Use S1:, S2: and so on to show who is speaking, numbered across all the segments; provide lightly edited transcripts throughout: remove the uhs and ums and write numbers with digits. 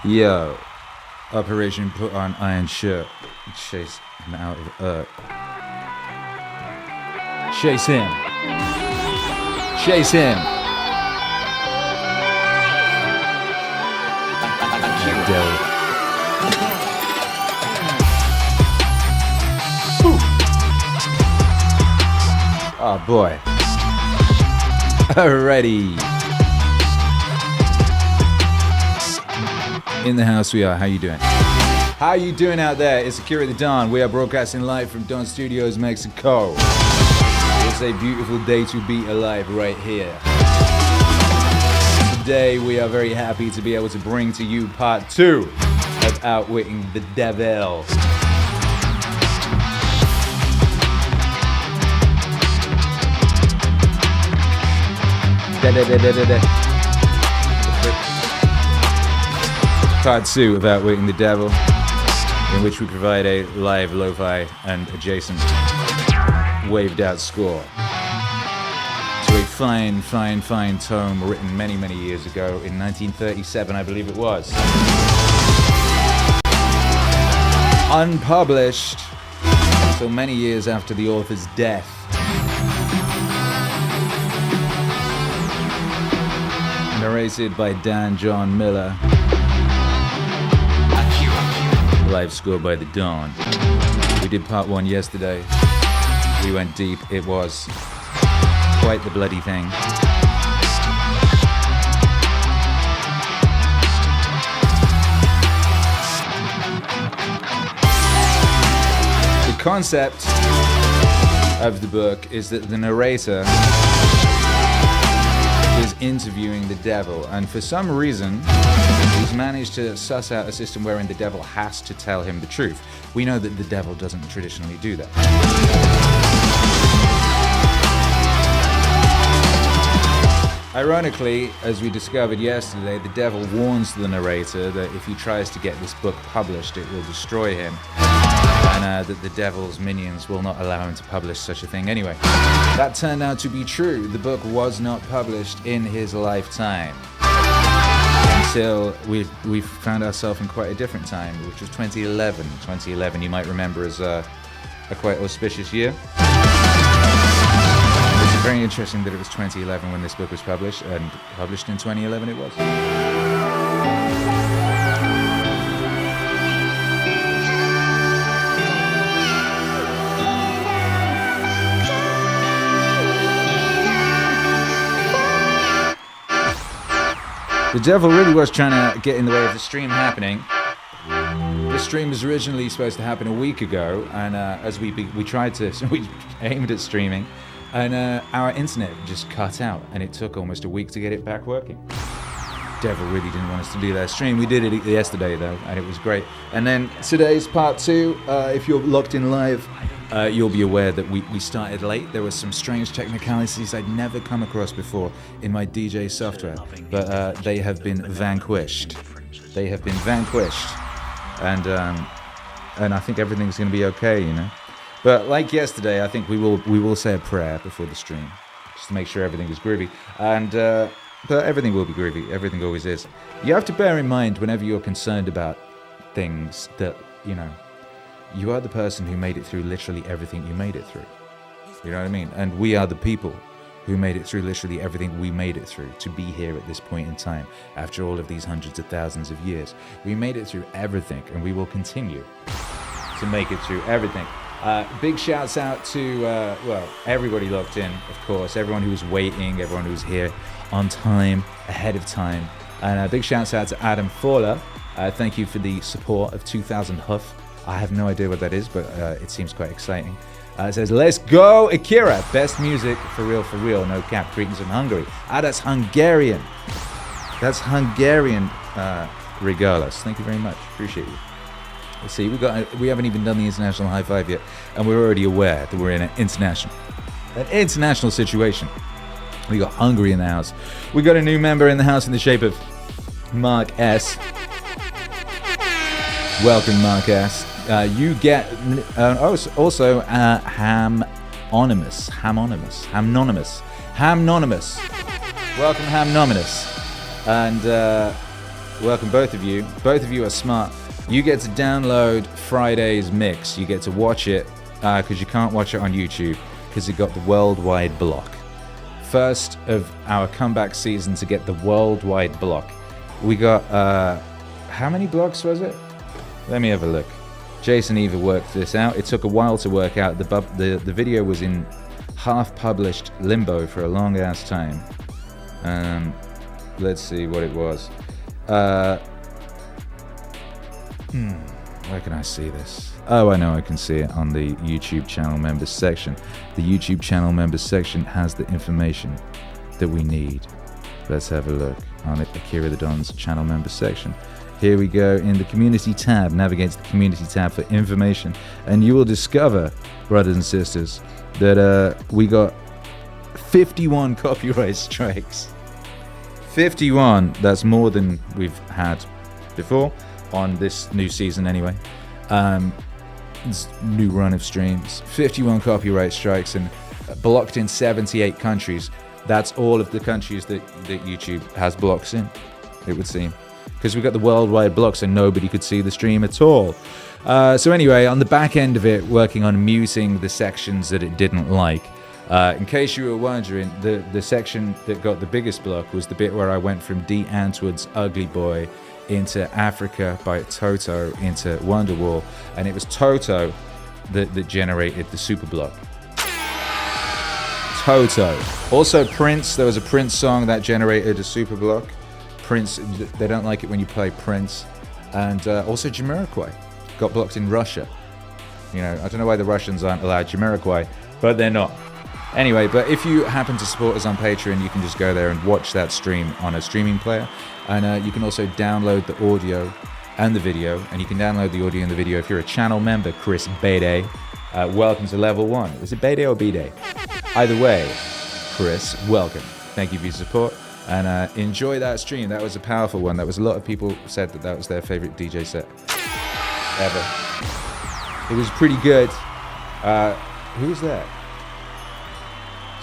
S1: Yo, Operation Put on Iron Shirt. Chase him out of Earth. Chase him. Chase him. Devil. Oh boy. Alrighty. In the house we are. How you doing? How you doing out there? It's Akira The Don. We are broadcasting live from Don Studios, Mexico. It's a beautiful day to be alive right here. Today we are very happy to be able to bring to you part 2 of Outwitting the Devil. Part 2 of Outwitting the Devil, in which we provide a live lo-fi and adjacent waved out score to a fine tome written many years ago in 1937, I believe it was. Unpublished until many years after the author's death. Narrated by Dan John Miller. Live score by The Don. We did part 1 yesterday. We went deep. It was quite the bloody thing. The concept of the book is that the narrator is interviewing the devil, and for some reason he's managed to suss out a system wherein the devil has to tell him the truth. We know that the devil doesn't traditionally do that. Ironically, as we discovered yesterday, the devil warns the narrator that if he tries to get this book published, it will destroy him, and that the devil's minions will not allow him to publish such a thing anyway. That turned out to be true. The book was not published in his lifetime until we found ourselves in quite a different time, which was 2011. 2011 you might remember as a quite auspicious year. It's very interesting that it was 2011 when this book was published, and published in 2011 it was. The devil really was trying to get in the way of the stream happening. The stream was originally supposed to happen a week ago, and as we tried to, so we aimed at streaming, and our internet just cut out, and it took almost a week to get it back working. Devil really didn't want us to do that stream. We did it yesterday though, and it was great. And then today's part 2. If you're locked in live, you'll be aware that we started late. There were some strange technicalities I'd never come across before in my DJ software, but they have been vanquished. They have been vanquished, and I think everything's going to be okay, you know. But like yesterday, I think we will say a prayer before the stream, just to make sure everything is groovy. And but everything will be groovy. Everything always is. You have to bear in mind whenever you're concerned about things that, you know, you are the person who made it through literally everything you made it through. You know what I mean? And we are the people who made it through literally everything we made it through to be here at this point in time after all of these hundreds of thousands of years. We made it through everything, and we will continue to make it through everything. Big shouts out to, well, everybody locked in, of course, everyone who was waiting, everyone who was here on time, ahead of time. And big shouts out to Adam Fowler. Thank you for the support of 2000 Huff. I have no idea what that is, but it seems quite exciting. It says, let's go, Akira. Best music, for real, no cap. Greetings from Hungary. That's Hungarian. That's Hungarian, regardless. Thank you very much. Appreciate you. Let's see, we haven't even done the international high five yet, and we're already aware that we're in an international situation. We got Hungary in the house. We got a new member in the house in the shape of Mark S. Welcome, Mark S. You get also Hamnonymous. Welcome, Hamnonymous. And welcome both of you. Both of you are smart. You get to download Friday's mix. You get to watch it because you can't watch it on YouTube because it got the worldwide block. First of our comeback season to get the worldwide block. We got, how many blocks was it? Let me have a look. Jason Eva worked this out. It took a while to work out. The video was in half-published limbo for a long-ass time. Let's see what it was. Where can I see this? Oh, I know I can see it on the YouTube channel members section. The YouTube channel members section has the information that we need. Let's have a look on Akira The Don's channel members section. Here we go in the community tab. Navigate to the community tab for information, and you will discover, brothers and sisters, that we got 51 copyright strikes. 51. That's more than we've had before on this new season, anyway. This new run of streams. 51 copyright strikes and blocked in 78 countries. That's all of the countries that YouTube has blocks in, it would seem. Because we got the worldwide block, so nobody could see the stream at all. So anyway, on the back end of it, working on muting the sections that it didn't like. In case you were wondering, the section that got the biggest block was the bit where I went from D. Antwoord's Ugly Boy into Africa by Toto into Wonderwall, and it was Toto that generated the super block. Toto. Also Prince, there was a Prince song that generated a super block. Prince, they don't like it when you play Prince. And also Jamiroquai got blocked in Russia. You know, I don't know why the Russians aren't allowed Jamiroquai, but they're not. Anyway, but if you happen to support us on Patreon, you can just go there and watch that stream on a streaming player. And you can also download the audio and the video. And you can download the audio and the video if you're a channel member, Chris Bede. Welcome to level 1. Is it Bede or Bede? Either way, Chris, welcome. Thank you for your support. And enjoy that stream. That was a powerful one. That was a lot of people said that was their favorite DJ set ever. It was pretty good. Who was that?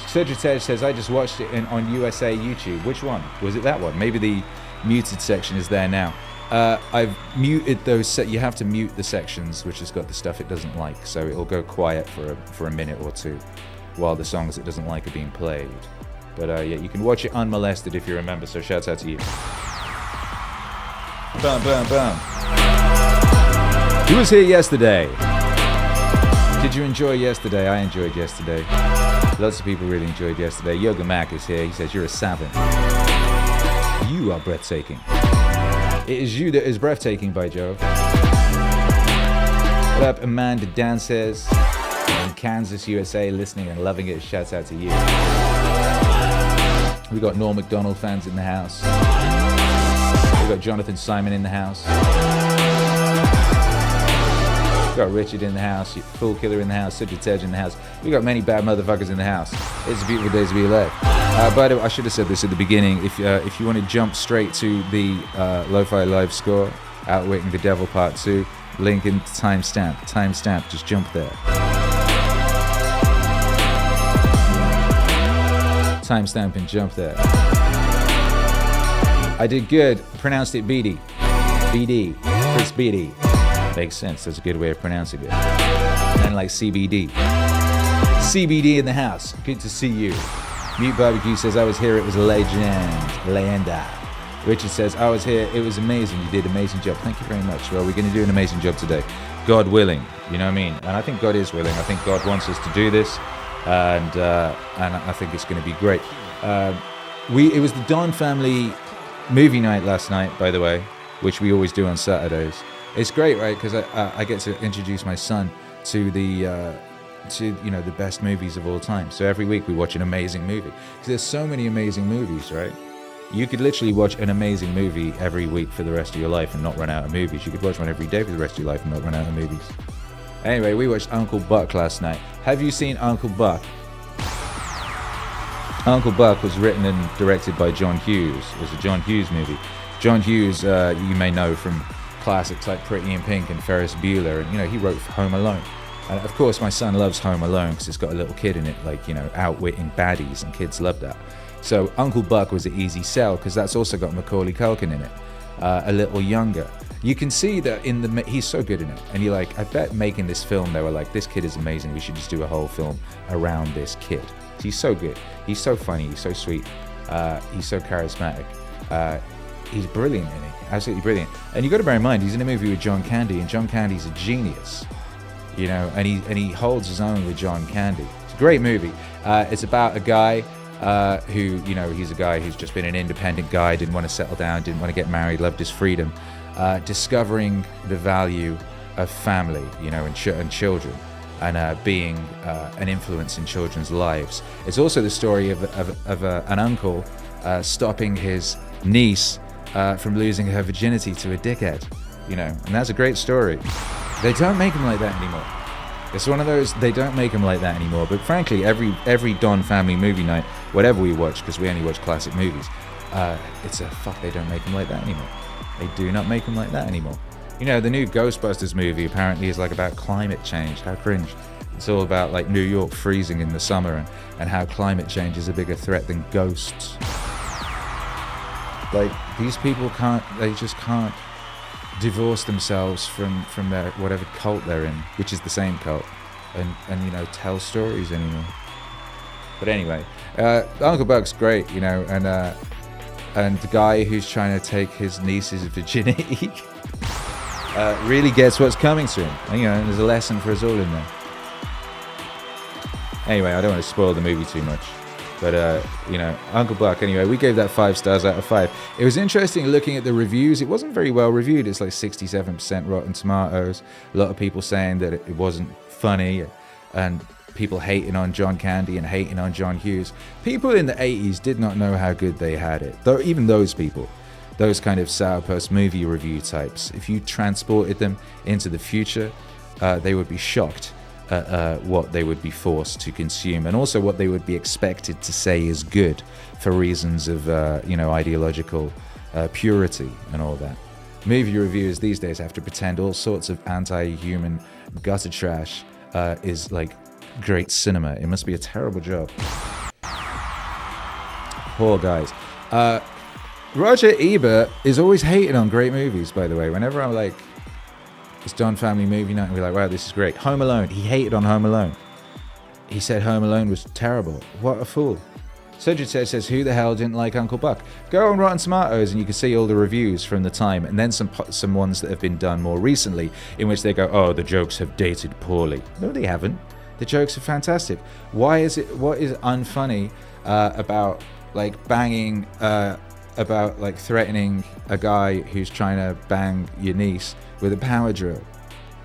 S1: Shiteux says, I just watched it on USA YouTube. Which one? Was it that one? Maybe the muted section is there now. I've muted those. You have to mute the sections which has got the stuff it doesn't like, so it'll go quiet for a minute or two while the songs it doesn't like are being played. But yeah, you can watch it unmolested if you're a member, so shouts out to you. Boom, boom, boom. Who was here yesterday? Did you enjoy yesterday? I enjoyed yesterday. Lots of people really enjoyed yesterday. Yoga Mac is here. He says, you're a savant. You are breathtaking. It is you that is breathtaking, by Jove. What up, Amanda Dan says, in Kansas, USA, listening and loving it. Shouts out to you. We got Norm MacDonald fans in the house. We got Jonathan Simon in the house. We got Richard in the house. Fool Killer in the house. Shiteux in the house. We got many bad motherfuckers in the house. It's a beautiful day to be alive. By the way, I should have said this at the beginning. If you want to jump straight to the Lo-Fi live score, Outwitting the Devil Part 2, link in timestamp. Timestamp. Just jump there. Timestamp and jump there. I did good. Pronounced it BD. BD. Chris BD. Makes sense. That's a good way of pronouncing it. And then like CBD. CBD in the house. Good to see you. Mute Barbecue says, I was here. It was a legend. Leyenda. Richard says, I was here. It was amazing. You did an amazing job. Thank you very much. Well, we're going to do an amazing job today. God willing. You know what I mean? And I think God is willing. I think God wants us to do this. And I think it's going to be great. It was the Don family movie night last night, by the way, which we always do on Saturdays. It's great, right? Because I get to introduce my son to the best movies of all time. So every week we watch an amazing movie. Because there's so many amazing movies, right? You could literally watch an amazing movie every week for the rest of your life and not run out of movies. You could watch one every day for the rest of your life and not run out of movies. Anyway, we watched Uncle Buck last night. Have you seen Uncle Buck? Uncle Buck was written and directed by John Hughes. It was a John Hughes movie. John Hughes, you may know from classics like Pretty in Pink and Ferris Bueller, and he wrote Home Alone. And of course, my son loves Home Alone because it's got a little kid in it, like outwitting baddies, and kids love that. So Uncle Buck was an easy sell because that's also got Macaulay Culkin in it. a little younger. You can see that he's so good in it, and you're like, I bet making this film they were like, this kid is amazing, we should just do a whole film around this kid. He's so good, he's so funny, he's so sweet, he's so charismatic, he's brilliant in it, absolutely brilliant. And you got to bear in mind, he's in a movie with John Candy, and John Candy's a genius, you know, and he holds his own with John Candy. It's a great movie. It's about a guy who, you know, he's a guy who's just been an independent guy, didn't want to settle down, didn't want to get married, loved his freedom, discovering the value of family, you know, and children, and being an influence in children's lives. It's also the story of an uncle stopping his niece from losing her virginity to a dickhead, you know, and that's a great story. They don't make them like that anymore. It's one of those, they don't make them like that anymore. But frankly, every Don family movie night, whatever we watch, because we only watch classic movies, it's a fuck, they don't make them like that anymore. They do not make them like that anymore. You know, the new Ghostbusters movie apparently is like about climate change. How cringe. It's all about like New York freezing in the summer and how climate change is a bigger threat than ghosts. Like, these people they just can't divorce themselves from their whatever cult they're in, which is the same cult, and you know, tell stories anymore. But anyway, Uncle Buck's great, you know, and the guy who's trying to take his niece's virginity really gets what's coming to him. And, you know, there's a lesson for us all in there. Anyway, I don't want to spoil the movie too much. But, you know, Uncle Buck, anyway, we gave that 5 stars out of 5. It was interesting looking at the reviews. It wasn't very well reviewed. It's like 67% Rotten Tomatoes. A lot of people saying that it wasn't funny, and people hating on John Candy and hating on John Hughes. People in the 80s did not know how good they had it. Though even those people, those kind of sourpuss movie review types, if you transported them into the future, they would be shocked at what they would be forced to consume, and also what they would be expected to say is good for reasons of, you know, ideological purity and all that. Movie reviewers these days have to pretend all sorts of anti-human gutter trash is like great cinema. It must be a terrible job. Poor guys. Roger Ebert is always hating on great movies, by the way. Whenever I'm like, it's Don family movie night, and we're like, wow, this is great. Home Alone. He hated on Home Alone. He said Home Alone was terrible. What a fool. Sagittarius says, who the hell didn't like Uncle Buck? Go on Rotten Tomatoes and you can see all the reviews from the time, and then some ones that have been done more recently in which they go, oh, the jokes have dated poorly. No, they haven't. The jokes are fantastic. What is unfunny about like banging, about like threatening a guy who's trying to bang your niece with a power drill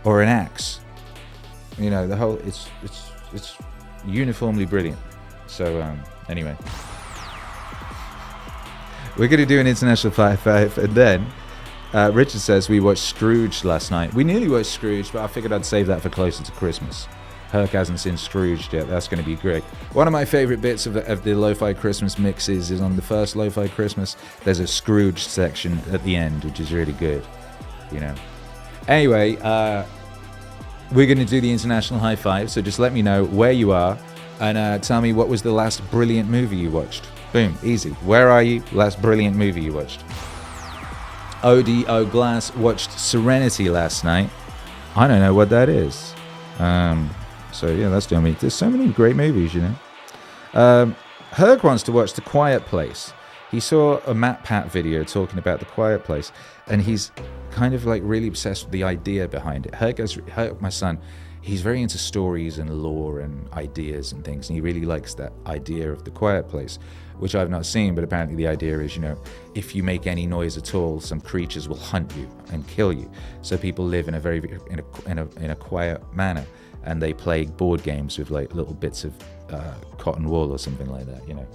S1: or an axe? You know, the whole, it's uniformly brilliant. So anyway, we're going to do an international 5-5, and then Richard says we watched Scrooge last night. We nearly watched Scrooge, but I figured I'd save that for closer to Christmas. Herc hasn't seen Scrooge yet. That's going to be great. One of my favorite bits of the Lo-Fi Christmas mixes is on the first Lo-Fi Christmas. There's a Scrooge section at the end, which is really good, you know. Anyway, we're going to do the international high five, so just let me know where you are and tell me what was the last brilliant movie you watched. Boom, easy. Where are you? Last brilliant movie you watched. ODO Glass watched Serenity last night. I don't know what that is. So yeah, that's doing me. There's so many great movies, you know. Herc wants to watch The Quiet Place. He saw a MatPat video talking about The Quiet Place, and he's kind of like really obsessed with the idea behind it. Herc, my son, he's very into stories and lore and ideas and things, and he really likes that idea of The Quiet Place, which I've not seen, but apparently the idea is, you know, if you make any noise at all, some creatures will hunt you and kill you. So people live in a quiet manner, and they play board games with like little bits of cotton wool or something like that, you know.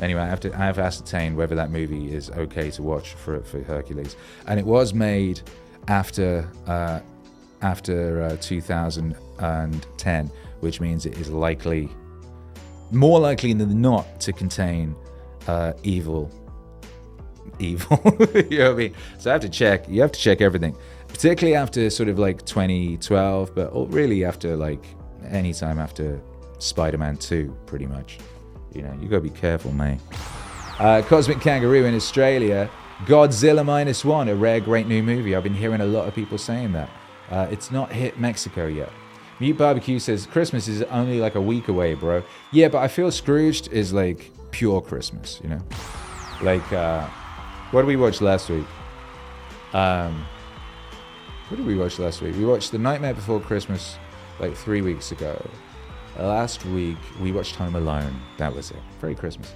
S1: Anyway, I have ascertained whether that movie is okay to watch for Hercules, and it was made after 2010, which means it is more likely than not to contain evil. You know what I mean? So I have to check. You have to check everything, particularly after sort of like 2012, but really after like any time after Spider-Man 2, pretty much. You know, you gotta be careful, mate. Cosmic Kangaroo in Australia Godzilla -1, a rare, great new movie. I've been hearing a lot of people saying that. It's not hit Mexico yet. Mute Barbecue says, Christmas is only like a week away, bro. Yeah, but I feel Scrooged is like pure Christmas, you know? Like, what did we watch last week? What did we watch last week? We watched The Nightmare Before Christmas like 3 weeks ago. Last week, we watched Home Alone. That was it. Very Christmas.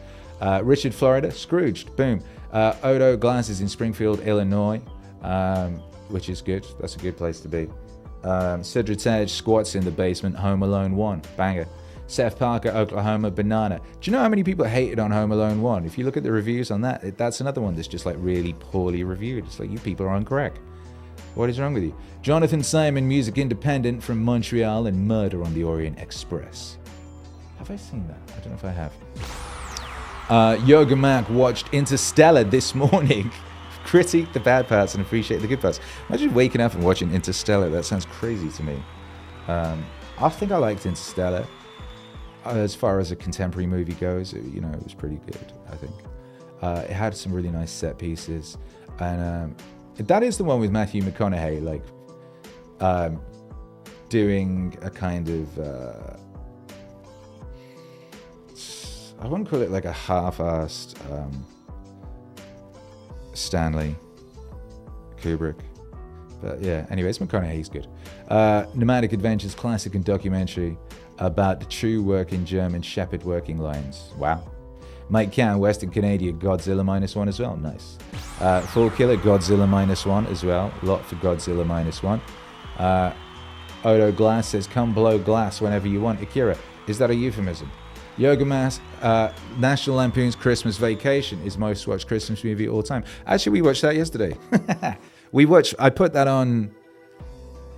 S1: Richard, Florida, Scrooged. Boom. Odo Glasses in Springfield, Illinois, which is good. That's a good place to be. Cedric Edge, Squats in the Basement, Home Alone 1. Banger. Seth Parker, Oklahoma, Banana. Do you know how many people hated on Home Alone 1? If you look at the reviews on that, that's another one that's just like really poorly reviewed. It's like, you people are on crack. What is wrong with you? Jonathan Simon, Music Independent from Montreal, and Murder on the Orient Express. Have I seen that? I don't know if I have. Yoga Mac watched Interstellar this morning. Critique the bad parts and appreciate the good parts. Imagine waking up and watching Interstellar. That sounds crazy to me. I think I liked Interstellar. As far as a contemporary movie goes, it was pretty good, I think. It had some really nice set pieces. And that is the one with Matthew McConaughey, like, doing a kind of, I wouldn't call it like a half-assed Stanley Kubrick. But yeah, anyways, McConaughey's good. Nomadic Adventures, classic and documentary about the true working German Shepherd working lines. Wow. Mike Can, Western Canadian, Godzilla -1 as well. Nice. Full Killer, Godzilla -1 as well. A lot for Godzilla -1. Odo Glass says, come blow glass whenever you want. Akira, is that a euphemism? Yoga Mass, National Lampoon's Christmas Vacation is most watched Christmas movie of all time. Actually, we watched that yesterday. I put that on,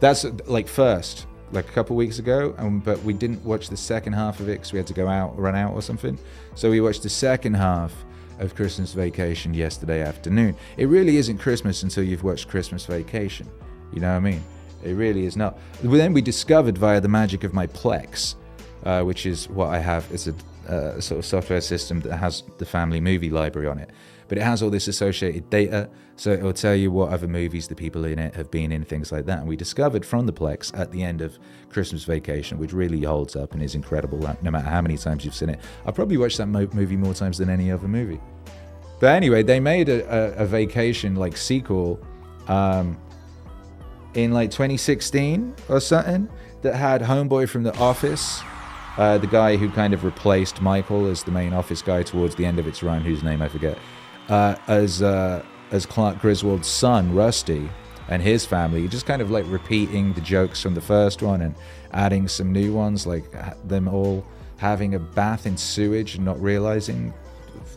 S1: that's like first, like a couple weeks ago, but we didn't watch the second half of it because we had to run out or something. So we watched the second half of Christmas Vacation yesterday afternoon. It really isn't Christmas until you've watched Christmas Vacation. You know what I mean? It really is not. Then we discovered via the magic of my Plex, which is what I have. It's a sort of software system that has the family movie library on it. But it has all this associated data, so it will tell you what other movies the people in it have been in, things like that. And we discovered from the Plex at the end of Christmas Vacation, which really holds up and is incredible, no matter how many times you've seen it. I've probably watched that movie more times than any other movie. But anyway, they made a Vacation like sequel in like 2016 or something that had Homeboy from The Office, the guy who kind of replaced Michael as the main Office guy towards the end of its run, whose name I forget, as Clark Griswold's son, Rusty, and his family, just kind of like repeating the jokes from the first one and adding some new ones, like them all having a bath in sewage and not realizing.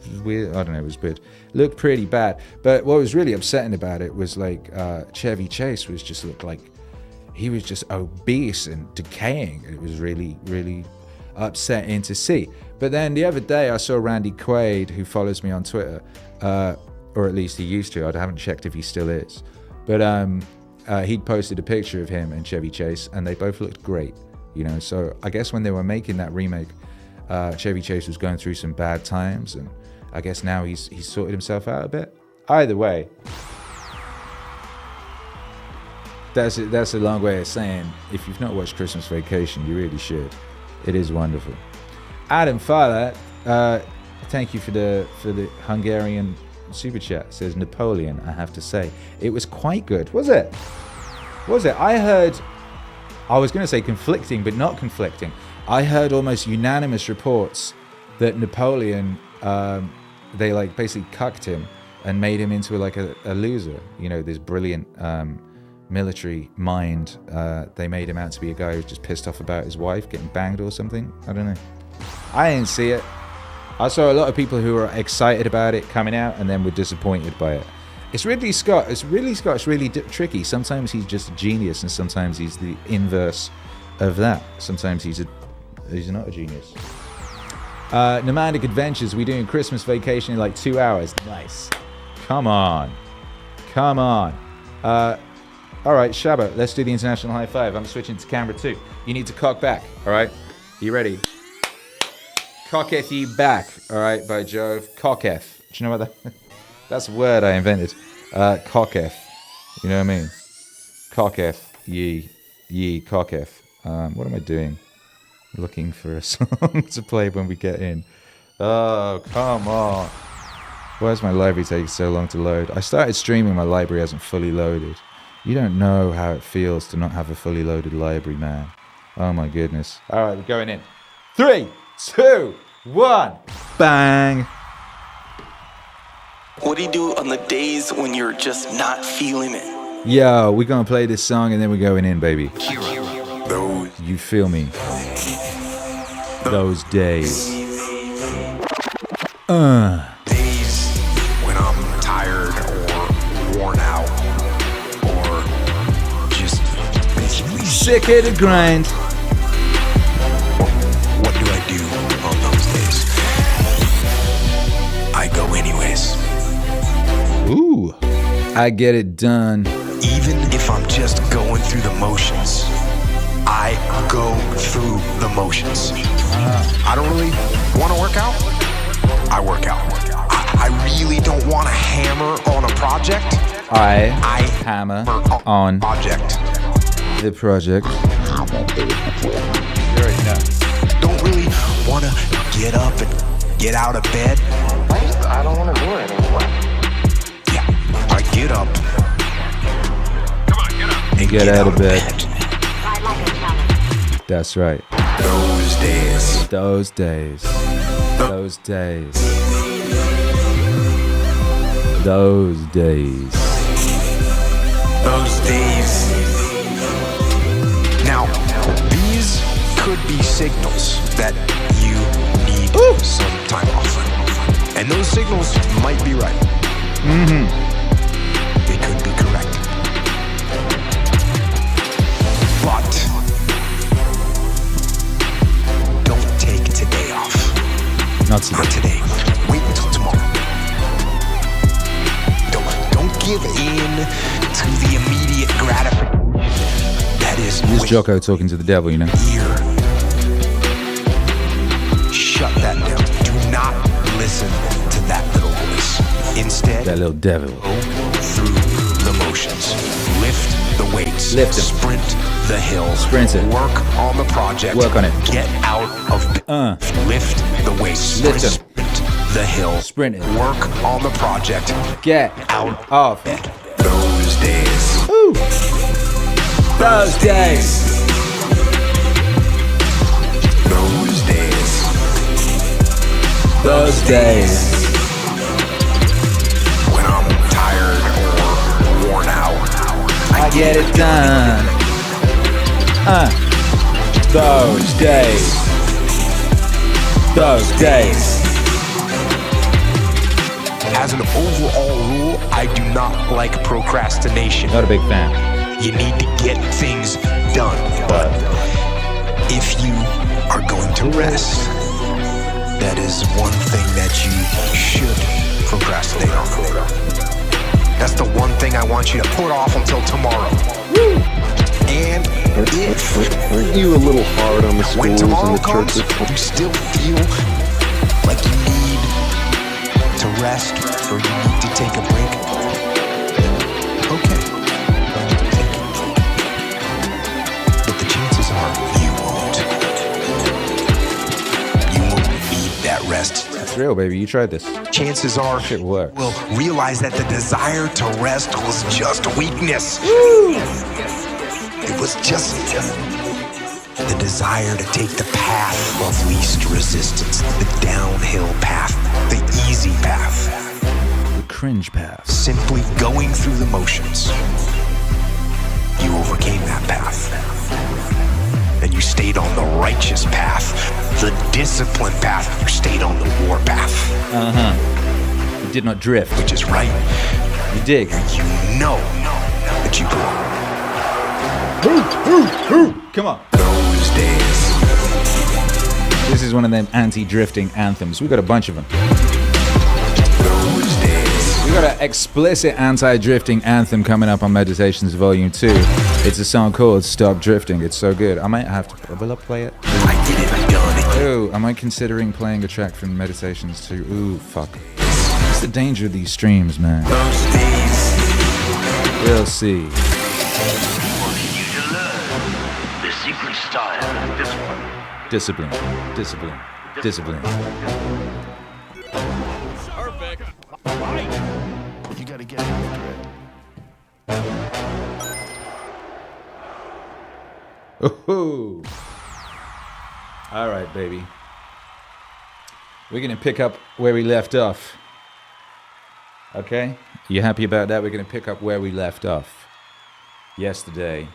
S1: It was weird. I don't know, it was weird. Looked pretty bad. But what was really upsetting about it was like Chevy Chase looked like he was just obese and decaying. It was really, really upsetting to see. But then the other day I saw Randy Quaid, who follows me on Twitter, or at least he used to. I haven't checked if he still is. But he'd posted a picture of him and Chevy Chase, and they both looked great. So I guess when they were making that remake, Chevy Chase was going through some bad times, and I guess now he's sorted himself out a bit. Either way, that's a long way of saying, if you've not watched Christmas Vacation, you really should. It is wonderful. Adam Fowler, thank you for the Hungarian super chat. Says Napoleon, I have to say, it was quite good. Was it? I heard, I was going to say conflicting, but not conflicting. I heard almost unanimous reports that Napoleon, they like basically cucked him and made him into like a loser. This brilliant military mind. They made him out to be a guy who's just pissed off about his wife getting banged or something. I don't know. I didn't see it. I saw a lot of people who were excited about it coming out and then were disappointed by it. It's Ridley Scott. It's really tricky. Sometimes he's just a genius, and sometimes he's the inverse of that. Sometimes he's not a genius. Nomadic Adventures. We're doing Christmas Vacation in like 2 hours. Nice. Come on. All right, Shabba, let's do the international high five. I'm switching to camera 2. You need to cock back, all right? You ready? Cocketh ye back, all right, by Jove. Cocketh. Do you know what that... That's a word I invented. Cocketh. You know what I mean? Cocketh. Ye cocketh. What am I doing? Looking for a song to play when we get in. Oh, come on. Why is my library taking so long to load? I started streaming, my library hasn't fully loaded. You don't know how it feels to not have a fully loaded library, man. Oh my goodness. Alright, we're going in. 3, 2, 1. Bang!
S2: What do you do on the days when you're just not feeling it?
S1: Yo, we're gonna play this song and then we're going in, baby. You feel me? Those days.
S3: Days when I'm tired or worn out or just basically
S1: sick of the grind.
S3: What do I do on those days? I go anyways.
S1: Ooh, I get it done.
S3: Even if I'm just going through the motions, I go through the motions. I don't really want to work out. I work out. I really don't want to hammer on a project.
S1: I hammer on
S3: project.
S1: The project. You already know.
S3: Don't really want to get up and get out of bed.
S4: I don't want to do it anymore.
S3: Yeah, I get up.
S4: Come on, get up.
S3: And
S1: get out of bed. That's right.
S3: Those days.
S1: Those days. Those days. Those days.
S3: Those days. Now, these could be signals that you need some time off. And those signals might be right. They could be correct. But don't take today off.
S1: Not today.
S3: Not today. Wait until tomorrow. Don't give in to the immediate gratification. That is
S1: This is Jocko talking to the devil, you know.
S3: Here. Shut that down. Do not listen to that little voice. Instead,
S1: That little devil.
S3: go through the motions. Lift the weights.
S1: Lift 'em.
S3: Sprint the hill.
S1: Sprint it.
S3: Work on the project.
S1: Work on it.
S3: Get out of bed. Lift the weights.
S1: Lift 'em.
S3: Sprint the hill.
S1: Sprint it.
S3: Work on the project.
S1: Get
S3: Out
S1: of
S3: bed. Those days.
S1: Ooh. Those days.
S3: Those days.
S1: Those days.
S3: When I'm tired or worn out,
S1: I get it done. Those days. Those days.
S3: As an overall rule, I do not like procrastination.
S1: Not a big fan.
S3: You need to get things done. But if you are going to rest, that is one thing that you should procrastinate on. That's the one thing I want you to put off until tomorrow. And if
S5: Aren't you a little hard on the
S3: when
S5: schools
S3: tomorrow
S5: and the
S3: comes,
S5: churches?
S3: you still feel like you need to rest or you need to take a break, okay. Take it. But the chances are you won't. You won't need that rest.
S1: It's real, baby. You tried this.
S3: Chances are
S1: Shit works.
S3: we'll realize that the desire to rest was just weakness. It was just the desire to take the path of least resistance, the downhill path, the easy path,
S1: The cringe path.
S3: simply going through the motions. You overcame that path. And you stayed on the righteous path, the disciplined path. You stayed on the war path,
S1: You did not drift.
S3: which is right.
S1: You dig.
S3: You know that you belong.
S1: Come on.
S3: Those days.
S1: This is one of them anti-drifting anthems. We got a bunch of them.
S3: Those days.
S1: We got an explicit anti-drifting anthem coming up on Meditations Volume 2. It's a song called Stop Drifting. It's so good. I might have to... Will I play it?
S3: I didn't done it.
S1: Ooh, am I considering playing a track from Meditations 2? Ooh, fuck. That's the danger of these streams, man.
S2: Those days.
S1: We'll see.
S5: The secret style of this one.
S1: Discipline, discipline, discipline.
S5: Perfect.
S3: You gotta get after it.
S1: Ooh. All right, baby. We're going to pick up where we left off. Okay? You happy about that? We're going to pick up where we left off. Yesterday,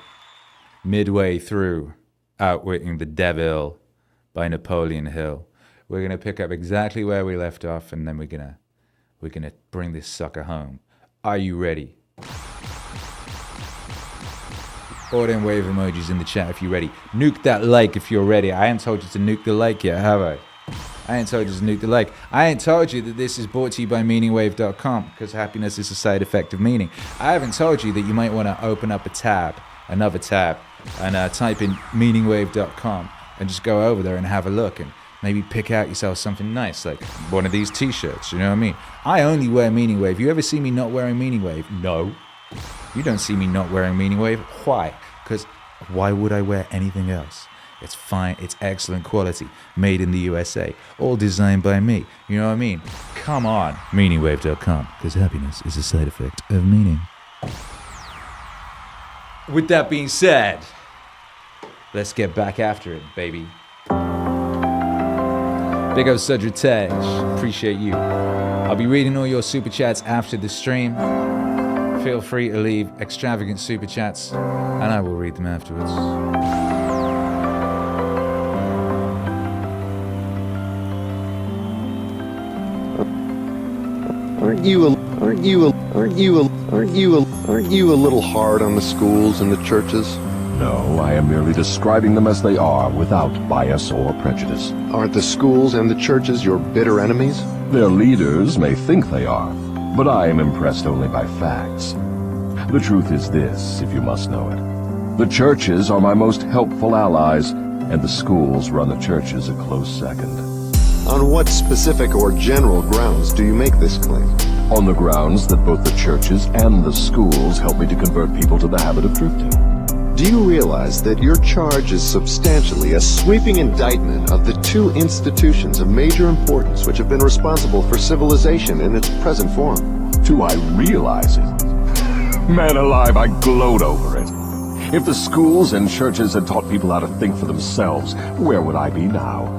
S1: midway through Outwitting the Devil by Napoleon Hill. We're going to pick up exactly where we left off, and then we're going to bring this sucker home. Are you ready? Or them wave emojis in the chat if you're ready. Nuke that like if you're ready. I ain't told you to nuke the like yet, have I? I ain't told you to nuke the like. I ain't told you that this is brought to you by Meaningwave.com, because happiness is a side effect of meaning. I haven't told you that you might want to open up a tab, another tab, and type in Meaningwave.com and just go over there and have a look and maybe pick out yourself something nice, like one of these t-shirts, you know what I mean? I only wear Meaningwave. You ever see me not wearing Meaningwave? No. You don't see me not wearing Meaningwave. Why? Because why would I wear anything else? It's fine, it's excellent quality, made in the USA, all designed by me, you know what I mean? Come on, Meaningwave.com, because happiness is a side effect of meaning. With that being said, let's get back after it, baby. Big up Cedric Tej, appreciate you. I'll be reading all your super chats after the stream. Feel free to leave extravagant super chats, and I will read them afterwards.
S6: Aren't you a little hard on the schools and the churches?
S7: No, I am merely describing them as they are, without bias or prejudice.
S6: Aren't the schools and the churches your bitter enemies?
S7: Their leaders may think they are, but I am impressed only by facts. The truth is this, if you must know it. The churches are my most helpful allies, and the schools run the churches a close second.
S6: On what specific or general grounds do you make this claim?
S7: On the grounds that both the churches and the schools help me to convert people to the habit of drifting.
S6: Do you realize that your charge is substantially a sweeping indictment of the two institutions of major importance which have been responsible for civilization in its present form?
S7: Do I realize it? Man alive, I gloat over it. If the schools and churches had taught people how to think for themselves, where would I be now?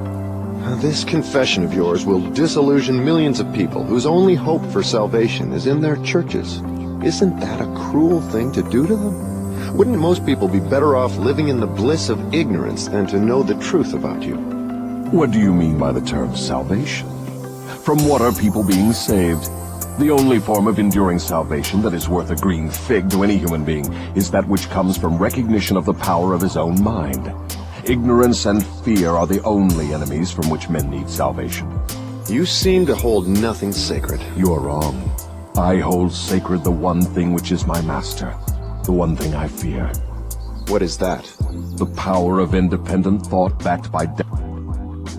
S6: This confession of yours will disillusion millions of people whose only hope for salvation is in their churches. Isn't that a cruel thing to do to them? Wouldn't most people be better off living in the bliss of ignorance than to know the truth about you?
S7: What do you mean by the term salvation? From what are people being saved? The only form of enduring salvation that is worth a green fig to any human being is that which comes from recognition of the power of his own mind. Ignorance and fear are the only enemies from which men need salvation.
S6: You seem to hold nothing sacred.
S7: You are wrong. I hold sacred the one thing which is my master, the one thing I fear.
S6: What is that?
S7: The power of independent thought backed by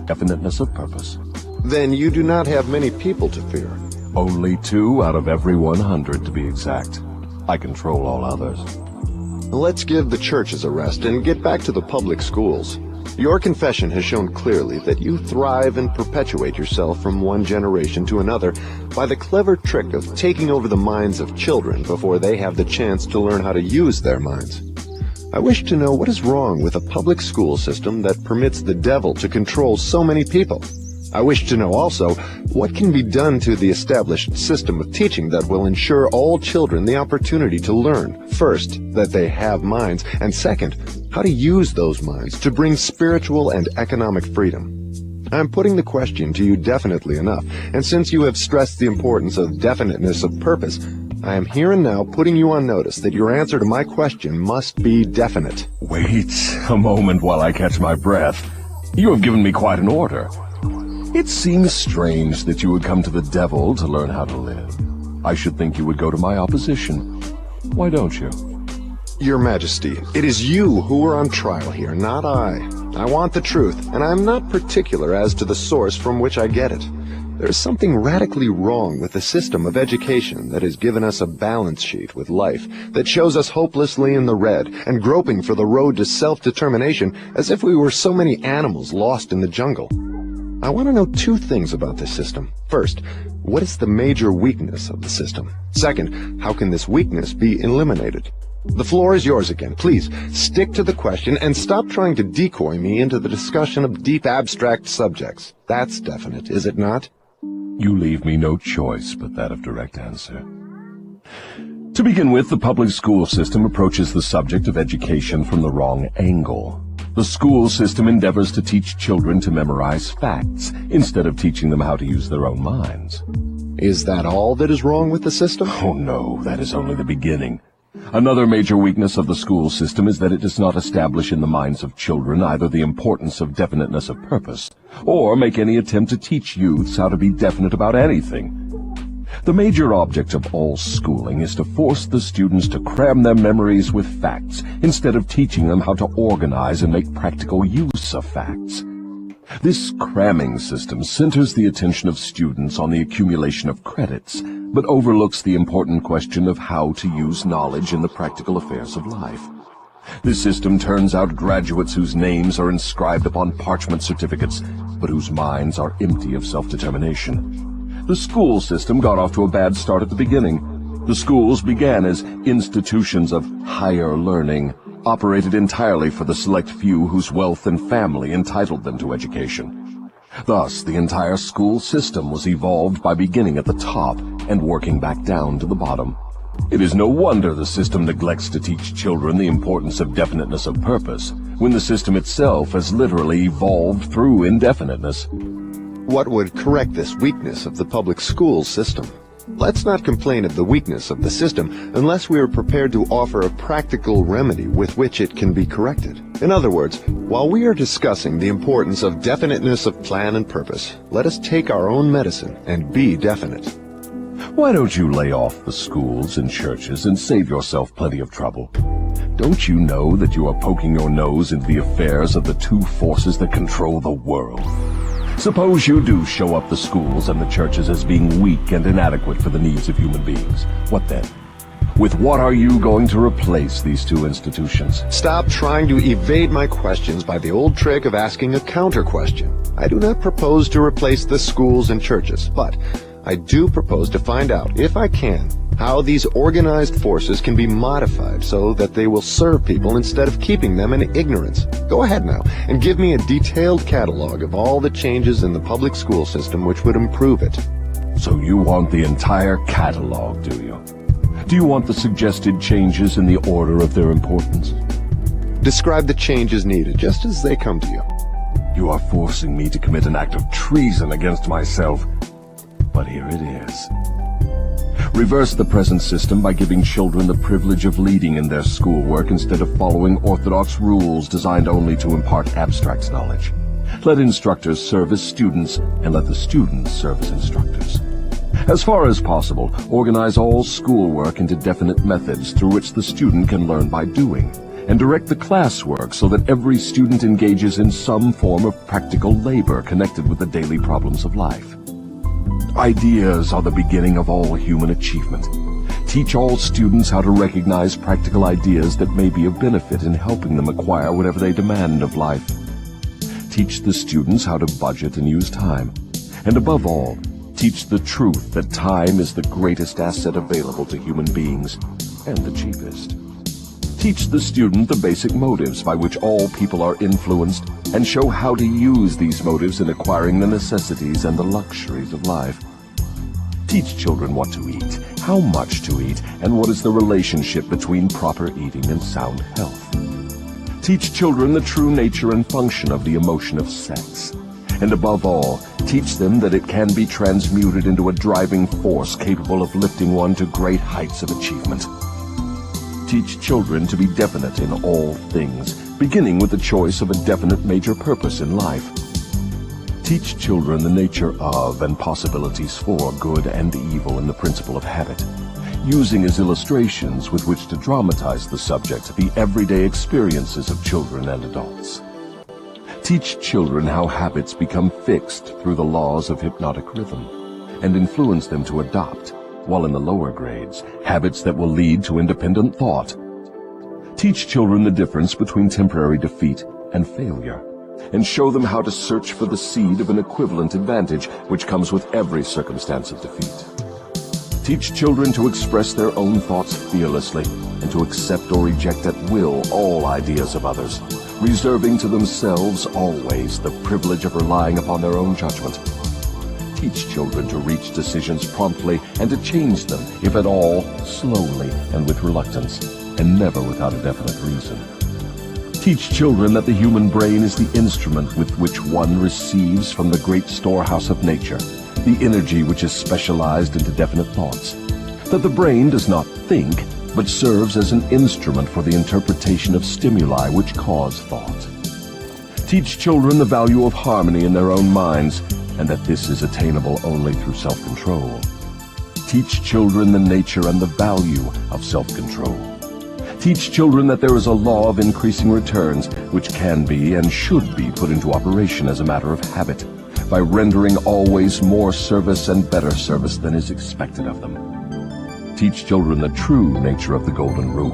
S7: definiteness of purpose.
S6: Then you do not have many people to fear.
S7: Only 2 out of every 100 to be exact. I control all others.
S6: Let's give the churches a rest and get back to the public schools. Your confession has shown clearly that you thrive and perpetuate yourself from one generation to another by the clever trick of taking over the minds of children before they have the chance to learn how to use their minds. I wish to know what is wrong with a public school system that permits the devil to control so many people. I wish to know also what can be done to the established system of teaching that will ensure all children the opportunity to learn, first, that they have minds, and second, how to use those minds to bring spiritual and economic freedom. I'm putting the question to you definitely enough, and since you have stressed the importance of definiteness of purpose, I am here and now putting you on notice that your answer to my question must be definite.
S7: Wait a moment while I catch my breath. You have given me quite an order. It seems strange that you would come to the devil to learn how to live. I should think you would go to my opposition. Why don't you?
S6: Your Majesty, it is you who are on trial here, not I. I want the truth, and I'm not particular as to the source from which I get it. There's something radically wrong with the system of education that has given us a balance sheet with life that shows us hopelessly in the red and groping for the road to self-determination as if we were so many animals lost in the jungle. I want to know two things about this system. First, what is the major weakness of the system? Second, how can this weakness be eliminated? The floor is yours again. Please, stick to the question and stop trying to decoy me into the discussion of deep abstract subjects. That's definite, is it not?
S7: You leave me no choice but that of direct answer. To begin with, the public school system approaches the subject of education from the wrong angle. The school system endeavors to teach children to memorize facts instead of teaching them how to use their own minds.
S6: Is that all that is wrong with the system?
S7: Oh no, that is only the beginning. Another major weakness of the school system is that it does not establish in the minds of children either the importance of definiteness of purpose, or make any attempt to teach youths how to be definite about anything. The major object of all schooling is to force the students to cram their memories with facts, instead of teaching them how to organize and make practical use of facts. This cramming system centers the attention of students on the accumulation of credits, but overlooks the important question of how to use knowledge in the practical affairs of life. This system turns out graduates whose names are inscribed upon parchment certificates, but whose minds are empty of self-determination. The school system got off to a bad start at the beginning. The schools began as institutions of higher learning, operated entirely for the select few whose wealth and family entitled them to education. Thus, the entire school system was evolved by beginning at the top and working back down to the bottom. It is no wonder the system neglects to teach children the importance of definiteness of purpose, when the system itself has literally evolved through indefiniteness.
S6: What would correct this weakness of the public school system? Let's not complain of the weakness of the system unless we are prepared to offer a practical remedy with which it can be corrected. In other words, while we are discussing the importance of definiteness of plan and purpose, let us take our own medicine and be definite.
S7: Why don't you lay off the schools and churches and save yourself plenty of trouble? Don't you know that you are poking your nose into the affairs of the two forces that control the world? Suppose you do show up the schools and the churches as being weak and inadequate for the needs of human beings. What then? With what are you going to replace these two institutions?
S6: Stop trying to evade my questions by the old trick of asking a counter-question. I do not propose to replace the schools and churches, but I do propose to find out, if I can, how these organized forces can be modified so that they will serve people instead of keeping them in ignorance. Go ahead now and give me a detailed catalog of all the changes in the public school system which would improve it.
S7: So you want the entire catalog, do you? Do you want the suggested changes in the order of their importance?
S6: Describe the changes needed just as they come to you.
S7: You are forcing me to commit an act of treason against myself. But here it is. Reverse the present system by giving children the privilege of leading in their schoolwork instead of following orthodox rules designed only to impart abstract knowledge. Let instructors serve as students, and let the students serve as instructors. As far as possible, organize all schoolwork into definite methods through which the student can learn by doing, and direct the classwork so that every student engages in some form of practical labor connected with the daily problems of life. Ideas are the beginning of all human achievement. Teach all students how to recognize practical ideas that may be of benefit in helping them acquire whatever they demand of life. Teach the students how to budget and use time. And above all, teach the truth that time is the greatest asset available to human beings, and the cheapest. Teach the student the basic motives by which all people are influenced, and show how to use these motives in acquiring the necessities and the luxuries of life. Teach children what to eat, how much to eat, and what is the relationship between proper eating and sound health. Teach children the true nature and function of the emotion of sex. And above all, teach them that it can be transmuted into a driving force capable of lifting one to great heights of achievement. Teach children to be definite in all things, beginning with the choice of a definite major purpose in life. Teach children the nature of and possibilities for good and evil in the principle of habit, using as illustrations with which to dramatize the subject the everyday experiences of children and adults. Teach children how habits become fixed through the laws of hypnotic rhythm. and influence them to adopt, while in the lower grades, habits that will lead to independent thought. Teach children the difference between temporary defeat and failure, and show them how to search for the seed of an equivalent advantage which comes with every circumstance of defeat. Teach children to express their own thoughts fearlessly and to accept or reject at will all ideas of others, reserving to themselves always the privilege of relying upon their own judgment. Teach children to reach decisions promptly and to change them, if at all, slowly and with reluctance, and never without a definite reason. Teach children that the human brain is the instrument with which one receives from the great storehouse of nature the energy which is specialized into definite thoughts, that the brain does not think, but serves as an instrument for the interpretation of stimuli which cause thought. Teach children the value of harmony in their own minds, and that this is attainable only through self-control. Teach children the nature and the value of self-control. Teach children that there is a law of increasing returns which can be and should be put into operation as a matter of habit, by rendering always more service and better service than is expected of them. Teach children the true nature of the Golden Rule,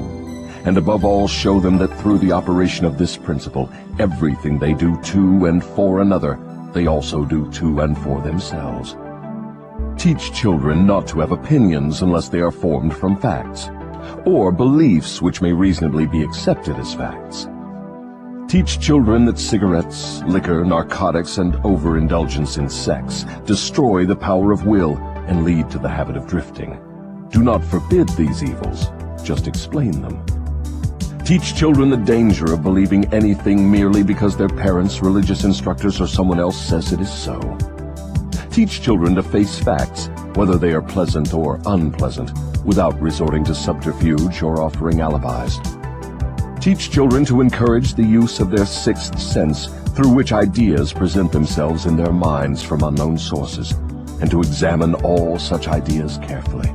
S7: and above all show them that through the operation of this principle, everything they do to and for another, they also do to and for themselves. Teach children not to have opinions unless they are formed from facts, or beliefs which may reasonably be accepted as facts. Teach children that cigarettes, liquor, narcotics, and overindulgence in sex destroy the power of will and lead to the habit of drifting. Do not forbid these evils, just explain them. Teach children the danger of believing anything merely because their parents, religious instructors, or someone else says it is so. Teach children to face facts, whether they are pleasant or unpleasant, without resorting to subterfuge or offering alibis. Teach children to encourage the use of their sixth sense, through which ideas present themselves in their minds from unknown sources, and to examine all such ideas carefully.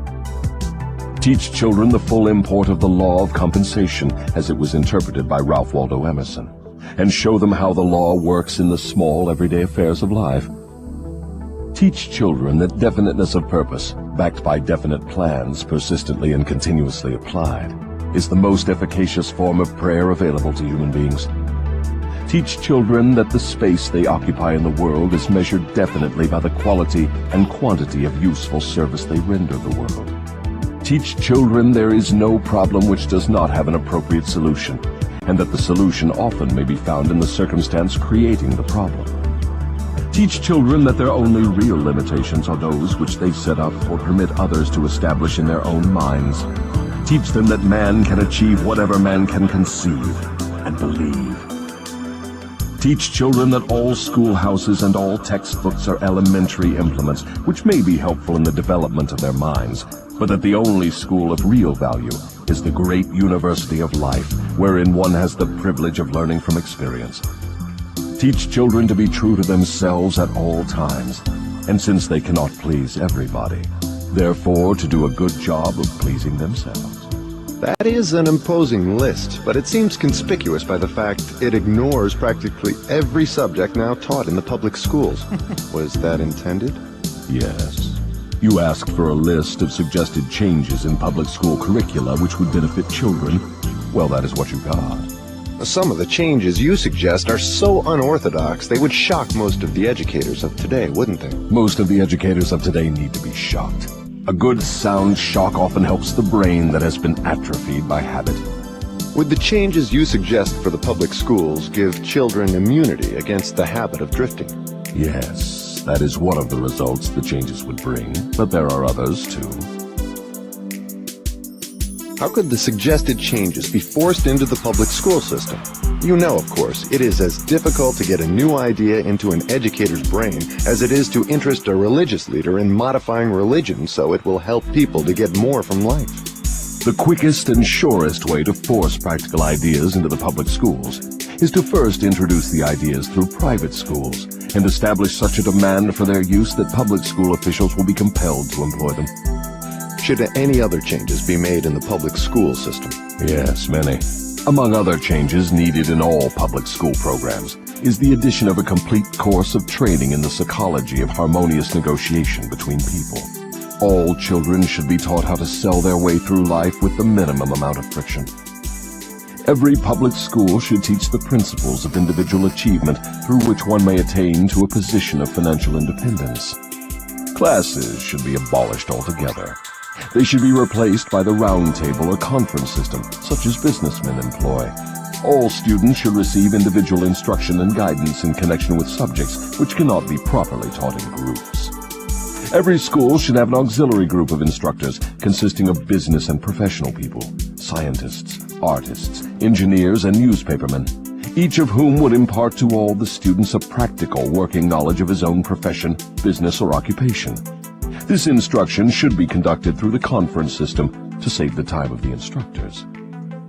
S7: Teach children the full import of the law of compensation as it was interpreted by Ralph Waldo Emerson, and show them how the law works in the small everyday affairs of life. Teach children that definiteness of purpose, backed by definite plans persistently and continuously applied, is the most efficacious form of prayer available to human beings. Teach children that the space they occupy in the world is measured definitely by the quality and quantity of useful service they render the world. Teach children there is no problem which does not have an appropriate solution, and that the solution often may be found in the circumstance creating the problem. Teach children that their only real limitations are those which they set up or permit others to establish in their own minds. Teach them that man can achieve whatever man can conceive and believe. Teach children that all schoolhouses and all textbooks are elementary implements which may be helpful in the development of their minds, but that the only school of real value is the great university of life, wherein one has the privilege of learning from experience. Teach children to be true to themselves at all times, and since they cannot please everybody, therefore to do a good job of pleasing themselves.
S6: That is an imposing list, but it seems conspicuous by the fact it ignores practically every subject now taught in the public schools. Was that intended?
S7: Yes. You asked for a list of suggested changes in public school curricula which would benefit children. Well, that is what you got.
S6: Some of the changes you suggest are so unorthodox they would shock most of the educators of today, wouldn't they?
S7: Most of the educators of today need to be shocked. A good sound shock often helps the brain that has been atrophied by habit.
S6: Would the changes you suggest for the public schools give children immunity against the habit of drifting?
S7: Yes, that is one of the results the changes would bring, but there are others too.
S6: How could the suggested changes be forced into the public school system? You know, of course, it is as difficult to get a new idea into an educator's brain as it is to interest a religious leader in modifying religion so it will help people to get more from life.
S7: The quickest and surest way to force practical ideas into the public schools is to first introduce the ideas through private schools and establish such a demand for their use that public school officials will be compelled to employ them.
S6: Should any other changes be made in the public school system?
S7: Yes, many. Among other changes needed in all public school programs is the addition of a complete course of training in the psychology of harmonious negotiation between people. All children should be taught how to sell their way through life with the minimum amount of friction. Every public school should teach the principles of individual achievement through which one may attain to a position of financial independence. Classes should be abolished altogether. They should be replaced by the round table or conference system, such as businessmen employ. All students should receive individual instruction and guidance in connection with subjects which cannot be properly taught in groups. Every school should have an auxiliary group of instructors consisting of business and professional people, scientists, artists, engineers, and newspapermen, each of whom would impart to all the students a practical working knowledge of his own profession, business, or occupation. This instruction should be conducted through the conference system to save the time of the instructors.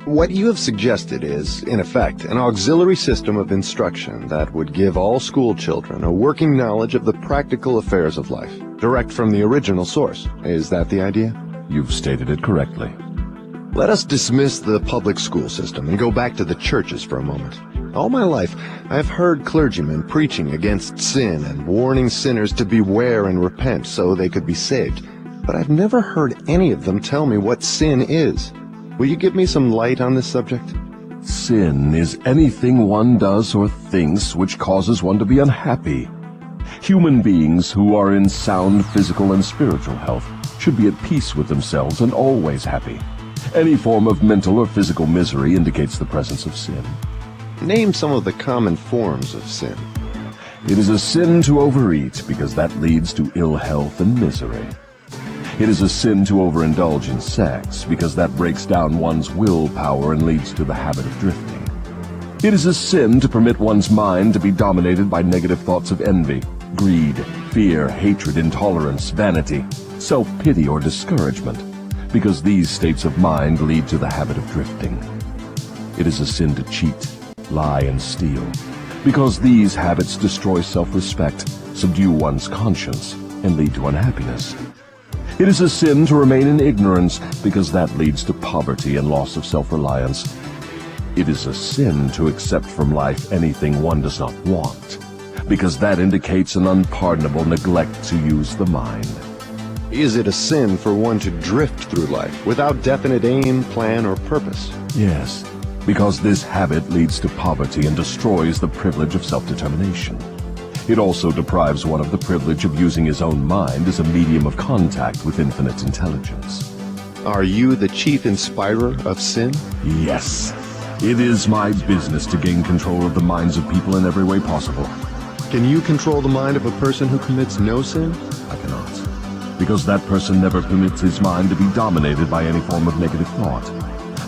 S6: What you have suggested is, in effect, an auxiliary system of instruction that would give all school children a working knowledge of the practical affairs of life, direct from the original source. Is that the idea?
S7: You've stated it correctly.
S6: Let us dismiss the public school system and go back to the churches for a moment. All my life, I've heard clergymen preaching against sin and warning sinners to beware and repent so they could be saved. But I've never heard any of them tell me what sin is. Will you give me some light on this subject?
S7: Sin is anything one does or thinks which causes one to be unhappy. Human beings who are in sound physical and spiritual health should be at peace with themselves and always happy. Any form of mental or physical misery indicates the presence of sin.
S6: Name some of the common forms of sin.
S7: It is a sin to overeat because that leads to ill health and misery. It is a sin to overindulge in sex because that breaks down one's willpower and leads to the habit of drifting. It is a sin to permit one's mind to be dominated by negative thoughts of envy, greed, fear, hatred, intolerance, vanity, self-pity, or discouragement, because these states of mind lead to the habit of drifting. It is a sin to cheat, lie, and steal, because these habits destroy self-respect, subdue one's conscience, and lead to unhappiness. It is a sin to remain in ignorance, because that leads to poverty and loss of self-reliance. It is a sin to accept from life anything one does not want, because that indicates an unpardonable neglect to use the mind.
S6: Is it a sin for one to drift through life without definite aim, plan, or purpose?
S7: Yes, because this habit leads to poverty and destroys the privilege of self-determination. It also deprives one of the privilege of using his own mind as a medium of contact with infinite intelligence.
S6: Are you the chief inspirer of sin?
S7: Yes. It is my business to gain control of the minds of people in every way possible.
S6: Can you control the mind of a person who commits no sin?
S7: I cannot, because that person never permits his mind to be dominated by any form of negative thought.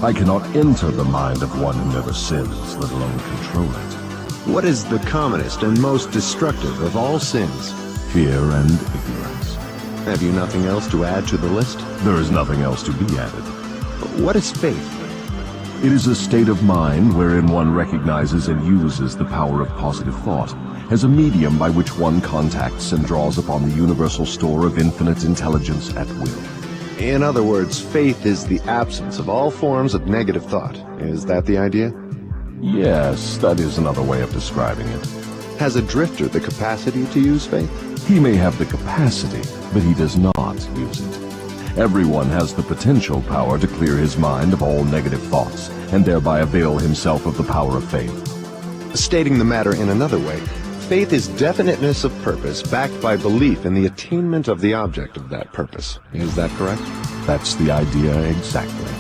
S7: I cannot enter the mind of one who never sins, let alone control it.
S6: What is the commonest and most destructive of all sins?
S7: Fear and ignorance.
S6: Have you nothing else to add to the list?
S7: There is nothing else to be added.
S6: What is faith?
S7: It is a state of mind wherein one recognizes and uses the power of positive thought as a medium by which one contacts and draws upon the universal store of infinite intelligence at will.
S6: In other words, faith is the absence of all forms of negative thought. Is that the idea?
S7: Yes, that is another way of describing it.
S6: Has a drifter the capacity to use faith?
S7: He may have the capacity, but he does not use it. Everyone has the potential power to clear his mind of all negative thoughts, and thereby avail himself of the power of faith.
S6: Stating the matter in another way, faith is definiteness of purpose backed by belief in the attainment of the object of that purpose. Is that correct?
S7: That's the idea exactly.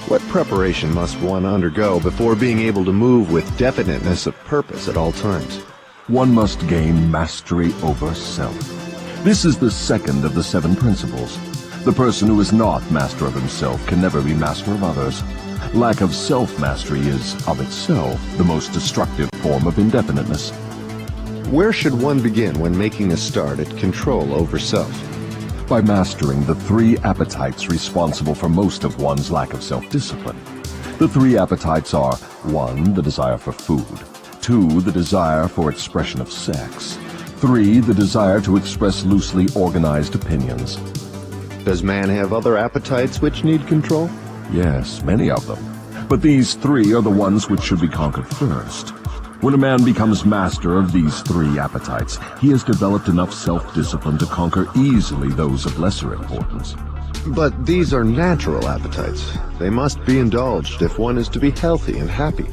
S6: What preparation must one undergo before being able to move with definiteness of purpose at all times?
S7: One must gain mastery over self. This is the second of the 7 principles. The person who is not master of himself can never be master of others. Lack of self-mastery is, of itself, the most destructive form of indefiniteness.
S6: Where should one begin when making a start at control over self?
S7: By mastering the 3 appetites responsible for most of one's lack of self-discipline. The 3 appetites are 1. The desire for food, 2. The desire for expression of sex, 3. The desire to express loosely organized opinions.
S6: Does man have other appetites which need control?
S7: Yes, many of them. But these 3 are the ones which should be conquered first. When a man becomes master of these three appetites, he has developed enough self-discipline to conquer easily those of lesser importance.
S6: But these are natural appetites. They must be indulged if one is to be healthy and happy.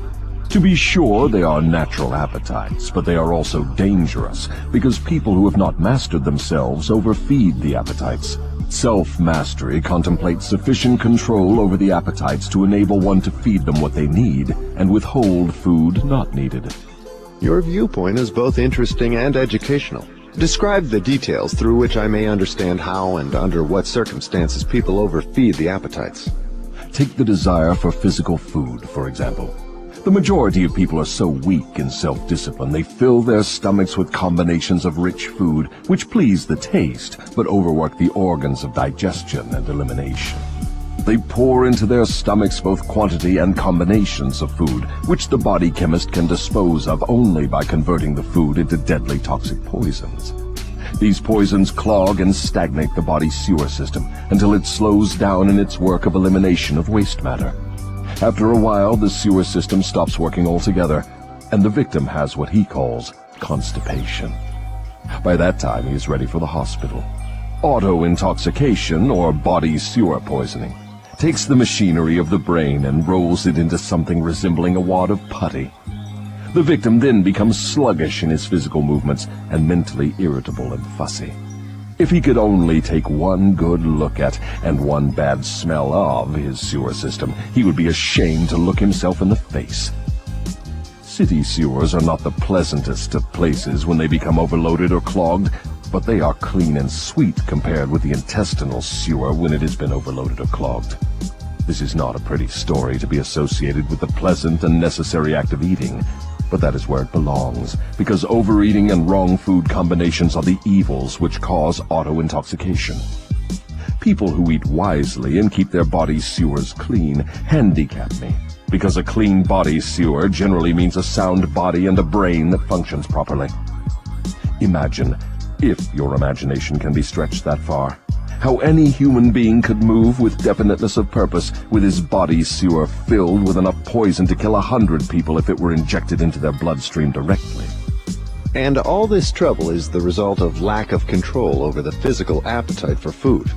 S7: To be sure, they are natural appetites, but they are also dangerous, because people who have not mastered themselves overfeed the appetites. Self-mastery contemplates sufficient control over the appetites to enable one to feed them what they need and withhold food not needed.
S6: Your viewpoint is both interesting and educational. Describe the details through which I may understand how and under what circumstances people overfeed the appetites.
S7: Take the desire for physical food, for example. The majority of people are so weak in self-discipline they fill their stomachs with combinations of rich food which please the taste but overwork the organs of digestion and elimination. They pour into their stomachs both quantity and combinations of food which the body chemist can dispose of only by converting the food into deadly toxic poisons. These poisons clog and stagnate the body's sewer system until it slows down in its work of elimination of waste matter. After a while, the sewer system stops working altogether, and the victim has what he calls constipation. By that time, he is ready for the hospital. Auto-intoxication, or body sewer poisoning, takes the machinery of the brain and rolls it into something resembling a wad of putty. The victim then becomes sluggish in his physical movements and mentally irritable and fussy. If he could only take one good look at and one bad smell of his sewer system, he would be ashamed to look himself in the face. City sewers are not the pleasantest of places when they become overloaded or clogged, but they are clean and sweet compared with the intestinal sewer when it has been overloaded or clogged. This is not a pretty story to be associated with the pleasant and necessary act of eating, but that is where it belongs, because overeating and wrong food combinations are the evils which cause auto-intoxication. People who eat wisely and keep their body sewers clean handicap me, because a clean body sewer generally means a sound body and a brain that functions properly. Imagine, if your imagination can be stretched that far, how any human being could move with definiteness of purpose with his body sewer filled with enough poison to kill 100 people if it were injected into their bloodstream directly.
S6: And all this trouble is the result of lack of control over the physical appetite for food.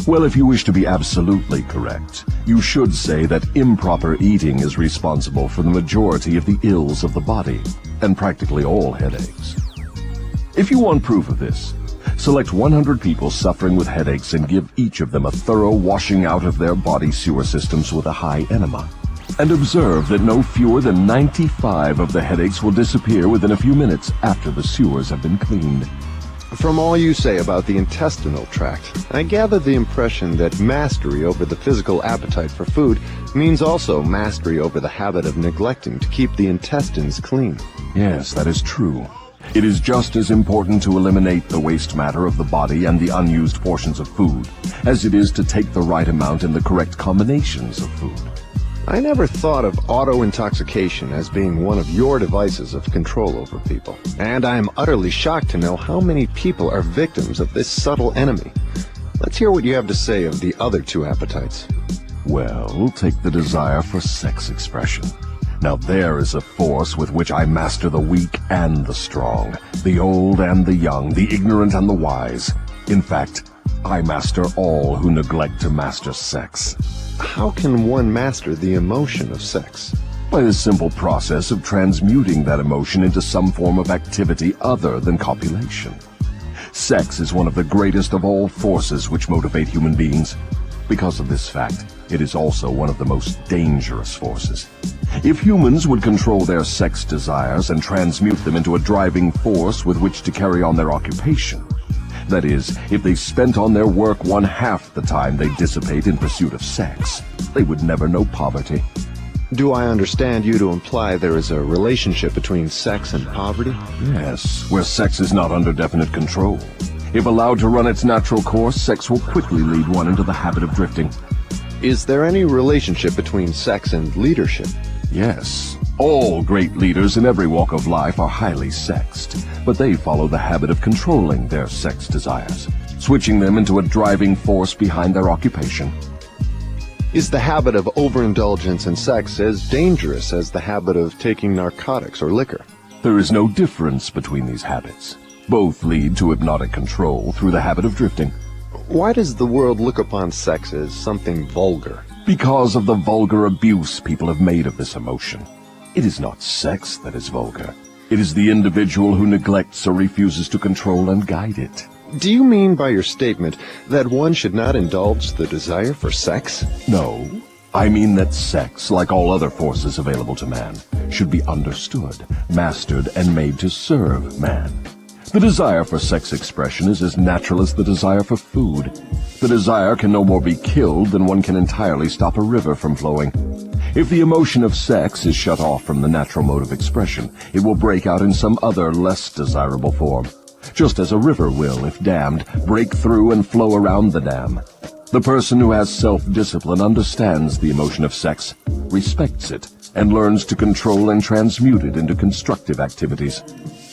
S7: Well, if you wish to be absolutely correct, you should say that improper eating is responsible for the majority of the ills of the body, and practically all headaches. If you want proof of this, select 100 people suffering with headaches and give each of them a thorough washing out of their body sewer systems with a high enema. And observe that no fewer than 95 of the headaches will disappear within a few minutes after the sewers have been cleaned.
S6: From all you say about the intestinal tract, I gather the impression that mastery over the physical appetite for food means also mastery over the habit of neglecting to keep the intestines clean.
S7: Yes, that is true. It is just as important to eliminate the waste matter of the body and the unused portions of food as it is to take the right amount in the correct combinations of food.
S6: I never thought of auto-intoxication as being one of your devices of control over people, and I am utterly shocked to know how many people are victims of this subtle enemy. Let's hear what you have to say of the other two appetites.
S7: Well, take the desire for sex expression. Now there is a force with which I master the weak and the strong, the old and the young, the ignorant and the wise. In fact, I master all who neglect to master sex.
S6: How can one master the emotion of sex?
S7: By the simple process of transmuting that emotion into some form of activity other than copulation. Sex is one of the greatest of all forces which motivate human beings. Because of this fact, it is also one of the most dangerous forces. If humans would control their sex desires and transmute them into a driving force with which to carry on their occupation, that is, if they spent on their work 1/2 the time they dissipate in pursuit of sex, they would never know poverty.
S6: Do I understand you to imply there is a relationship between sex and poverty?
S7: Yes, where sex is not under definite control. If allowed to run its natural course, sex will quickly lead one into the habit of drifting.
S6: Is there any relationship between sex and leadership?
S7: Yes. All great leaders in every walk of life are highly sexed, but they follow the habit of controlling their sex desires, switching them into a driving force behind their occupation.
S6: Is the habit of overindulgence in sex as dangerous as the habit of taking narcotics or liquor?
S7: There is no difference between these habits. Both lead to hypnotic control through the habit of drifting.
S6: Why does the world look upon sex as something vulgar?
S7: Because of the vulgar abuse people have made of this emotion. It is not sex that is vulgar. It is the individual who neglects or refuses to control and guide it.
S6: Do you mean by your statement that one should not indulge the desire for sex?
S7: No. I mean that sex, like all other forces available to man, should be understood, mastered, and made to serve man. The desire for sex expression is as natural as the desire for food. The desire can no more be killed than one can entirely stop a river from flowing. If the emotion of sex is shut off from the natural mode of expression, it will break out in some other, less desirable form. Just as a river will, if dammed, break through and flow around the dam. The person who has self-discipline understands the emotion of sex, respects it, and learns to control and transmute it into constructive activities.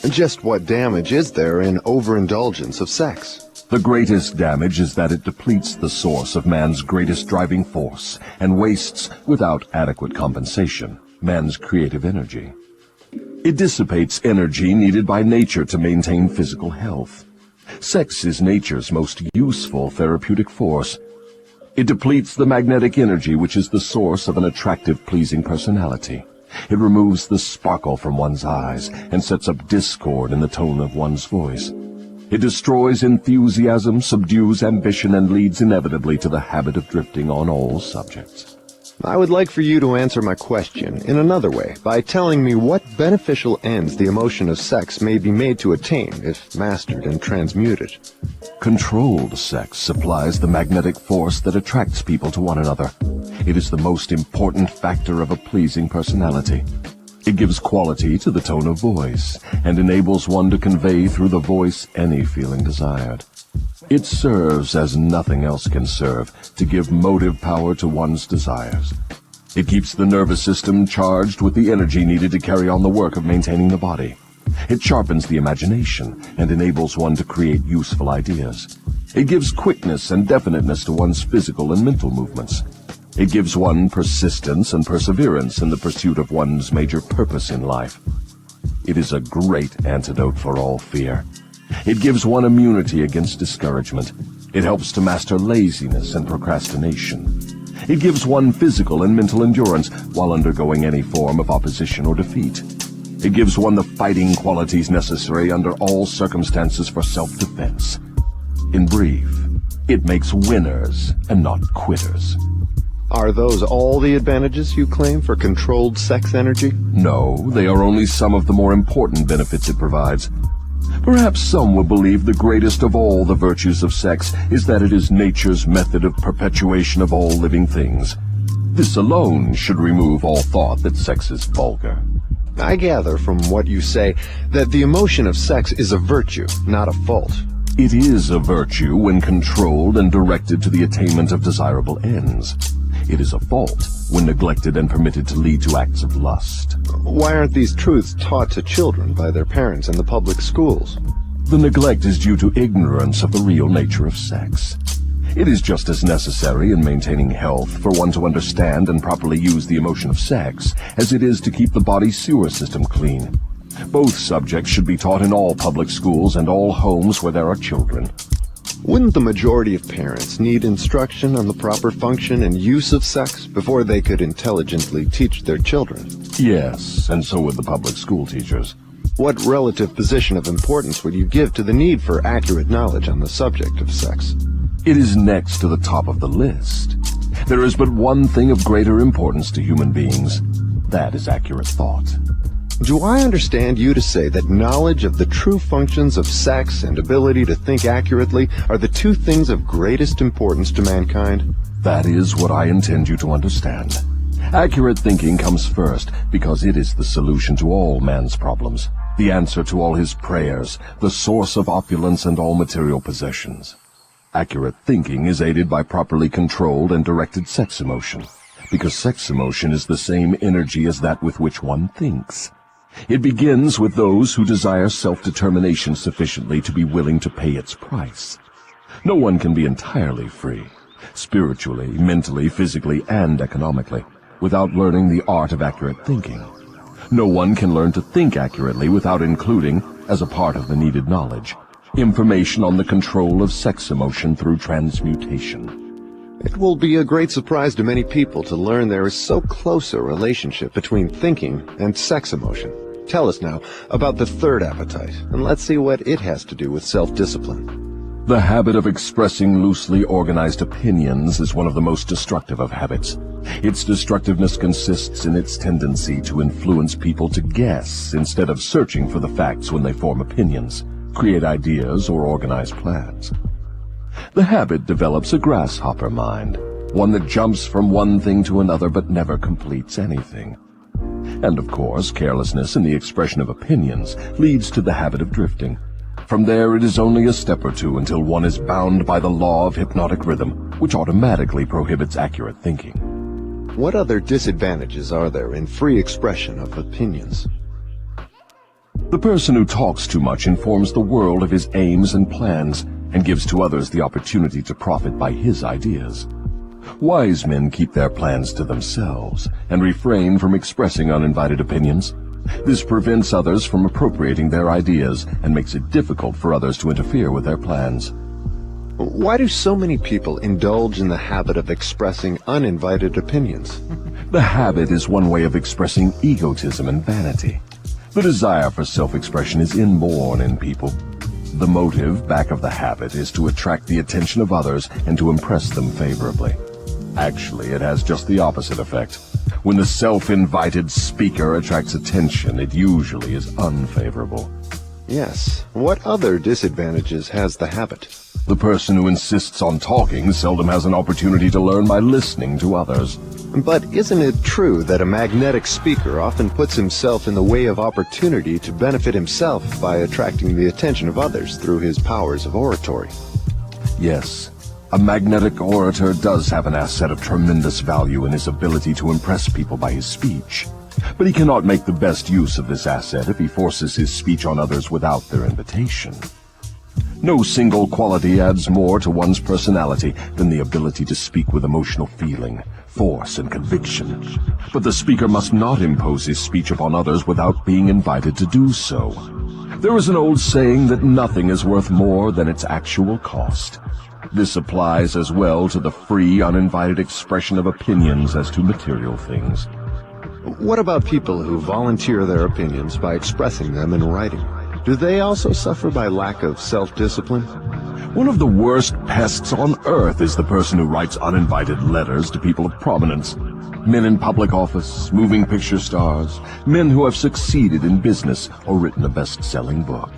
S6: Just what damage is there in overindulgence of sex?
S7: The greatest damage is that it depletes the source of man's greatest driving force and wastes, without adequate compensation, man's creative energy. It dissipates energy needed by nature to maintain physical health. Sex is nature's most useful therapeutic force. It depletes the magnetic energy which is the source of an attractive, pleasing personality. It removes the sparkle from one's eyes and sets up discord in the tone of one's voice. It destroys enthusiasm, subdues ambition, and leads inevitably to the habit of drifting on all subjects.
S6: I would like for you to answer my question in another way by telling me what beneficial ends the emotion of sex may be made to attain if mastered and transmuted.
S7: Controlled sex supplies the magnetic force that attracts people to one another. It is the most important factor of a pleasing personality. It gives quality to the tone of voice and enables one to convey through the voice any feeling desired. It serves as nothing else can serve to give motive power to one's desires. It keeps the nervous system charged with the energy needed to carry on the work of maintaining the body. It sharpens the imagination and enables one to create useful ideas. It gives quickness and definiteness to one's physical and mental movements. It gives one persistence and perseverance in the pursuit of one's major purpose in life. It is a great antidote for all fear. It gives one immunity against discouragement. It helps to master laziness and procrastination. It gives one physical and mental endurance while undergoing any form of opposition or defeat. It gives one the fighting qualities necessary under all circumstances for self-defense. In brief, it makes winners and not quitters.
S6: Are those all the advantages you claim for controlled sex energy?
S7: No, they are only some of the more important benefits it provides. Perhaps some will believe the greatest of all the virtues of sex is that it is nature's method of perpetuation of all living things. This alone should remove all thought that sex is vulgar.
S6: I gather from what you say that the emotion of sex is a virtue, not a fault.
S7: It is a virtue when controlled and directed to the attainment of desirable ends. It is a fault when neglected and permitted to lead to acts of lust.
S6: Why aren't these truths taught to children by their parents in the public schools?
S7: The neglect is due to ignorance of the real nature of sex. It is just as necessary in maintaining health for one to understand and properly use the emotion of sex as it is to keep the body's sewer system clean. Both subjects should be taught in all public schools and all homes where there are children.
S6: Wouldn't the majority of parents need instruction on the proper function and use of sex before they could intelligently teach their children?
S7: Yes, and so would the public school teachers.
S6: What relative position of importance would you give to the need for accurate knowledge on the subject of sex?
S7: It is next to the top of the list. There is but one thing of greater importance to human beings. That is accurate thought.
S6: Do I understand you to say that knowledge of the true functions of sex and ability to think accurately are the two things of greatest importance to mankind?
S7: That is what I intend you to understand. Accurate thinking comes first because it is the solution to all man's problems, the answer to all his prayers, the source of opulence and all material possessions. Accurate thinking is aided by properly controlled and directed sex emotion, because sex emotion is the same energy as that with which one thinks. It begins with those who desire self-determination sufficiently to be willing to pay its price. No one can be entirely free. spiritually, mentally, physically, and economically, without learning the art of accurate thinking. No one can learn to think accurately without including, as a part of the needed knowledge, information on the control of sex emotion through transmutation.
S6: It will be a great surprise to many people to learn there is so close a relationship between thinking and sex emotion. Tell us now about the third appetite, and let's see what it has to do with self-discipline.
S7: The habit of expressing loosely organized opinions is one of the most destructive of habits. Its destructiveness consists in its tendency to influence people to guess instead of searching for the facts when they form opinions, create ideas, or organize plans. The habit develops a grasshopper mind, one that jumps from one thing to another but never completes anything. And of course, carelessness in the expression of opinions leads to the habit of drifting. From there, it is only a step or two until one is bound by the law of hypnotic rhythm, which automatically prohibits accurate thinking.
S6: What other disadvantages are there in free expression of opinions?
S7: The person who talks too much informs the world of his aims and plans, and gives to others the opportunity to profit by his ideas. Wise men keep their plans to themselves and refrain from expressing uninvited opinions. This prevents others from appropriating their ideas and makes it difficult for others to interfere with their plans.
S6: Why do so many people indulge in the habit of expressing uninvited opinions?
S7: The habit is one way of expressing egotism and vanity. The desire for self-expression is inborn in people. The motive back of the habit is to attract the attention of others and to impress them favorably. Actually, it has just the opposite effect. When the self-invited speaker attracts attention, it usually is unfavorable.
S6: Yes. What other disadvantages has the habit?
S7: The person who insists on talking seldom has an opportunity to learn by listening to others.
S6: But isn't it true that a magnetic speaker often puts himself in the way of opportunity to benefit himself by attracting the attention of others through his powers of oratory?
S7: Yes, a magnetic orator does have an asset of tremendous value in his ability to impress people by his speech. But he cannot make the best use of this asset if he forces his speech on others without their invitation. No single quality adds more to one's personality than the ability to speak with emotional feeling, force, and conviction. But the speaker must not impose his speech upon others without being invited to do so. There is an old saying that nothing is worth more than its actual cost. This applies as well to the free, uninvited expression of opinions as to material things.
S6: What about people who volunteer their opinions by expressing them in writing? Do they also suffer by lack of self-discipline?
S7: One of the worst pests on earth is the person who writes uninvited letters to people of prominence. Men in public office, moving picture stars, men who have succeeded in business or written a best-selling book.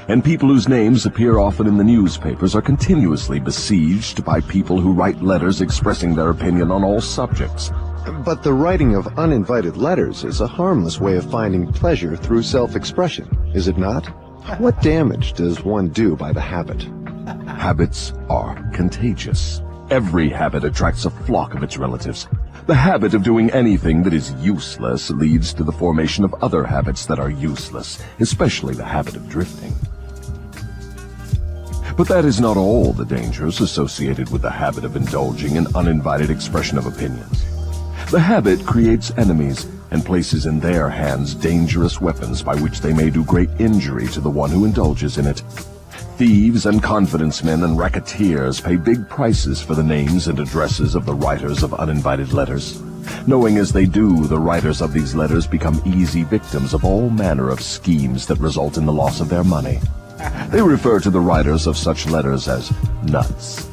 S7: And people whose names appear often in the newspapers are continuously besieged by people who write letters expressing their opinion on all subjects.
S6: But the writing of uninvited letters is a harmless way of finding pleasure through self-expression, is it not? What damage does one do by the habit?
S7: Habits are contagious. Every habit attracts a flock of its relatives. The habit of doing anything that is useless leads to the formation of other habits that are useless, especially the habit of drifting. But that is not all the dangers associated with the habit of indulging in uninvited expression of opinions. The habit creates enemies and places in their hands dangerous weapons by which they may do great injury to the one who indulges in it. Thieves and confidence men and racketeers pay big prices for the names and addresses of the writers of uninvited letters. Knowing as they do, the writers of these letters become easy victims of all manner of schemes that result in the loss of their money. They refer to the writers of such letters as nuts.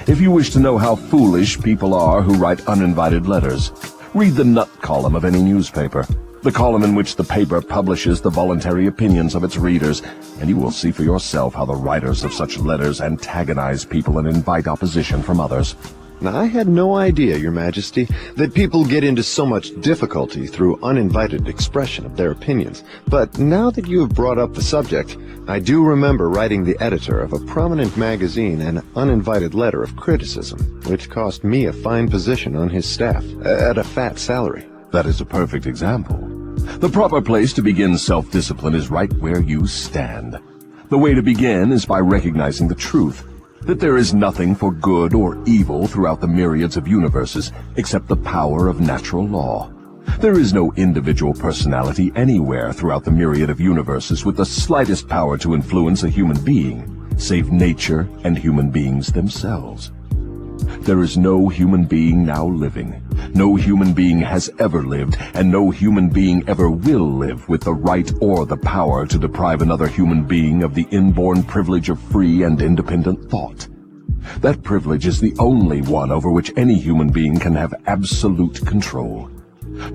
S7: If you wish to know how foolish people are who write uninvited letters, read the nut column of any newspaper, the column in which the paper publishes the voluntary opinions of its readers, and you will see for yourself how the writers of such letters antagonize people and invite opposition from others.
S6: Now, I had no idea, Your Majesty, that people get into so much difficulty through uninvited expression of their opinions. But now that you have brought up the subject, I do remember writing the editor of a prominent magazine an uninvited letter of criticism, which cost me a fine position on his staff, at a fat salary.
S7: That is a perfect example. The proper place to begin self-discipline is right where you stand. The way to begin is by recognizing the truth. that there is nothing for good or evil throughout the myriads of universes except the power of natural law. There is no individual personality anywhere throughout the myriad of universes with the slightest power to influence a human being, save nature and human beings themselves. There is no human being now living, no human being has ever lived, and no human being ever will live with the right or the power to deprive another human being of the inborn privilege of free and independent thought. That privilege is the only one over which any human being can have absolute control.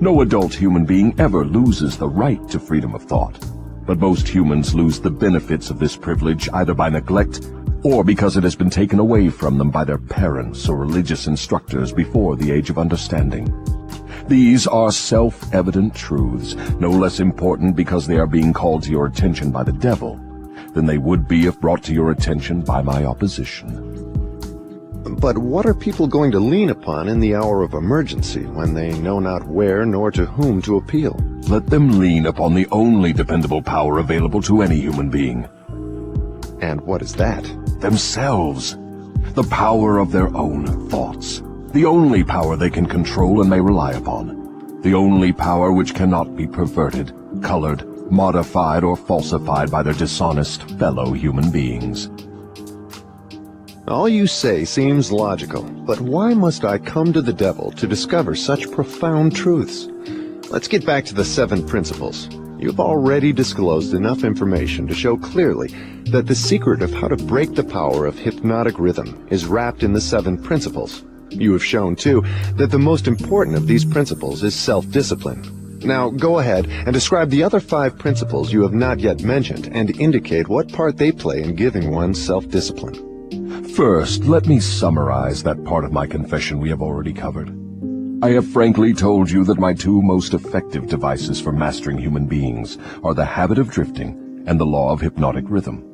S7: No adult human being ever loses the right to freedom of thought, but most humans lose the benefits of this privilege either by neglect or because it has been taken away from them by their parents or religious instructors before the age of understanding. These are self-evident truths, no less important because they are being called to your attention by the devil than they would be if brought to your attention by my opposition.
S6: But what are people going to lean upon in the hour of emergency when they know not where nor to whom to appeal?
S7: Let them lean upon the only dependable power available to any human being.
S6: And what is that?
S7: Themselves. The power of their own thoughts. The only power they can control and may rely upon. The only power which cannot be perverted, colored, modified, or falsified by their dishonest fellow human beings.
S6: All you say seems logical, but why must I come to the devil to discover such profound truths? Let's get back to the 7 principles. You've already disclosed enough information to show clearly that the secret of how to break the power of hypnotic rhythm is wrapped in the 7 principles. You have shown, too, that the most important of these principles is self-discipline. Now, go ahead and describe the other 5 principles you have not yet mentioned and indicate what part they play in giving one self-discipline.
S7: First, let me summarize that part of my confession we have already covered. I have frankly told you that my 2 most effective devices for mastering human beings are the habit of drifting and the law of hypnotic rhythm.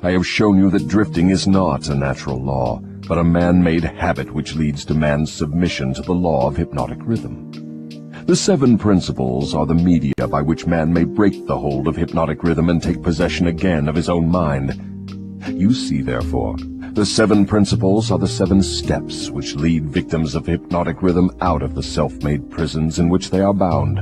S7: I have shown you that drifting is not a natural law, but a man-made habit which leads to man's submission to the law of hypnotic rhythm. The 7 principles are the media by which man may break the hold of hypnotic rhythm and take possession again of his own mind. You see, therefore, the 7 principles are the 7 steps which lead victims of hypnotic rhythm out of the self-made prisons in which they are bound.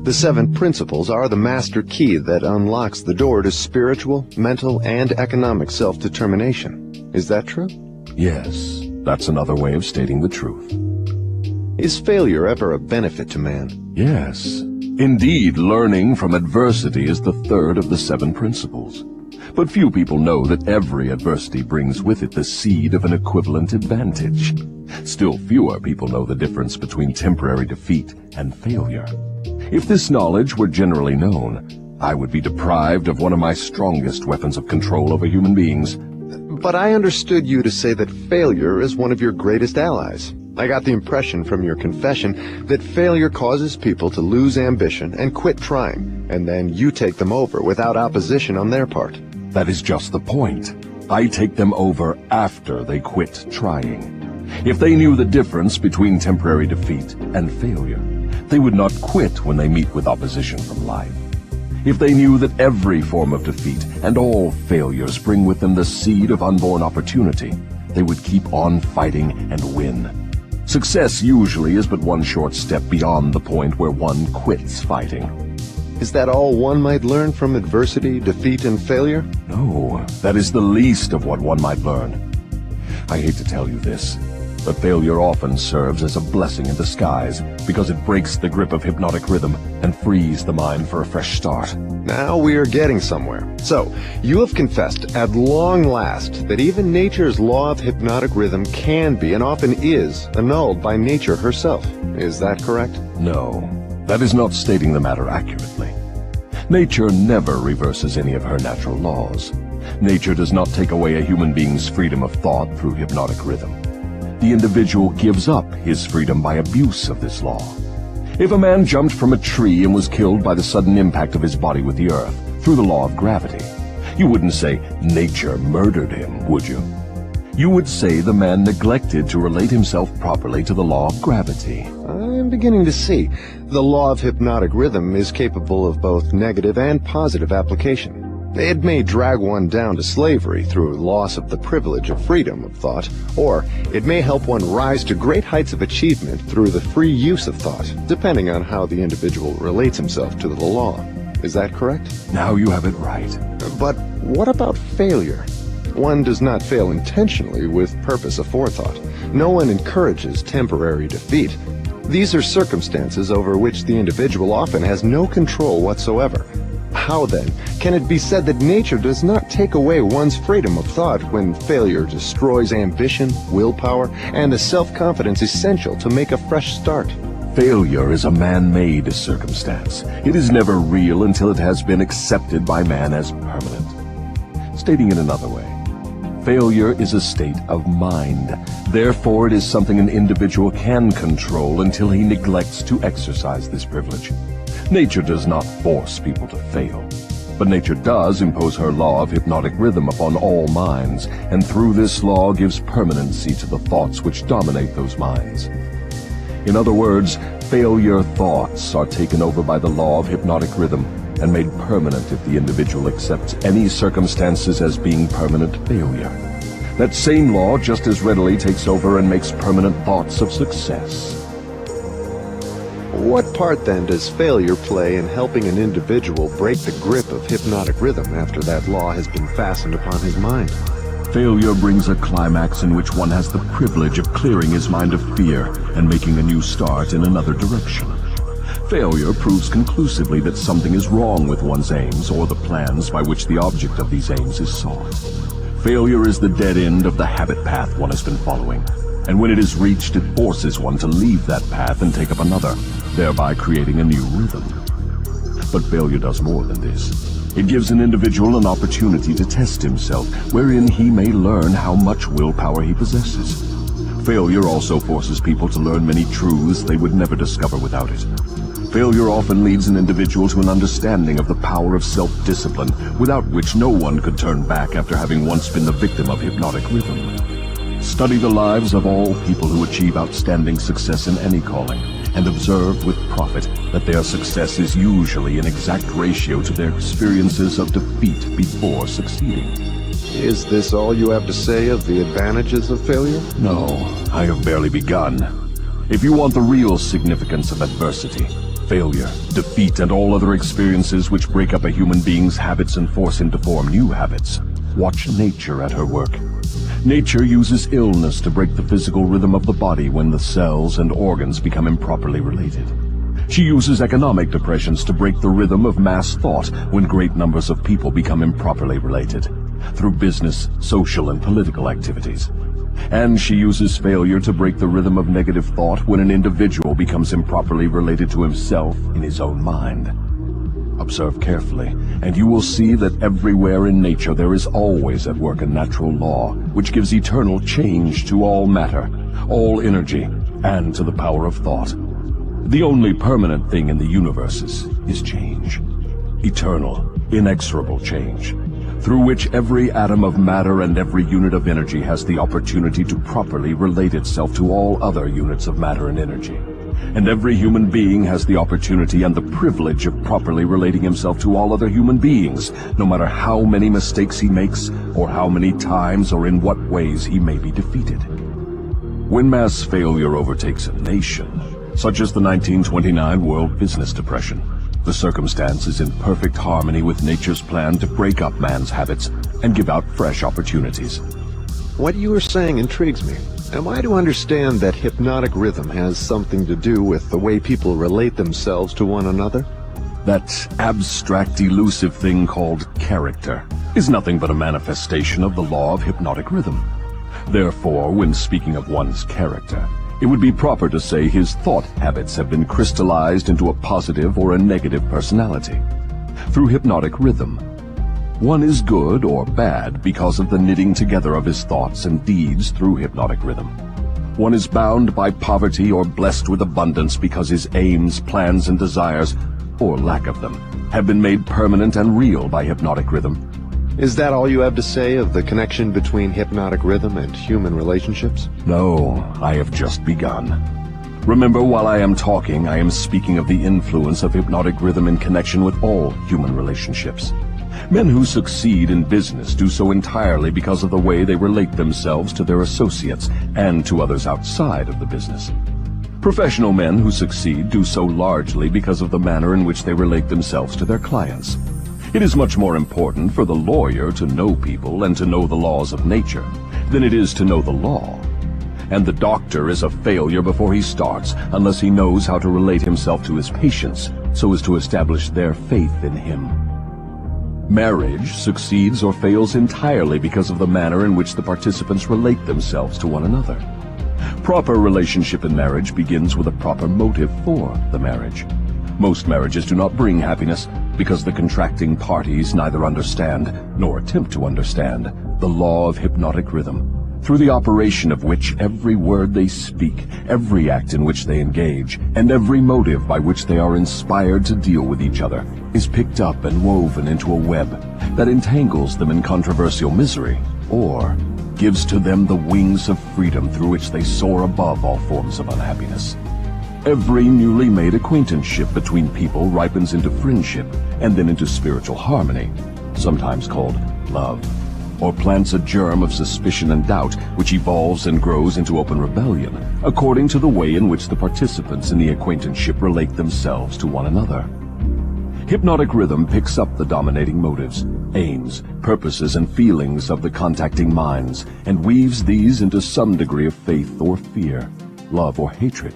S6: The 7 principles are the master key that unlocks the door to spiritual, mental, and economic self-determination. Is that true?
S7: Yes, that's another way of stating the truth.
S6: Is failure ever a benefit to man?
S7: Yes. Indeed, learning from adversity is the 3rd of the 7 principles. But few people know that every adversity brings with it the seed of an equivalent advantage. Still fewer people know the difference between temporary defeat and failure. If this knowledge were generally known, I would be deprived of one of my strongest weapons of control over human beings.
S6: But I understood you to say that failure is one of your greatest allies. I got the impression from your confession that failure causes people to lose ambition and quit trying, and then you take them over without opposition on their part.
S7: That is just the point. I take them over after they quit trying. If they knew the difference between temporary defeat and failure, they would not quit when they meet with opposition from life. If they knew that every form of defeat and all failures bring with them the seed of unborn opportunity, they would keep on fighting and win. Success usually is but one short step beyond the point where one quits fighting.
S6: Is that all one might learn from adversity, defeat, and failure?
S7: No, that is the least of what one might learn. I hate to tell you this, but failure often serves as a blessing in disguise because it breaks the grip of hypnotic rhythm and frees the mind for a fresh start.
S6: Now we are getting somewhere. So, you have confessed at long last that even nature's law of hypnotic rhythm can be and often is annulled by nature herself. Is that correct?
S7: No, that is not stating the matter accurately. Nature never reverses any of her natural laws. Nature does not take away a human being's freedom of thought through hypnotic rhythm. The individual gives up his freedom by abuse of this law. If a man jumped from a tree and was killed by the sudden impact of his body with the earth through the law of gravity, you wouldn't say nature murdered him, would you? You would say the man neglected to relate himself properly to the law of gravity.
S6: I'm beginning to see. The law of hypnotic rhythm is capable of both negative and positive application. It may drag one down to slavery through loss of the privilege of freedom of thought, or it may help one rise to great heights of achievement through the free use of thought, depending on how the individual relates himself to the law. Is that correct?
S7: Now you have it right.
S6: But what about failure? One does not fail intentionally with purpose aforethought. No one encourages temporary defeat. These are circumstances over which the individual often has no control whatsoever. How, then, can it be said that nature does not take away one's freedom of thought when failure destroys ambition, willpower, and the self-confidence essential to make a fresh start?
S7: Failure is a man-made circumstance. It is never real until it has been accepted by man as permanent. Stating it another way, failure is a state of mind. Therefore, it is something an individual can control until he neglects to exercise this privilege. Nature does not force people to fail, but nature does impose her law of hypnotic rhythm upon all minds, and through this law gives permanency to the thoughts which dominate those minds. In other words, failure thoughts are taken over by the law of hypnotic rhythm and made permanent if the individual accepts any circumstances as being permanent failure. That same law just as readily takes over and makes permanent thoughts of success.
S6: What part, then, does failure play in helping an individual break the grip of hypnotic rhythm after that law has been fastened upon his mind?
S7: Failure brings a climax in which one has the privilege of clearing his mind of fear and making a new start in another direction. Failure proves conclusively that something is wrong with one's aims or the plans by which the object of these aims is sought. Failure is the dead end of the habit path one has been following, and when it is reached, it forces one to leave that path and take up another, thereby creating a new rhythm. But failure does more than this. It gives an individual an opportunity to test himself, wherein he may learn how much willpower he possesses. Failure also forces people to learn many truths they would never discover without it. Failure often leads an individual to an understanding of the power of self-discipline, without which no one could turn back after having once been the victim of hypnotic rhythm. Study the lives of all people who achieve outstanding success in any calling, and observe with profit that their success is usually an exact ratio to their experiences of defeat before succeeding.
S6: Is this all you have to say of the advantages of failure?
S7: No, I have barely begun. If you want the real significance of adversity, failure, defeat, and all other experiences which break up a human being's habits and force him to form new habits, watch nature at her work. Nature uses illness to break the physical rhythm of the body when the cells and organs become improperly related. She uses economic depressions to break the rhythm of mass thought when great numbers of people become improperly related, through business, social, and political activities. And she uses failure to break the rhythm of negative thought when an individual becomes improperly related to himself in his own mind. Observe carefully, and you will see that everywhere in nature there is always at work a natural law which gives eternal change to all matter, all energy, and to the power of thought. The only permanent thing in the universe is change. Eternal, inexorable change, through which every atom of matter and every unit of energy has the opportunity to properly relate itself to all other units of matter and energy. And every human being has the opportunity and the privilege of properly relating himself to all other human beings, no matter how many mistakes he makes, or how many times or in what ways he may be defeated. When mass failure overtakes a nation, such as the 1929 World Business Depression, the circumstance is in perfect harmony with nature's plan to break up man's habits and give out fresh opportunities.
S6: What you are saying intrigues me. Am I to understand that hypnotic rhythm has something to do with the way people relate themselves to one another?
S7: That abstract, elusive thing called character is nothing but a manifestation of the law of hypnotic rhythm. Therefore, when speaking of one's character, it would be proper to say his thought habits have been crystallized into a positive or a negative personality. Through hypnotic rhythm, one is good or bad because of the knitting together of his thoughts and deeds through hypnotic rhythm. One is bound by poverty or blessed with abundance because his aims, plans, and desires, or lack of them, have been made permanent and real by hypnotic rhythm.
S6: Is that all you have to say of the connection between hypnotic rhythm and human relationships?
S7: No, I have just begun. Remember, while I am talking, I am speaking of the influence of hypnotic rhythm in connection with all human relationships. Men who succeed in business do so entirely because of the way they relate themselves to their associates and to others outside of the business. Professional men who succeed do so largely because of the manner in which they relate themselves to their clients. It is much more important for the lawyer to know people and to know the laws of nature than it is to know the law. And the doctor is a failure before he starts unless he knows how to relate himself to his patients so as to establish their faith in him. Marriage succeeds or fails entirely because of the manner in which the participants relate themselves to one another. Proper relationship in marriage begins with a proper motive for the marriage. Most marriages do not bring happiness because the contracting parties neither understand nor attempt to understand the law of hypnotic rhythm, through the operation of which every word they speak, every act in which they engage, and every motive by which they are inspired to deal with each other is picked up and woven into a web that entangles them in controversial misery, or gives to them the wings of freedom through which they soar above all forms of unhappiness. Every newly made acquaintanceship between people ripens into friendship and then into spiritual harmony, sometimes called love, or plants a germ of suspicion and doubt which evolves and grows into open rebellion, according to the way in which the participants in the acquaintanceship relate themselves to one another. Hypnotic rhythm picks up the dominating motives, aims, purposes, and feelings of the contacting minds, and weaves these into some degree of faith or fear, love or hatred.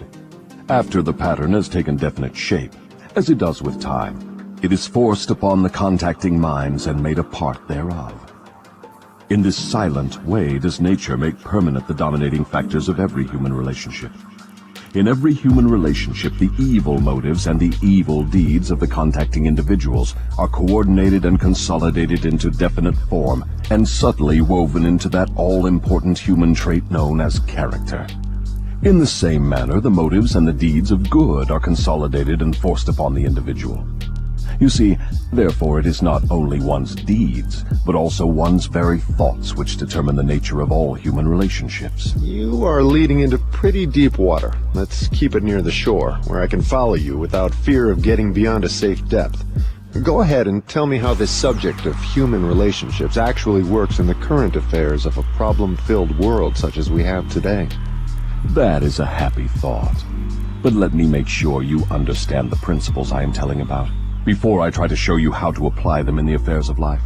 S7: After the pattern has taken definite shape, as it does with time, it is forced upon the contacting minds and made a part thereof. In this silent way does nature make permanent the dominating factors of every human relationship. In every human relationship, the evil motives and the evil deeds of the contacting individuals are coordinated and consolidated into definite form and subtly woven into that all-important human trait known as character. In the same manner, the motives and the deeds of good are consolidated and forced upon the individual. You see, therefore it is not only one's deeds, but also one's very thoughts which determine the nature of all human relationships.
S6: You are leading into pretty deep water. Let's keep it near the shore, where I can follow you without fear of getting beyond a safe depth. Go ahead and tell me how this subject of human relationships actually works in the current affairs of a problem-filled world such as we have today.
S7: That is a happy thought. But let me make sure you understand the principles I am telling about, before I try to show you how to apply them in the affairs of life.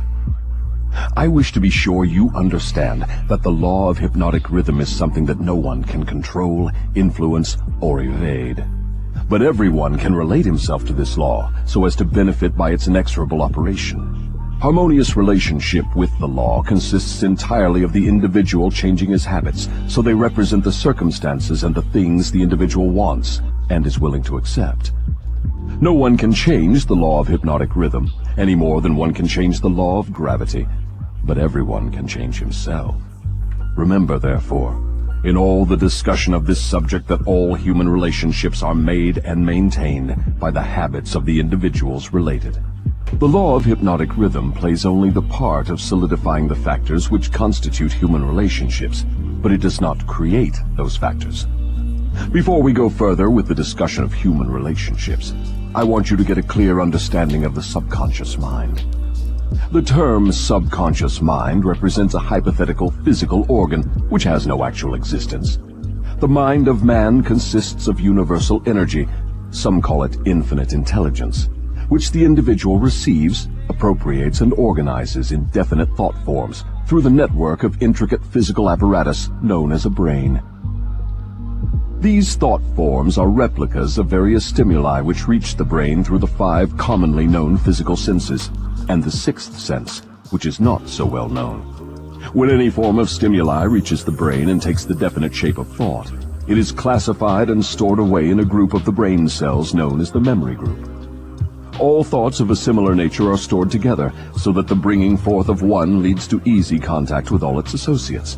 S7: I wish to be sure you understand that the law of hypnotic rhythm is something that no one can control, influence, or evade. But everyone can relate himself to this law so as to benefit by its inexorable operation. Harmonious relationship with the law consists entirely of the individual changing his habits so they represent the circumstances and the things the individual wants and is willing to accept. No one can change the law of hypnotic rhythm any more than one can change the law of gravity, but everyone can change himself. Remember, therefore, in all the discussion of this subject, that all human relationships are made and maintained by the habits of the individuals related. The law of hypnotic rhythm plays only the part of solidifying the factors which constitute human relationships, but it does not create those factors. Before we go further with the discussion of human relationships, I want you to get a clear understanding of the subconscious mind. The term subconscious mind represents a hypothetical physical organ which has no actual existence. The mind of man consists of universal energy, some call it infinite intelligence, which the individual receives, appropriates, and organizes in definite thought forms through the network of intricate physical apparatus known as a brain. These thought forms are replicas of various stimuli which reach the brain through the 5 commonly known physical senses, and the 6th sense, which is not so well known. When any form of stimuli reaches the brain and takes the definite shape of thought, it is classified and stored away in a group of the brain cells known as the memory group. All thoughts of a similar nature are stored together, so that the bringing forth of one leads to easy contact with all its associates.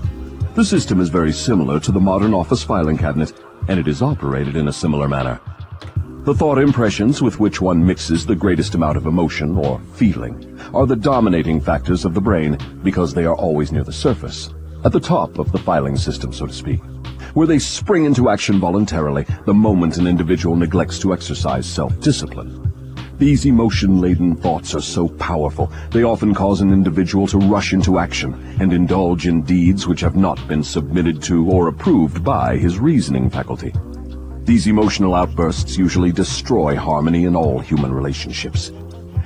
S7: The system is very similar to the modern office filing cabinet, and it is operated in a similar manner. The thought impressions with which one mixes the greatest amount of emotion or feeling are the dominating factors of the brain because they are always near the surface, at the top of the filing system, so to speak, where they spring into action voluntarily the moment an individual neglects to exercise self-discipline. These emotion-laden thoughts are so powerful, they often cause an individual to rush into action and indulge in deeds which have not been submitted to or approved by his reasoning faculty. These emotional outbursts usually destroy harmony in all human relationships.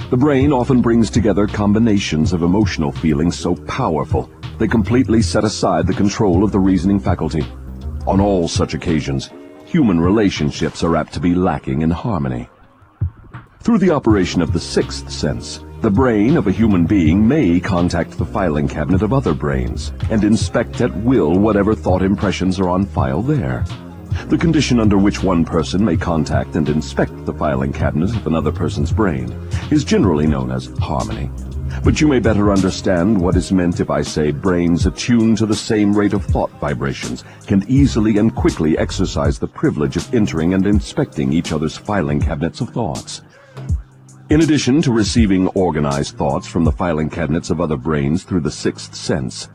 S7: The brain often brings together combinations of emotional feelings so powerful, they completely set aside the control of the reasoning faculty. On all such occasions, human relationships are apt to be lacking in harmony. Through the operation of the sixth sense, the brain of a human being may contact the filing cabinet of other brains and inspect at will whatever thought impressions are on file there. The condition under which one person may contact and inspect the filing cabinet of another person's brain is generally known as harmony. But you may better understand what is meant if I say brains attuned to the same rate of thought vibrations can easily and quickly exercise the privilege of entering and inspecting each other's filing cabinets of thoughts. In addition to receiving organized thoughts from the filing cabinets of other brains through the sixth sense,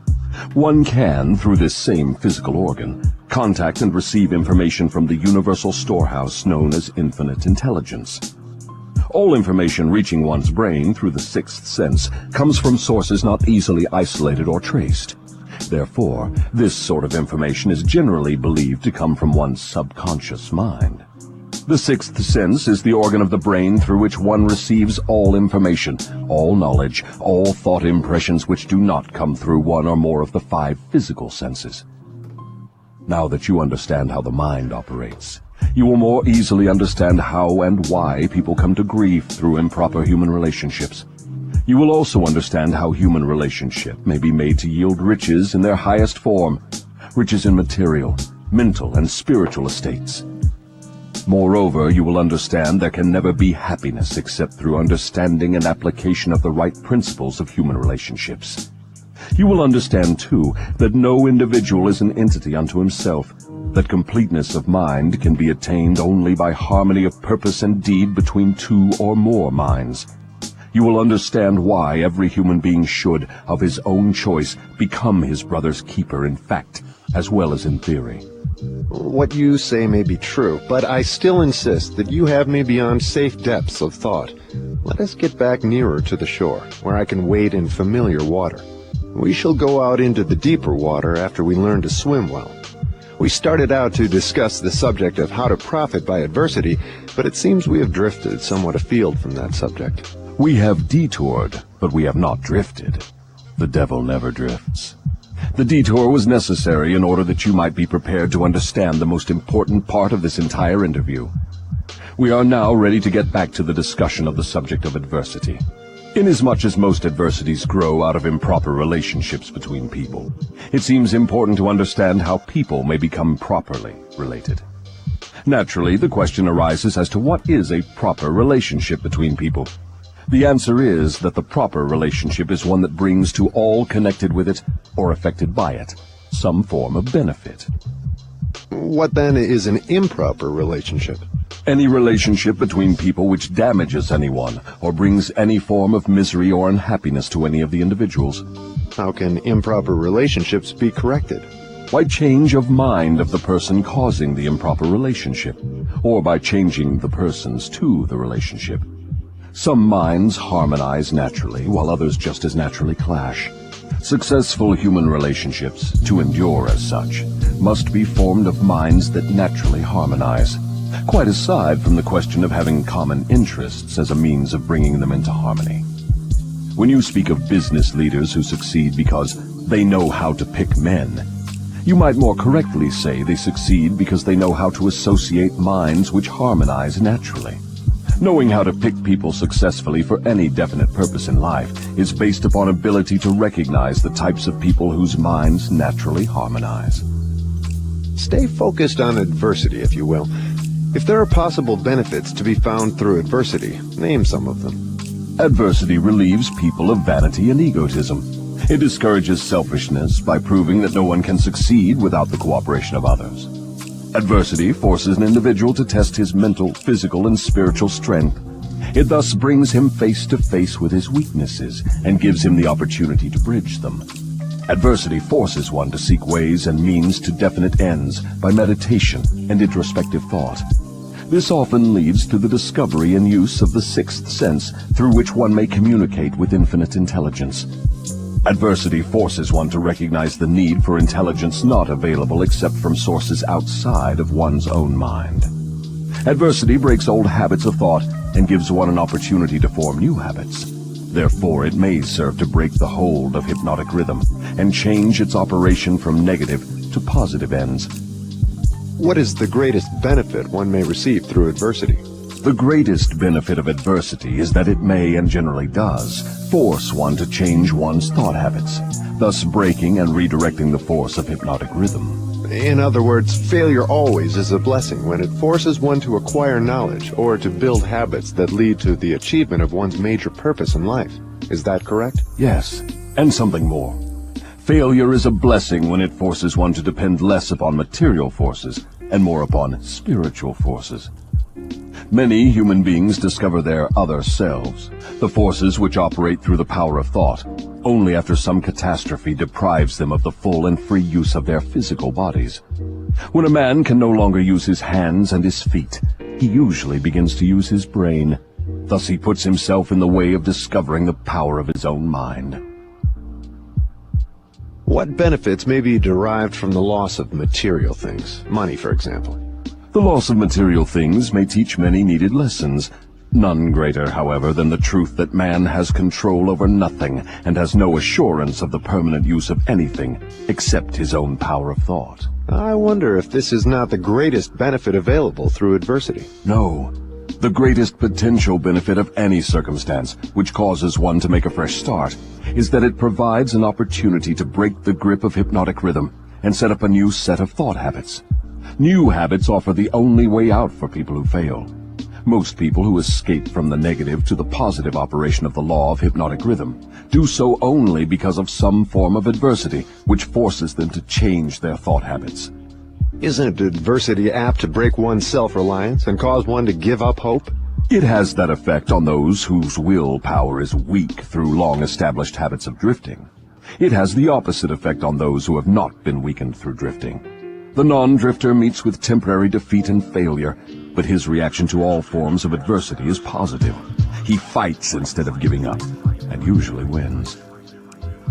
S7: one can, through this same physical organ, contact and receive information from the universal storehouse known as infinite intelligence. All information reaching one's brain through the sixth sense comes from sources not easily isolated or traced. Therefore, this sort of information is generally believed to come from one's subconscious mind. The sixth sense is the organ of the brain through which one receives all information, all knowledge, all thought impressions which do not come through one or more of the 5 physical senses. Now that you understand how the mind operates, you will more easily understand how and why people come to grief through improper human relationships. You will also understand how human relationship may be made to yield riches in their highest form, riches in material, mental, and spiritual estates. Moreover, you will understand there can never be happiness except through understanding and application of the right principles of human relationships. You will understand, too, that no individual is an entity unto himself, that completeness of mind can be attained only by harmony of purpose and deed between 2 or more minds. You will understand why every human being should, of his own choice, become his brother's keeper in fact, as well as in theory.
S6: What you say may be true, but I still insist that you have me beyond safe depths of thought. Let us get back nearer to the shore, where I can wade in familiar water. We shall go out into the deeper water after we learn to swim well. We started out to discuss the subject of how to profit by adversity, but it seems we have drifted somewhat afield from that subject.
S7: We have detoured, but we have not drifted. The devil never drifts. The detour was necessary in order that you might be prepared to understand the most important part of this entire interview. We are now ready to get back to the discussion of the subject of adversity. Inasmuch as most adversities grow out of improper relationships between people, it seems important to understand how people may become properly related. Naturally, the question arises as to what is a proper relationship between people. The answer is that the proper relationship is one that brings to all connected with it, or affected by it, some form of benefit.
S6: What then is an improper relationship?
S7: Any relationship between people which damages anyone, or brings any form of misery or unhappiness to any of the individuals.
S6: How can improper relationships be corrected?
S7: By change of mind of the person causing the improper relationship, or by changing the persons to the relationship. Some minds harmonize naturally, while others just as naturally clash. Successful human relationships, to endure as such, must be formed of minds that naturally harmonize, quite aside from the question of having common interests as a means of bringing them into harmony. When you speak of business leaders who succeed because they know how to pick men, you might more correctly say they succeed because they know how to associate minds which harmonize naturally. Knowing how to pick people successfully for any definite purpose in life is based upon ability to recognize the types of people whose minds naturally harmonize.
S6: Stay focused on adversity, if you will. If there are possible benefits to be found through adversity, name some of them.
S7: Adversity relieves people of vanity and egotism. It discourages selfishness by proving that no one can succeed without the cooperation of others. Adversity forces an individual to test his mental, physical, and spiritual strength. It thus brings him face to face with his weaknesses and gives him the opportunity to bridge them. Adversity forces one to seek ways and means to definite ends by meditation and introspective thought. This often leads to the discovery and use of the sixth sense, through which one may communicate with infinite intelligence. Adversity forces one to recognize the need for intelligence not available except from sources outside of one's own mind. Adversity breaks old habits of thought and gives one an opportunity to form new habits. Therefore, it may serve to break the hold of hypnotic rhythm and change its operation from negative to positive ends.
S6: What is the greatest benefit one may receive through adversity?
S7: The greatest benefit of adversity is that it may, and generally does, force one to change one's thought habits, thus breaking and redirecting the force of hypnotic rhythm.
S6: In other words, failure always is a blessing when it forces one to acquire knowledge or to build habits that lead to the achievement of one's major purpose in life. Is that correct?
S7: Yes, and something more. Failure is a blessing when it forces one to depend less upon material forces and more upon spiritual forces. Many human beings discover their other selves, the forces which operate through the power of thought, only after some catastrophe deprives them of the full and free use of their physical bodies. When a man can no longer use his hands and his feet, he usually begins to use his brain. Thus he puts himself in the way of discovering the power of his own mind.
S6: What benefits may be derived from the loss of material things, money for example?
S7: The loss of material things may teach many needed lessons, none greater, however, than the truth that man has control over nothing and has no assurance of the permanent use of anything except his own power of thought.
S6: I wonder if this is not the greatest benefit available through adversity.
S7: No. The greatest potential benefit of any circumstance which causes one to make a fresh start is that it provides an opportunity to break the grip of hypnotic rhythm and set up a new set of thought habits. New habits offer the only way out for people who fail. Most people who escape from the negative to the positive operation of the law of hypnotic rhythm do so only because of some form of adversity which forces them to change their thought habits.
S6: Isn't adversity apt to break one's self-reliance and cause one to give up hope?
S7: It has that effect on those whose willpower is weak through long-established habits of drifting. It has the opposite effect on those who have not been weakened through drifting. The non-drifter meets with temporary defeat and failure, but his reaction to all forms of adversity is positive. He fights instead of giving up, and usually wins.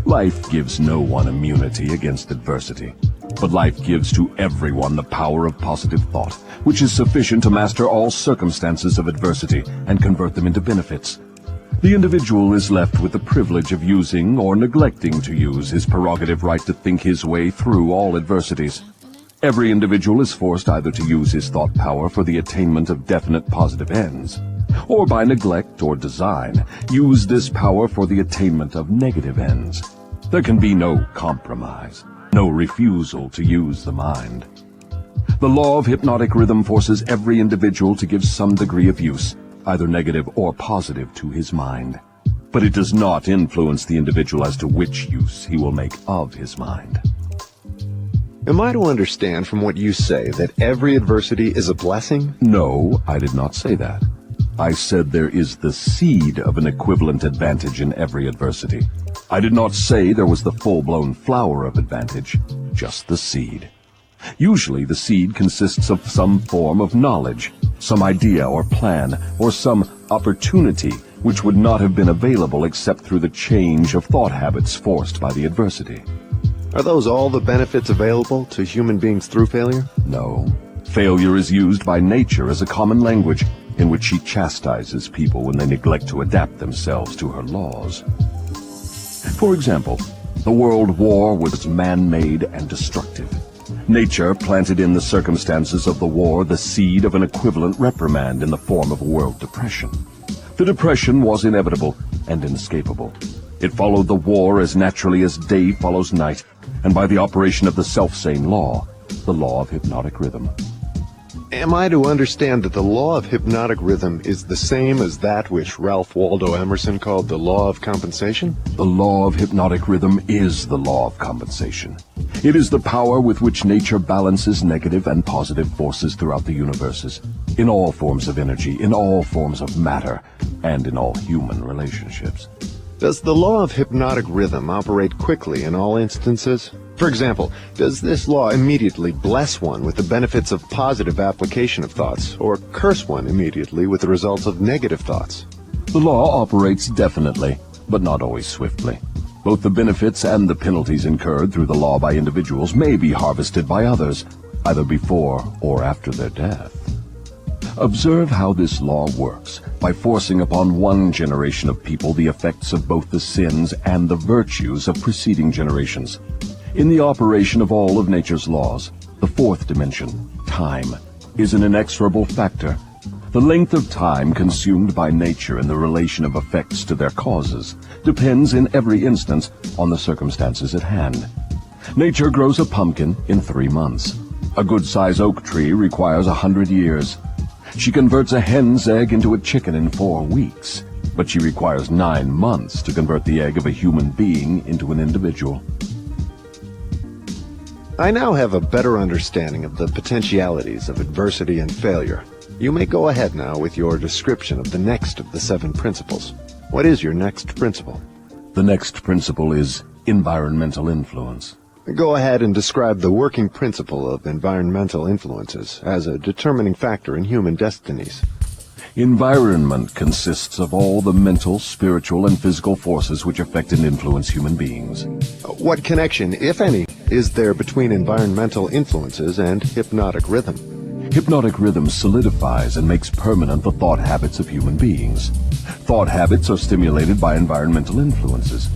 S7: Life gives no one immunity against adversity, but life gives to everyone the power of positive thought, which is sufficient to master all circumstances of adversity and convert them into benefits. The individual is left with the privilege of using or neglecting to use his prerogative right to think his way through all adversities. Every individual is forced either to use his thought power for the attainment of definite positive ends, or by neglect or design, use this power for the attainment of negative ends. There can be no compromise, no refusal to use the mind. The law of hypnotic rhythm forces every individual to give some degree of use, either negative or positive, to his mind. But it does not influence the individual as to which use he will make of his mind.
S6: Am I to understand from what you say that every adversity is a blessing?
S7: No, I did not say that. I said there is the seed of an equivalent advantage in every adversity. I did not say there was the full-blown flower of advantage, just the seed. Usually the seed consists of some form of knowledge, some idea or plan, or some opportunity which would not have been available except through the change of thought habits forced by the adversity.
S6: Are those all the benefits available to human beings through failure?
S7: No. Failure is used by nature as a common language in which she chastises people when they neglect to adapt themselves to her laws. For example, the world war was man-made and destructive. Nature planted in the circumstances of the war the seed of an equivalent reprimand in the form of a world depression. The depression was inevitable and inescapable. It followed the war as naturally as day follows night, and by the operation of the self-same law, the law of hypnotic rhythm.
S6: Am I to understand that the law of hypnotic rhythm is the same as that which Ralph Waldo Emerson called the law of compensation?
S7: The law of hypnotic rhythm is the law of compensation. It is the power with which nature balances negative and positive forces throughout the universes, in all forms of energy, in all forms of matter, and in all human relationships.
S6: Does the law of hypnotic rhythm operate quickly in all instances? For example, does this law immediately bless one with the benefits of positive application of thoughts, or curse one immediately with the results of negative thoughts?
S7: The law operates definitely, but not always swiftly. Both the benefits and the penalties incurred through the law by individuals may be harvested by others, either before or after their death. Observe how this law works by forcing upon one generation of people the effects of both the sins and the virtues of preceding generations. In the operation of all of nature's laws, the fourth dimension, time, is an inexorable factor. The length of time consumed by nature in the relation of effects to their causes depends in every instance on the circumstances at hand. Nature grows a pumpkin in 3 months. A good-sized oak tree requires 100 years. She converts a hen's egg into a chicken in 4 weeks, but she requires 9 months to convert the egg of a human being into an individual.
S6: I now have a better understanding of the potentialities of adversity and failure. You may go ahead now with your description of the next of the 7 principles. What is your next principle?
S7: The next principle is environmental influence.
S6: Go ahead and describe the working principle of environmental influences as a determining factor in human destinies.
S7: Environment consists of all the mental, spiritual, and physical forces which affect and influence human beings.
S6: What connection, if any, is there between environmental influences and hypnotic rhythm?
S7: Hypnotic rhythm solidifies and makes permanent the thought habits of human beings. Thought habits are stimulated by environmental influences.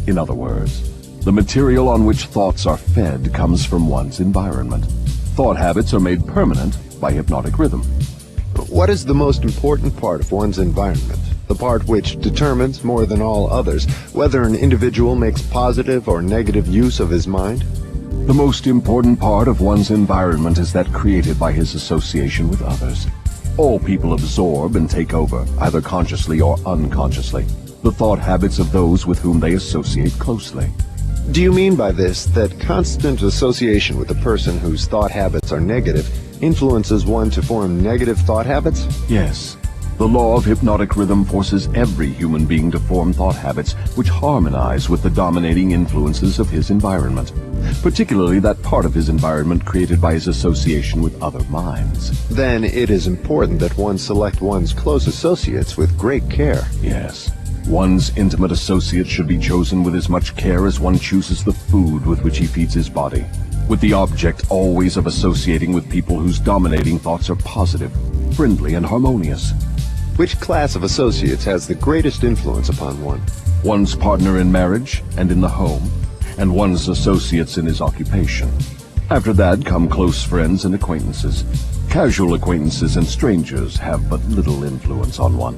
S7: In other words, the material on which thoughts are fed comes from one's environment. Thought habits are made permanent by hypnotic rhythm.
S6: What is the most important part of one's environment? The part which determines, more than all others, whether an individual makes positive or negative use of his mind?
S7: The most important part of one's environment is that created by his association with others. All people absorb and take over, either consciously or unconsciously, the thought habits of those with whom they associate closely.
S6: Do you mean by this that constant association with a person whose thought habits are negative influences one to form negative thought habits?
S7: Yes. The law of hypnotic rhythm forces every human being to form thought habits which harmonize with the dominating influences of his environment, particularly that part of his environment created by his association with other minds.
S6: Then it is important that one select one's close associates with great care.
S7: Yes. One's intimate associates should be chosen with as much care as one chooses the food with which he feeds his body, with the object always of associating with people whose dominating thoughts are positive, friendly, and harmonious.
S6: Which class of associates has the greatest influence upon one?
S7: One's partner in marriage and in the home, and one's associates in his occupation. After that come close friends and acquaintances. Casual acquaintances and strangers have but little influence on one.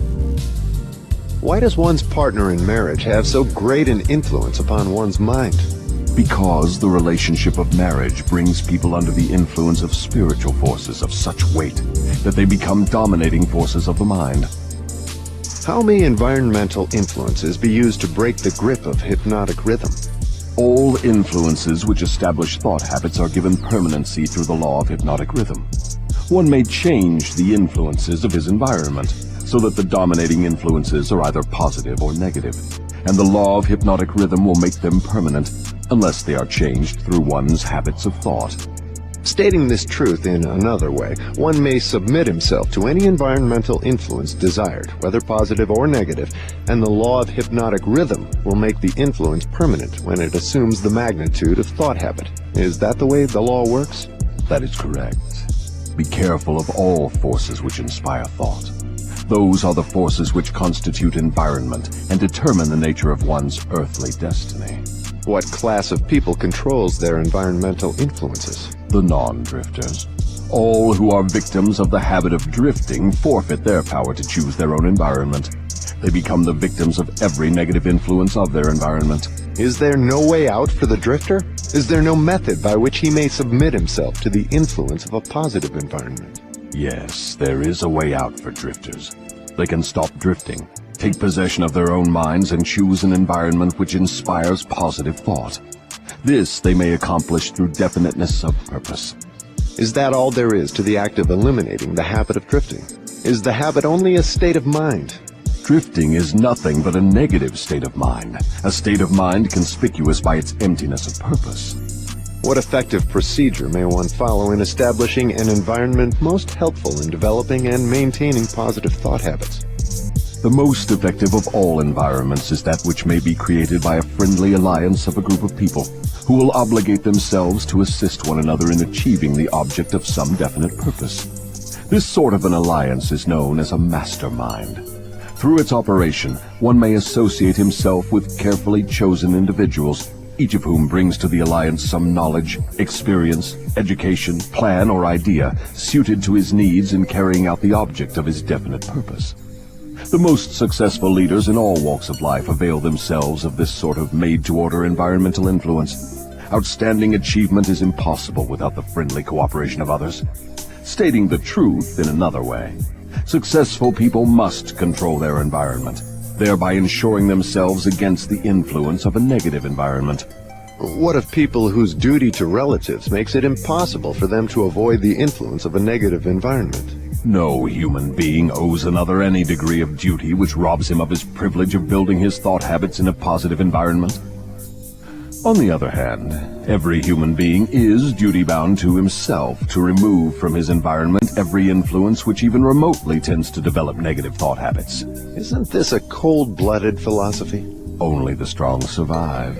S6: Why does one's partner in marriage have so great an influence upon one's mind?
S7: Because the relationship of marriage brings people under the influence of spiritual forces of such weight that they become dominating forces of the mind.
S6: How may environmental influences be used to break the grip of hypnotic rhythm?
S7: All influences which establish thought habits are given permanency through the law of hypnotic rhythm. One may change the influences of his environment so that the dominating influences are either positive or negative, and the law of hypnotic rhythm will make them permanent unless they are changed through one's habits of thought.
S6: Stating this truth in another way, one may submit himself to any environmental influence desired, whether positive or negative, and the law of hypnotic rhythm will make the influence permanent when it assumes the magnitude of thought habit. Is that the way the law works?
S7: That is correct. Be careful of all forces which inspire thought. Those are the forces which constitute environment and determine the nature of one's earthly destiny.
S6: What class of people controls their environmental influences?
S7: The non-drifters. All who are victims of the habit of drifting forfeit their power to choose their own environment. They become the victims of every negative influence of their environment.
S6: Is there no way out for the drifter? Is there no method by which he may submit himself to the influence of a positive environment?
S7: Yes, there is a way out for drifters. They can stop drifting, take possession of their own minds, and choose an environment which inspires positive thought. This they may accomplish through definiteness of purpose.
S6: Is that all there is to the act of eliminating the habit of drifting? Is the habit only a state of mind?
S7: Drifting is nothing but a negative state of mind, a state of mind conspicuous by its emptiness of purpose.
S6: What effective procedure may one follow in establishing an environment most helpful in developing and maintaining positive thought habits?
S7: The most effective of all environments is that which may be created by a friendly alliance of a group of people who will obligate themselves to assist one another in achieving the object of some definite purpose. This sort of an alliance is known as a mastermind. Through its operation, one may associate himself with carefully chosen individuals, each of whom brings to the alliance some knowledge, experience, education, plan, or idea suited to his needs in carrying out the object of his definite purpose. The most successful leaders in all walks of life avail themselves of this sort of made-to-order environmental influence. Outstanding achievement is impossible without the friendly cooperation of others. Stating the truth in another way, successful people must control their environment, thereby ensuring themselves against the influence of a negative environment.
S6: What of people whose duty to relatives makes it impossible for them to avoid the influence of a negative environment?
S7: No human being owes another any degree of duty which robs him of his privilege of building his thought habits in a positive environment. On the other hand, every human being is duty-bound to himself to remove from his environment every influence which even remotely tends to develop negative thought habits.
S6: Isn't this a cold-blooded philosophy?
S7: Only the strong survive.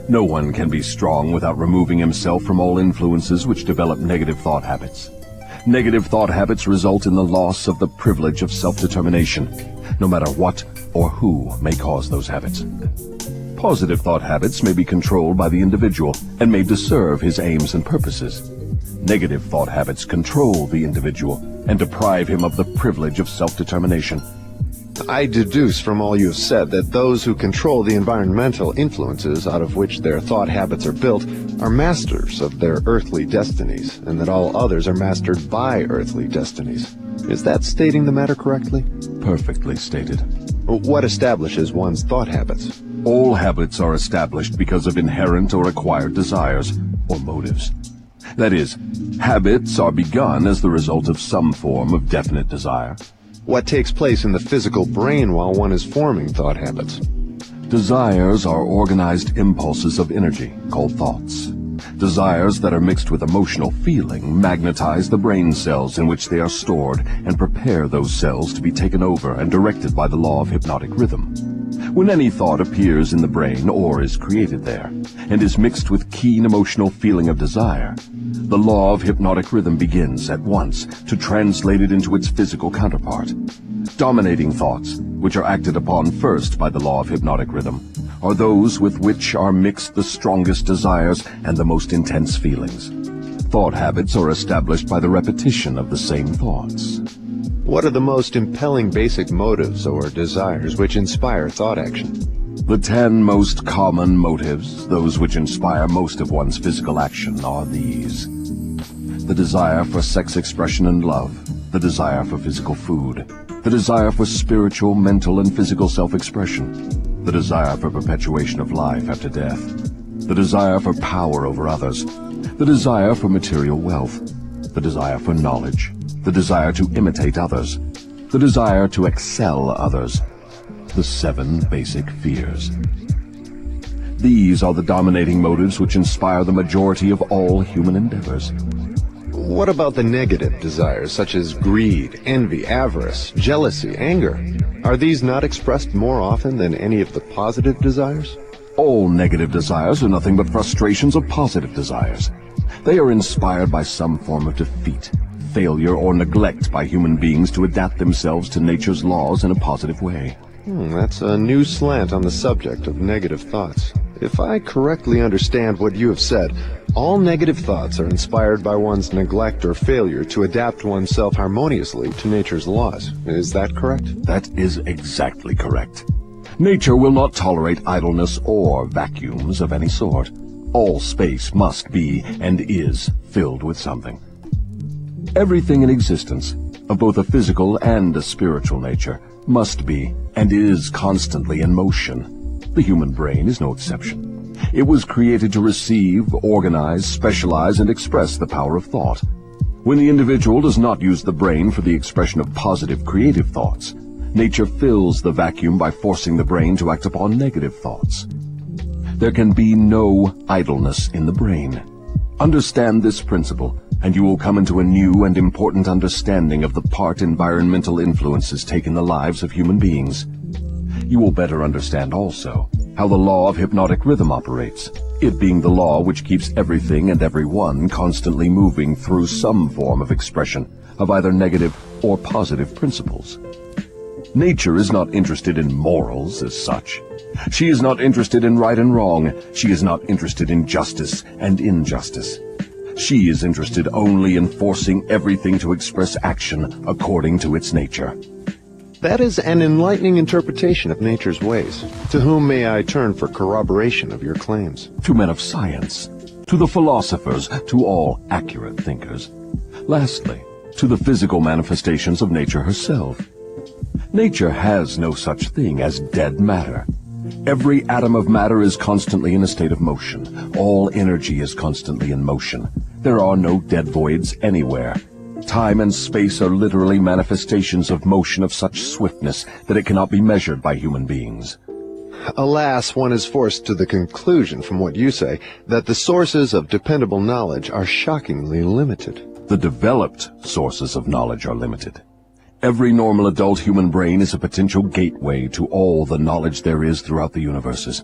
S7: No one can be strong without removing himself from all influences which develop negative thought habits. Negative thought habits result in the loss of the privilege of self-determination, no matter what or who may cause those habits. Positive thought habits may be controlled by the individual and made to serve his aims and purposes. Negative thought habits control the individual and deprive him of the privilege of self-determination.
S6: I deduce from all you have said that those who control the environmental influences out of which their thought habits are built are masters of their earthly destinies, and that all others are mastered by earthly destinies. Is that stating the matter correctly?
S7: Perfectly stated.
S6: What establishes one's thought habits?
S7: All habits are established because of inherent or acquired desires, or motives. That is, habits are begun as the result of some form of definite desire.
S6: What takes place in the physical brain while one is forming thought habits?
S7: Desires are organized impulses of energy, called thoughts. Desires that are mixed with emotional feeling magnetize the brain cells in which they are stored and prepare those cells to be taken over and directed by the law of hypnotic rhythm. When any thought appears in the brain or is created there, and is mixed with keen emotional feeling of desire, the law of hypnotic rhythm begins at once to translate it into its physical counterpart. Dominating thoughts, which are acted upon first by the law of hypnotic rhythm, are those with which are mixed the strongest desires and the most intense feelings. Thought habits are established by the repetition of the same thoughts.
S6: What are the most impelling basic motives or desires which inspire thought action?
S7: The 10 most common motives, those which inspire most of one's physical action, are these. The desire for sex expression and love, the desire for physical food, the desire for spiritual, mental, and physical self-expression, the desire for perpetuation of life after death, the desire for power over others, the desire for material wealth, the desire for knowledge, the desire to imitate others, the desire to excel others, the 7 basic fears. These are the dominating motives which inspire the majority of all human endeavors.
S6: What about the negative desires such as greed, envy, avarice, jealousy, anger? Are these not expressed more often than any of the positive desires?
S7: All negative desires are nothing but frustrations of positive desires. They are inspired by some form of defeat, failure, or neglect by human beings to adapt themselves to nature's laws in a positive way.
S6: That's a new slant on the subject of negative thoughts. If I correctly understand what you have said, all negative thoughts are inspired by one's neglect or failure to adapt oneself harmoniously to nature's laws. Is that correct?
S7: That is exactly correct. Nature will not tolerate idleness or vacuums of any sort. All space must be and is filled with something. Everything in existence, of both a physical and a spiritual nature, must be and is constantly in motion. The human brain is no exception. It was created to receive, organize, specialize, and express the power of thought. When the individual does not use the brain for the expression of positive, creative thoughts, nature fills the vacuum by forcing the brain to act upon negative thoughts. There can be no idleness in the brain. Understand this principle, and you will come into a new and important understanding of the part environmental influences take in the lives of human beings. You will better understand also how the law of hypnotic rhythm operates, it being the law which keeps everything and everyone constantly moving through some form of expression of either negative or positive principles. Nature is not interested in morals as such. She is not interested in right and wrong. She is not interested in justice and injustice. She is interested only in forcing everything to express action according to its nature.
S6: That is an enlightening interpretation of nature's ways. To whom may I turn for corroboration of your claims?
S7: To men of science, to the philosophers, to all accurate thinkers. Lastly, to the physical manifestations of nature herself. Nature has no such thing as dead matter. Every atom of matter is constantly in a state of motion. All energy is constantly in motion. There are no dead voids anywhere. Time and space are literally manifestations of motion of such swiftness that it cannot be measured by human beings.
S6: Alas, one is forced to the conclusion from what you say that the sources of dependable knowledge are shockingly limited.
S7: The developed sources of knowledge are limited. Every normal adult human brain is a potential gateway to all the knowledge there is throughout the universes.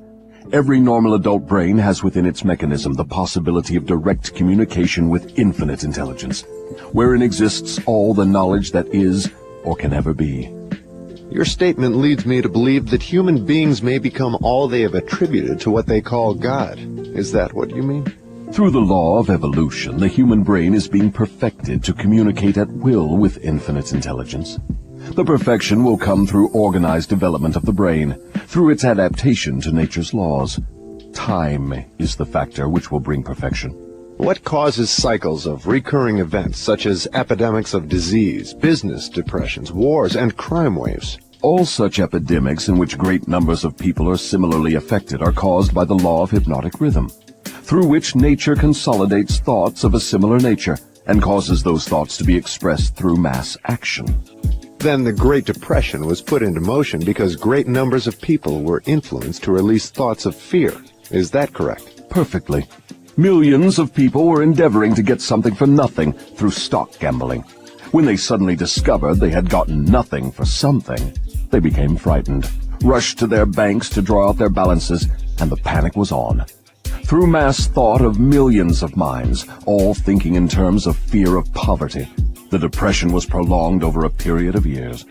S7: Every normal adult brain has within its mechanism the possibility of direct communication with infinite intelligence, wherein exists all the knowledge that is or can ever be.
S6: Your statement leads me to believe that human beings may become all they have attributed to what they call God. Is that what you mean?
S7: Through the law of evolution, the human brain is being perfected to communicate at will with infinite intelligence. The perfection will come through organized development of the brain, through its adaptation to nature's laws. Time is the factor which will bring perfection.
S6: What causes cycles of recurring events such as epidemics of disease, business depressions, wars, and crime waves?
S7: All such epidemics in which great numbers of people are similarly affected are caused by the law of hypnotic rhythm, through which nature consolidates thoughts of a similar nature and causes those thoughts to be expressed through mass action.
S6: Then the Great Depression was put into motion because great numbers of people were influenced to release thoughts of fear. Is that correct?
S7: Perfectly. Millions of people were endeavoring to get something for nothing through stock gambling. When they suddenly discovered they had gotten nothing for something, they became frightened, rushed to their banks to draw out their balances, and the panic was on. Through mass thought of millions of minds, all thinking in terms of fear of poverty, the depression was prolonged over a period of years.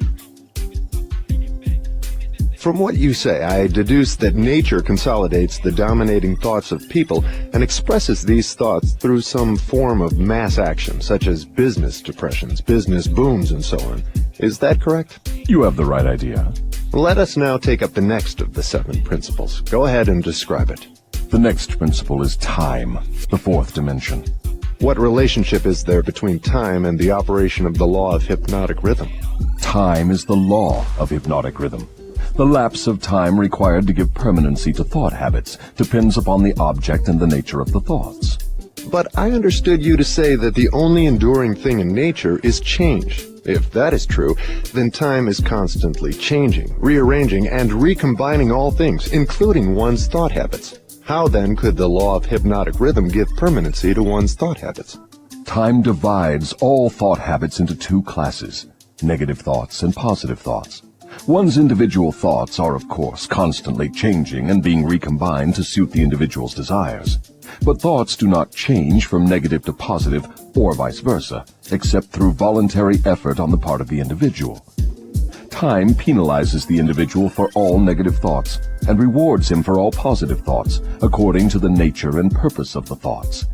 S6: From what you say, I deduce that nature consolidates the dominating thoughts of people and expresses these thoughts through some form of mass action, such as business depressions, business booms, and so on. Is that correct?
S7: You have the right idea.
S6: Let us now take up the next of the 7 principles. Go ahead and describe it.
S7: The next principle is time, the 4th dimension.
S6: What relationship is there between time and the operation of the law of hypnotic rhythm?
S7: Time is the law of hypnotic rhythm. The lapse of time required to give permanency to thought habits depends upon the object and the nature of the thoughts.
S6: But I understood you to say that the only enduring thing in nature is change. If that is true, then time is constantly changing, rearranging, and recombining all things, including one's thought habits. How then could the law of hypnotic rhythm give permanency to one's thought habits?
S7: Time divides all thought habits into 2 classes, negative thoughts and positive thoughts. One's individual thoughts are, of course, constantly changing and being recombined to suit the individual's desires. But thoughts do not change from negative to positive or vice versa, except through voluntary effort on the part of the individual. Time penalizes the individual for all negative thoughts and rewards him for all positive thoughts, according to the nature and purpose of the thoughts.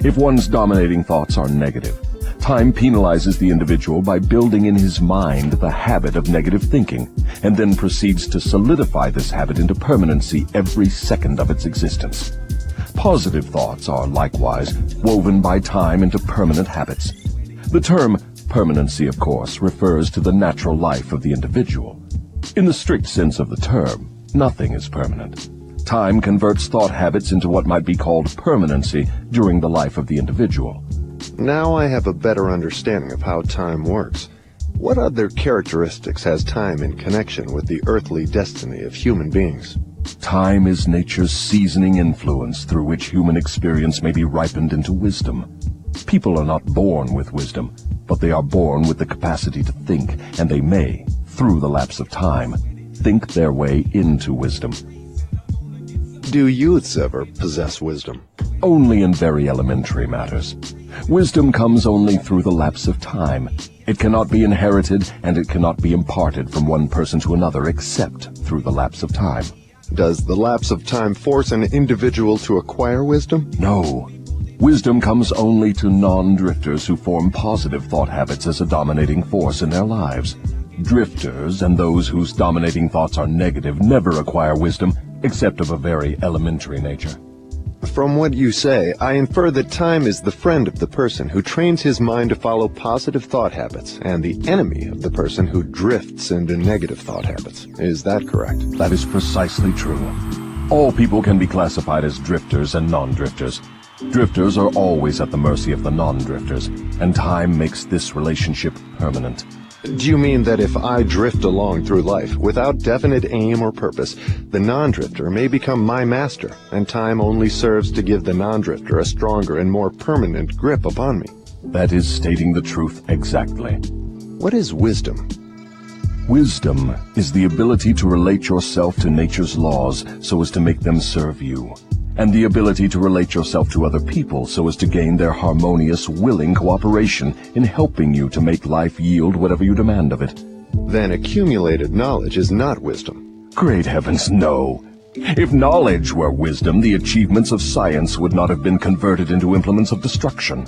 S7: If one's dominating thoughts are negative, time penalizes the individual by building in his mind the habit of negative thinking, and then proceeds to solidify this habit into permanency every second of its existence. Positive thoughts are likewise woven by time into permanent habits. The term permanency, of course, refers to the natural life of the individual. In the strict sense of the term, nothing is permanent. Time converts thought habits into what might be called permanency during the life of the individual.
S6: Now I have a better understanding of how time works. What other characteristics has time in connection with the earthly destiny of human beings?
S7: Time is nature's seasoning influence through which human experience may be ripened into wisdom. People are not born with wisdom, but they are born with the capacity to think, and they may, through the lapse of time, think their way into wisdom.
S6: Do youths ever possess wisdom?
S7: Only in very elementary matters. Wisdom comes only through the lapse of time. It cannot be inherited, and it cannot be imparted from one person to another except through the lapse of time.
S6: Does the lapse of time force an individual to acquire wisdom?
S7: No. Wisdom comes only to non-drifters who form positive thought habits as a dominating force in their lives. Drifters and those whose dominating thoughts are negative never acquire wisdom, except of a very elementary nature.
S6: From what you say, I infer that time is the friend of the person who trains his mind to follow positive thought habits, and the enemy of the person who drifts into negative thought habits. Is that correct?
S7: That is precisely true. All people can be classified as drifters and non-drifters. Drifters are always at the mercy of the non-drifters, and time makes this relationship permanent.
S6: Do you mean that if I drift along through life without definite aim or purpose, the non-drifter may become my master, and time only serves to give the non-drifter a stronger and more permanent grip upon me?
S7: That is stating the truth exactly.
S6: What is wisdom?
S7: Wisdom is the ability to relate yourself to nature's laws so as to make them serve you, and the ability to relate yourself to other people so as to gain their harmonious, willing cooperation in helping you to make life yield whatever you demand of it.
S6: Then accumulated knowledge is not wisdom.
S7: Great heavens, no. If knowledge were wisdom, the achievements of science would not have been converted into implements of destruction.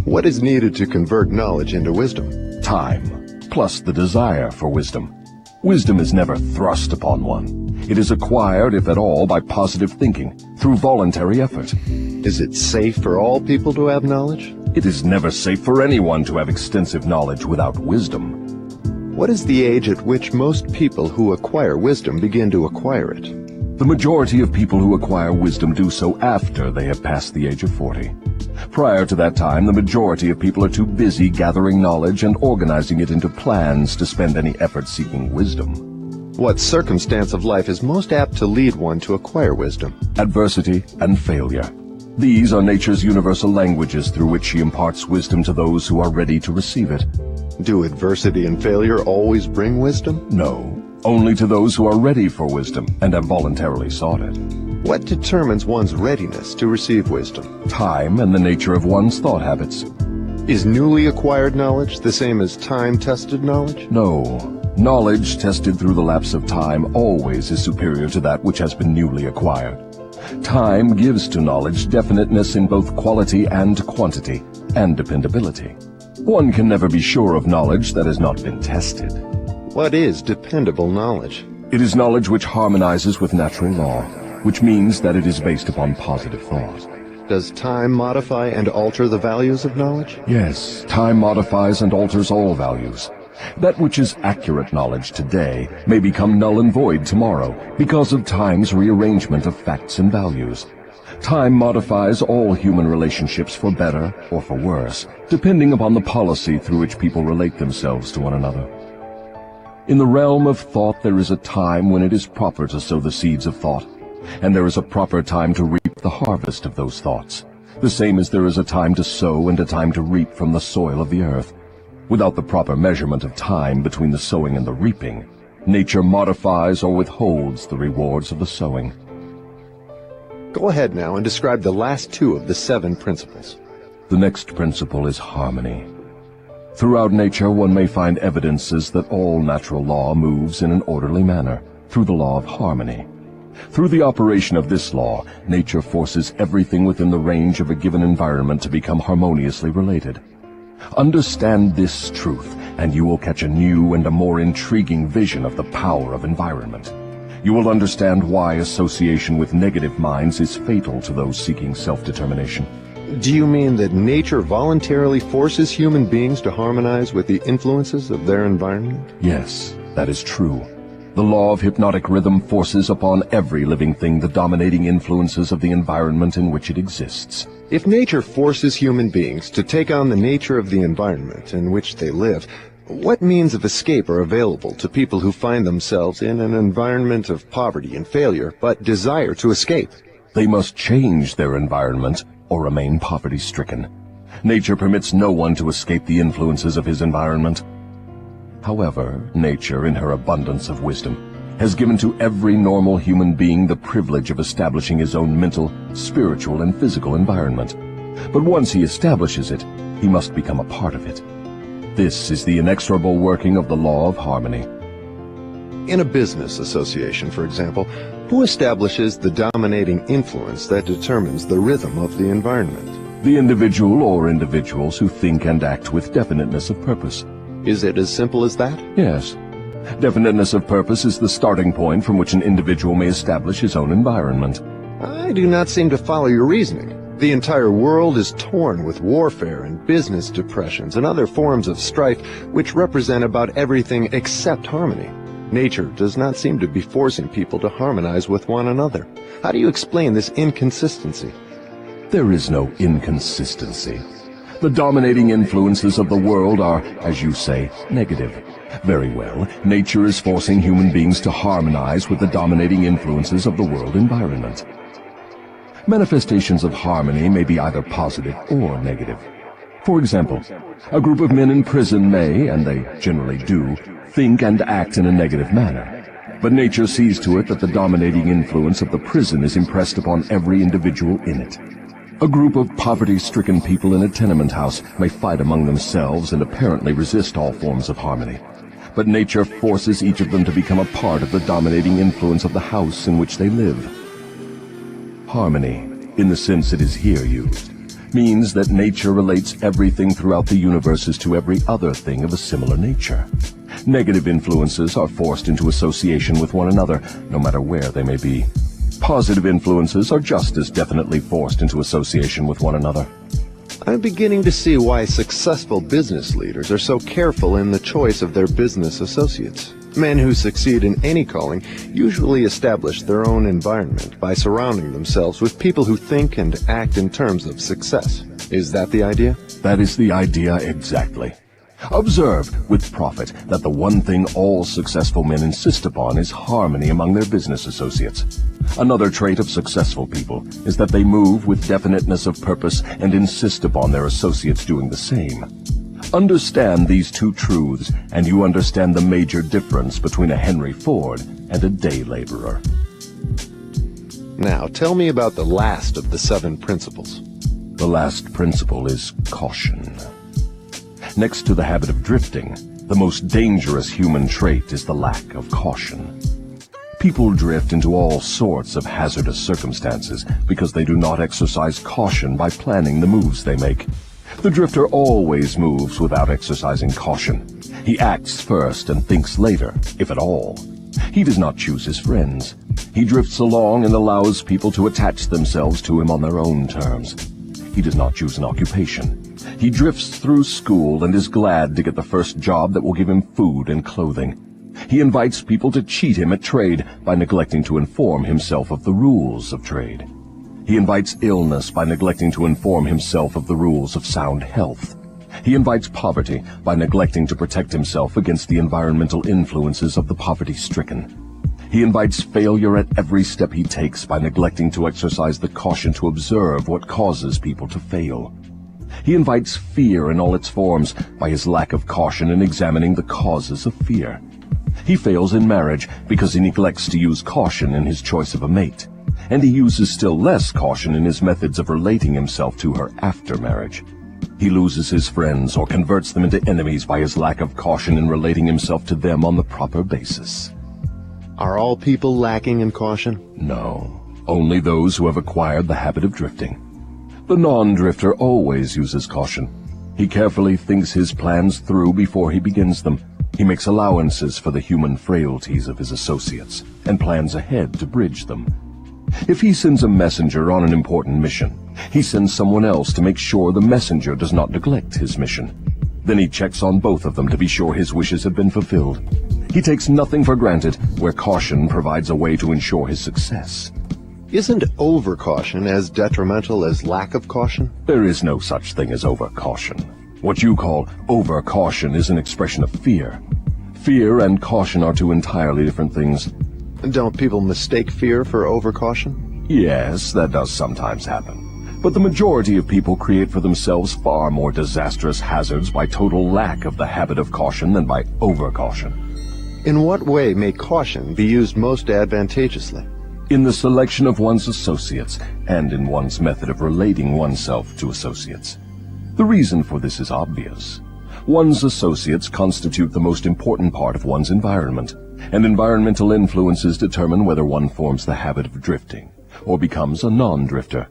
S6: What is needed to convert knowledge into wisdom?
S7: Time, plus the desire for wisdom. Wisdom is never thrust upon one. It is acquired, if at all, by positive thinking, through voluntary effort.
S6: Is it safe for all people to have knowledge?
S7: It is never safe for anyone to have extensive knowledge without wisdom.
S6: What is the age at which most people who acquire wisdom begin to acquire it?
S7: The majority of people who acquire wisdom do so after they have passed the age of 40. Prior to that time, the majority of people are too busy gathering knowledge and organizing it into plans to spend any effort seeking wisdom.
S6: What circumstance of life is most apt to lead one to acquire wisdom?
S7: Adversity and failure. These are nature's universal languages through which she imparts wisdom to those who are ready to receive it.
S6: Do adversity and failure always bring wisdom?
S7: No, only to those who are ready for wisdom and have voluntarily sought it.
S6: What determines one's readiness to receive wisdom?
S7: Time and the nature of one's thought habits.
S6: Is newly acquired knowledge the same as time-tested knowledge?
S7: No. Knowledge tested through the lapse of time always is superior to that which has been newly acquired. Time gives to knowledge definiteness in both quality and quantity, and dependability. One can never be sure of knowledge that has not been tested.
S6: What is dependable knowledge?
S7: It is knowledge which harmonizes with natural law, which means that it is based upon positive thought.
S6: Does time modify and alter the values of knowledge?
S7: Yes, time modifies and alters all values. That which is accurate knowledge today may become null and void tomorrow because of time's rearrangement of facts and values. Time modifies all human relationships for better or for worse, depending upon the policy through which people relate themselves to one another. In the realm of thought, there is a time when it is proper to sow the seeds of thought, and there is a proper time to reap the harvest of those thoughts, the same as there is a time to sow and a time to reap from the soil of the earth. Without the proper measurement of time between the sowing and the reaping, nature modifies or withholds the rewards of the sowing.
S6: Go ahead now and describe the last two of the 7 principles.
S7: The next principle is harmony. Throughout nature, one may find evidences that all natural law moves in an orderly manner, through the law of harmony. Through the operation of this law, nature forces everything within the range of a given environment to become harmoniously related. Understand this truth, and you will catch a new and a more intriguing vision of the power of environment. You will understand why association with negative minds is fatal to those seeking self-determination.
S6: Do you mean that nature voluntarily forces human beings to harmonize with the influences of their environment?
S7: Yes, that is true. The law of hypnotic rhythm forces upon every living thing the dominating influences of the environment in which it exists.
S6: If nature forces human beings to take on the nature of the environment in which they live, What means of escape are available to people who find themselves in an environment of poverty and failure, but desire to escape?
S7: They must change their environment or remain poverty-stricken. Nature permits no one to escape the influences of his environment. However, nature, in her abundance of wisdom, has given to every normal human being the privilege of establishing his own mental, spiritual, and physical environment. But once he establishes it, he must become a part of it. This is the inexorable working of the law of harmony.
S6: In a business association, for example, who establishes the dominating influence that determines the rhythm of the environment?
S7: The individual or individuals who think and act with definiteness of purpose.
S6: Is it as simple as that?
S7: Yes. Definiteness of purpose is the starting point from which an individual may establish his own environment.
S6: I do not seem to follow your reasoning. The entire world is torn with warfare and business depressions and other forms of strife which represent about everything except harmony. Nature does not seem to be forcing people to harmonize with one another. How do you explain this inconsistency?
S7: There is no inconsistency. The dominating influences of the world are, as you say, negative. Very well, nature is forcing human beings to harmonize with the dominating influences of the world environment. Manifestations of harmony may be either positive or negative. For example, a group of men in prison may, and they generally do, think and act in a negative manner. But nature sees to it that the dominating influence of the prison is impressed upon every individual in it. A group of poverty-stricken people in a tenement house may fight among themselves and apparently resist all forms of harmony. But nature forces each of them to become a part of the dominating influence of the house in which they live. Harmony, in the sense it is here used, means that nature relates everything throughout the universes to every other thing of a similar nature. Negative influences are forced into association with one another, no matter where they may be. Positive influences are just as definitely forced into association with one another.
S6: I'm beginning to see why successful business leaders are so careful in the choice of their business associates. Men who succeed in any calling usually establish their own environment by surrounding themselves with people who think and act in terms of success. Is that the idea?
S7: That is the idea exactly. Observe, with profit, that the one thing all successful men insist upon is harmony among their business associates. Another trait of successful people is that they move with definiteness of purpose and insist upon their associates doing the same. Understand these two truths, and you understand the major difference between a Henry Ford and a day laborer.
S6: Now, tell me about the last of the 7 principles.
S7: The last principle is caution. Next to the habit of drifting, the most dangerous human trait is the lack of caution. People drift into all sorts of hazardous circumstances because they do not exercise caution by planning the moves they make. The drifter always moves without exercising caution. He acts first and thinks later, if at all. He does not choose his friends. He drifts along and allows people to attach themselves to him on their own terms. He does not choose an occupation. He drifts through school and is glad to get the first job that will give him food and clothing. He invites people to cheat him at trade by neglecting to inform himself of the rules of trade. He invites illness by neglecting to inform himself of the rules of sound health. He invites poverty by neglecting to protect himself against the environmental influences of the poverty-stricken. He invites failure at every step he takes by neglecting to exercise the caution to observe what causes people to fail. He invites fear in all its forms by his lack of caution in examining the causes of fear. He fails in marriage because he neglects to use caution in his choice of a mate, and he uses still less caution in his methods of relating himself to her after marriage. He loses his friends or converts them into enemies by his lack of caution in relating himself to them on the proper basis.
S6: Are all people lacking in caution?
S7: No, only those who have acquired the habit of drifting. The non-drifter always uses caution. He carefully thinks his plans through before he begins them. He makes allowances for the human frailties of his associates and plans ahead to bridge them. If he sends a messenger on an important mission, he sends someone else to make sure the messenger does not neglect his mission. Then he checks on both of them to be sure his wishes have been fulfilled. He takes nothing for granted where caution provides a way to ensure his success.
S6: Isn't over-caution as detrimental as lack of caution?
S7: There is no such thing as over-caution. What you call over-caution is an expression of fear. Fear and caution are two entirely different things.
S6: Don't people mistake fear for overcaution?
S7: Yes, that does sometimes happen. But the majority of people create for themselves far more disastrous hazards by total lack of the habit of caution than by overcaution.
S6: In what way may caution be used most advantageously?
S7: In the selection of one's associates, and in one's method of relating oneself to associates. The reason for this is obvious. One's associates constitute the most important part of one's environment, and environmental influences determine whether one forms the habit of drifting, or becomes a non-drifter.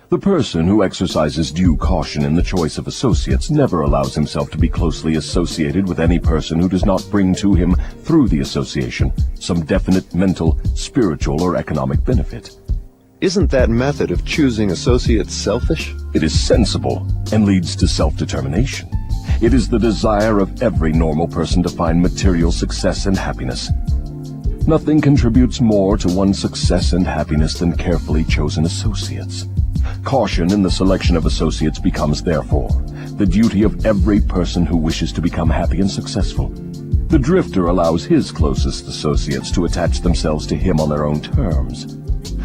S7: The person who exercises due caution in the choice of associates never allows himself to be closely associated with any person who does not bring to him, through the association, some definite mental, spiritual, or economic benefit.
S6: Isn't that method of choosing associates selfish?
S7: It is sensible and leads to self-determination. It is the desire of every normal person to find material success and happiness. Nothing contributes more to one's success and happiness than carefully chosen associates. Caution in the selection of associates becomes, therefore, the duty of every person who wishes to become happy and successful. The drifter allows his closest associates to attach themselves to him on their own terms.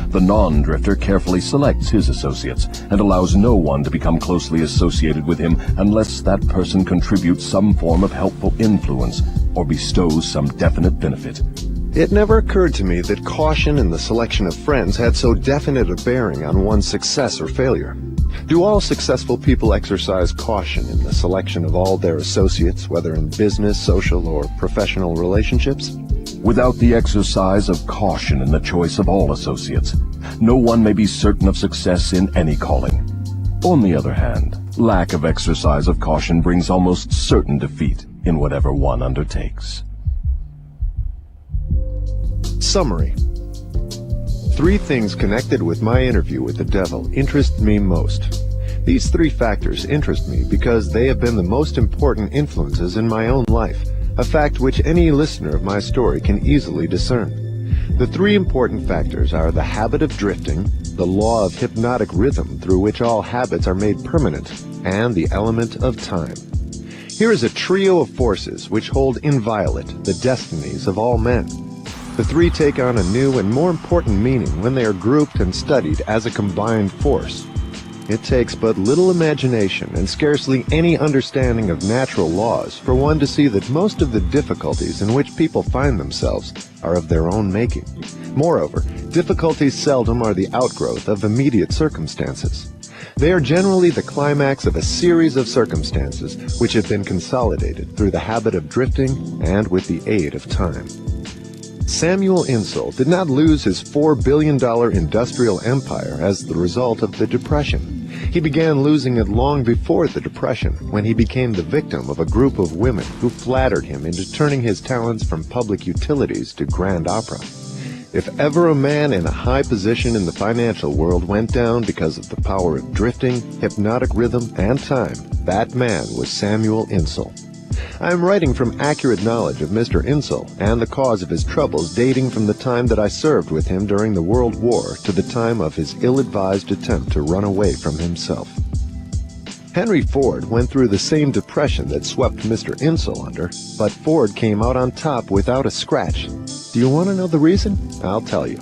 S7: The non-drifter carefully selects his associates and allows no one to become closely associated with him unless that person contributes some form of helpful influence or bestows some definite benefit.
S6: It never occurred to me that caution in the selection of friends had so definite a bearing on one's success or failure. Do all successful people exercise caution in the selection of all their associates, whether in business, social, or professional relationships?
S7: Without the exercise of caution in the choice of all associates, no one may be certain of success in any calling. On the other hand, lack of exercise of caution brings almost certain defeat in whatever one undertakes.
S6: Summary. 3 things connected with my interview with the devil interest me most. These 3 factors interest me because they have been the most important influences in my own life, a fact which any listener of my story can easily discern. The 3 important factors are the habit of drifting, the law of hypnotic rhythm through which all habits are made permanent, and the element of time. Here is a trio of forces which hold inviolate the destinies of all men. The 3 take on a new and more important meaning when they are grouped and studied as a combined force. It takes but little imagination and scarcely any understanding of natural laws for one to see that most of the difficulties in which people find themselves are of their own making. Moreover, difficulties seldom are the outgrowth of immediate circumstances. They are generally the climax of a series of circumstances which have been consolidated through the habit of drifting and with the aid of time. Samuel Insull did not lose his $4 billion industrial empire as the result of the Depression. He began losing it long before the Depression, when he became the victim of a group of women who flattered him into turning his talents from public utilities to grand opera. If ever a man in a high position in the financial world went down because of the power of drifting, hypnotic rhythm, and time, that man was Samuel Insull. I am writing from accurate knowledge of Mr. Insull and the cause of his troubles dating from the time that I served with him during the World War to the time of his ill-advised attempt to run away from himself. Henry Ford went through the same depression that swept Mr. Insull under, but Ford came out on top without a scratch. Do you want to know the reason? I'll tell you.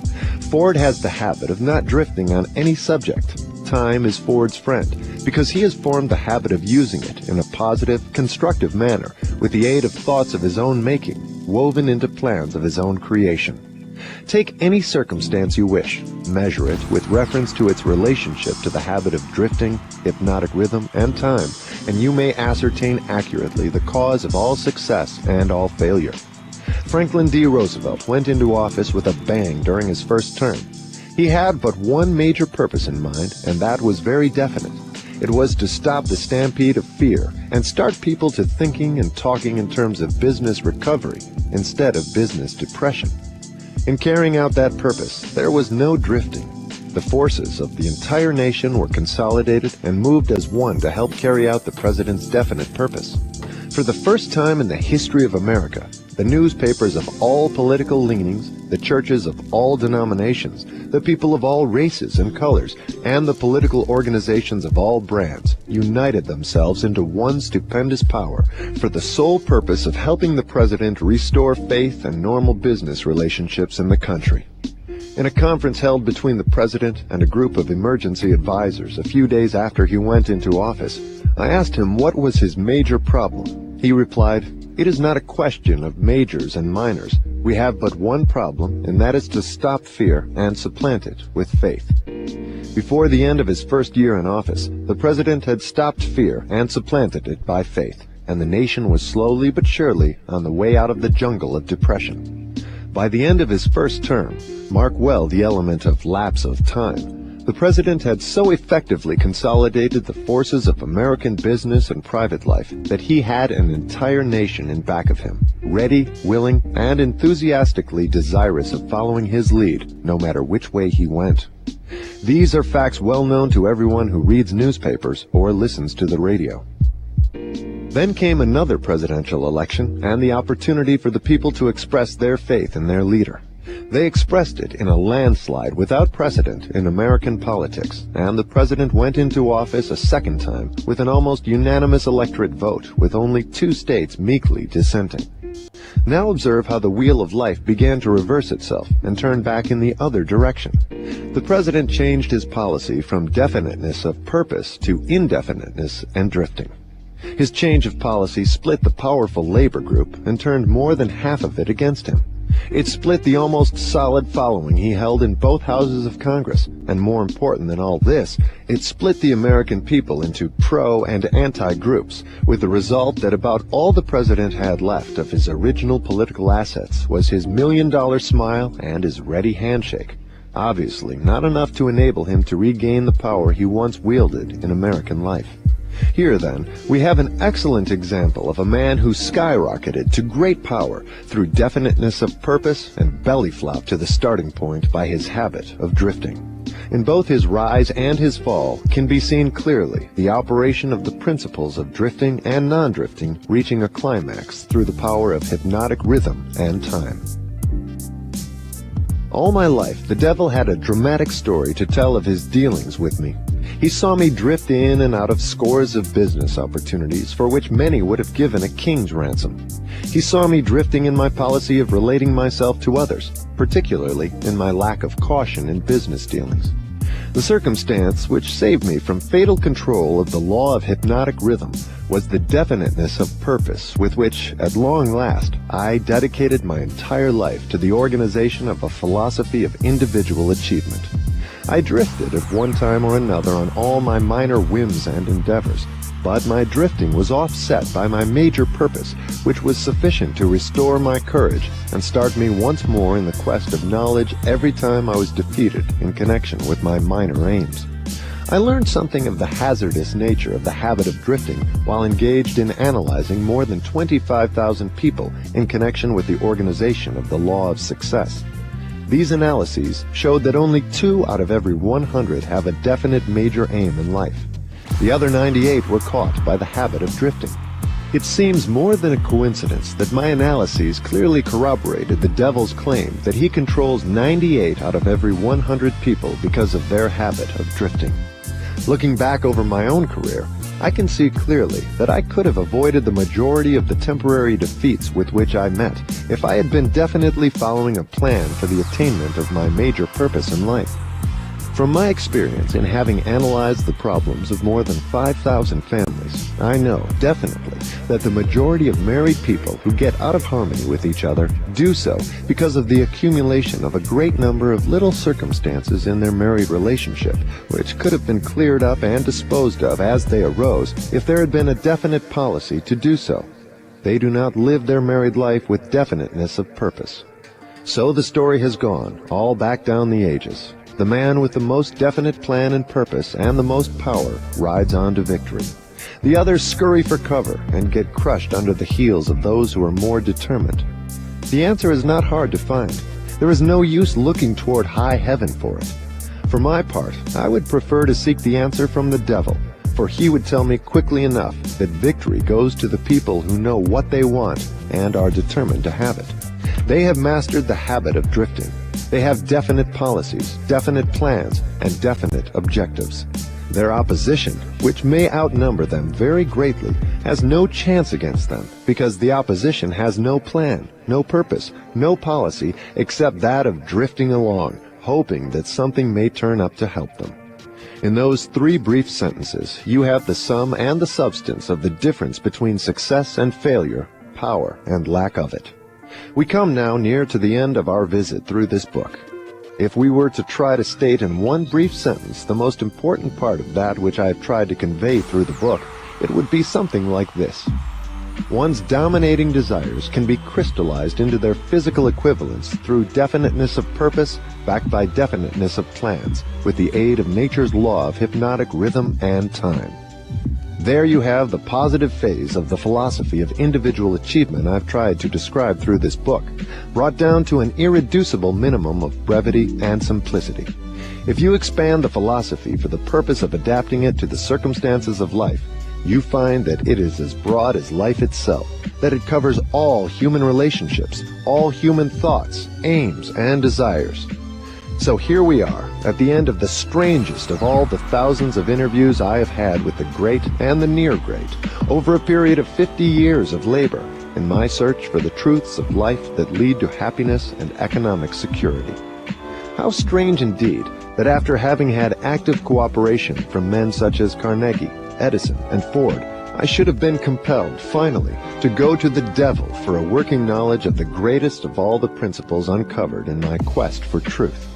S6: Ford has the habit of not drifting on any subject. Time is Ford's friend, because he has formed the habit of using it in a positive, constructive manner with the aid of thoughts of his own making, woven into plans of his own creation. Take any circumstance you wish, measure it with reference to its relationship to the habit of drifting, hypnotic rhythm, and time, and you may ascertain accurately the cause of all success and all failure. Franklin D. Roosevelt went into office with a bang during his first term. He had but one major purpose in mind, and that was very definite. It was to stop the stampede of fear and start people to thinking and talking in terms of business recovery instead of business depression. In carrying out that purpose, there was no drifting. The forces of the entire nation were consolidated and moved as one to help carry out the president's definite purpose. For the first time in the history of America, the newspapers of all political leanings, the churches of all denominations, the people of all races and colors, and the political organizations of all brands united themselves into one stupendous power for the sole purpose of helping the president restore faith and normal business relationships in the country. In a conference held between the president and a group of emergency advisors a few days after he went into office, I asked him what was his major problem. He replied, "It is not a question of majors and minors. We have but one problem, and that is to stop fear and supplant it with faith." Before the end of his first year in office, the president had stopped fear and supplanted it by faith, and the nation was slowly but surely on the way out of the jungle of depression. By the end of his first term, mark well the element of lapse of time, the president had so effectively consolidated the forces of American business and private life that he had an entire nation in back of him, ready, willing, and enthusiastically desirous of following his lead, no matter which way he went. These are facts well known to everyone who reads newspapers or listens to the radio. Then came another presidential election and the opportunity for the people to express their faith in their leader. They expressed it in a landslide without precedent in American politics, and the president went into office a second time with an almost unanimous electorate vote, with only 2 states meekly dissenting. Now observe how the wheel of life began to reverse itself and turn back in the other direction. The president changed his policy from definiteness of purpose to indefiniteness and drifting. His change of policy split the powerful labor group and turned more than half of it against him. It split the almost solid following he held in both houses of Congress, and more important than all this, it split the American people into pro and anti-groups, with the result that about all the president had left of his original political assets was his $1 million smile and his ready handshake. Obviously, not enough to enable him to regain the power he once wielded in American life. Here, then, we have an excellent example of a man who skyrocketed to great power through definiteness of purpose and belly flop to the starting point by his habit of drifting. In both his rise and his fall can be seen clearly the operation of the principles of drifting and non-drifting reaching a climax through the power of hypnotic rhythm and time. All my life, the devil had a dramatic story to tell of his dealings with me. He saw me drift in and out of scores of business opportunities for which many would have given a king's ransom. He saw me drifting in my policy of relating myself to others, particularly in my lack of caution in business dealings. The circumstance which saved me from fatal control of the law of hypnotic rhythm was the definiteness of purpose with which, at long last, I dedicated my entire life to the organization of a philosophy of individual achievement. I drifted at one time or another on all my minor whims and endeavors, but my drifting was offset by my major purpose, which was sufficient to restore my courage and start me once more in the quest of knowledge every time I was defeated in connection with my minor aims. I learned something of the hazardous nature of the habit of drifting while engaged in analyzing more than 25,000 people in connection with the organization of the law of success. These analyses showed that only 2 out of every 100 have a definite major aim in life. The other 98 were caught by the habit of drifting. It seems more than a coincidence that my analyses clearly corroborated the devil's claim that he controls 98 out of every 100 people because of their habit of drifting. Looking back over my own career, I can see clearly that I could have avoided the majority of the temporary defeats with which I met if I had been definitely following a plan for the attainment of my major purpose in life. From my experience in having analyzed the problems of more than 5,000 families, I know definitely that the majority of married people who get out of harmony with each other do so because of the accumulation of a great number of little circumstances in their married relationship, which could have been cleared up and disposed of as they arose if there had been a definite policy to do so. They do not live their married life with definiteness of purpose. So the story has gone, all back down the ages. The man with the most definite plan and purpose and the most power rides on to victory. The others scurry for cover and get crushed under the heels of those who are more determined. The answer is not hard to find. There is no use looking toward high heaven for it. For my part, I would prefer to seek the answer from the devil, for he would tell me quickly enough that victory goes to the people who know what they want and are determined to have it. They have mastered the habit of drifting. They have definite policies, definite plans, and definite objectives. Their opposition, which may outnumber them very greatly, has no chance against them because the opposition has no plan, no purpose, no policy except that of drifting along, hoping that something may turn up to help them. In those 3 brief sentences, you have the sum and the substance of the difference between success and failure, power and lack of it. We come now near to the end of our visit through this book. If we were to try to state in one brief sentence the most important part of that which I have tried to convey through the book, it would be something like this. One's dominating desires can be crystallized into their physical equivalents through definiteness of purpose backed by definiteness of plans, with the aid of nature's law of hypnotic rhythm and time. There you have the positive phase of the philosophy of individual achievement I've tried to describe through this book, brought down to an irreducible minimum of brevity and simplicity. If you expand the philosophy for the purpose of adapting it to the circumstances of life, you find that it is as broad as life itself, that it covers all human relationships, all human thoughts, aims, and desires. So here we are, at the end of the strangest of all the thousands of interviews I have had with the great and the near great, over a period of 50 years of labor, in my search for the truths of life that lead to happiness and economic security. How strange indeed that after having had active cooperation from men such as Carnegie, Edison, and Ford, I should have been compelled, finally, to go to the devil for a working knowledge of the greatest of all the principles uncovered in my quest for truth.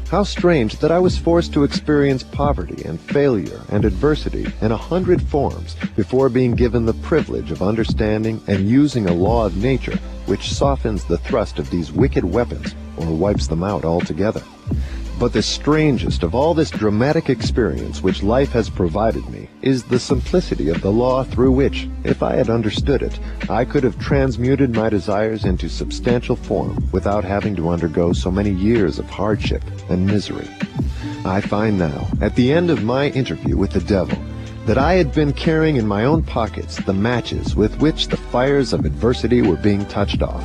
S6: How strange that I was forced to experience poverty and failure and adversity in 100 forms before being given the privilege of understanding and using a law of nature which softens the thrust of these wicked weapons or wipes them out altogether. But the strangest of all this dramatic experience which life has provided me is the simplicity of the law through which, if I had understood it, I could have transmuted my desires into substantial form without having to undergo so many years of hardship and misery. I find now, at the end of my interview with the devil, that I had been carrying in my own pockets the matches with which the fires of adversity were being touched off.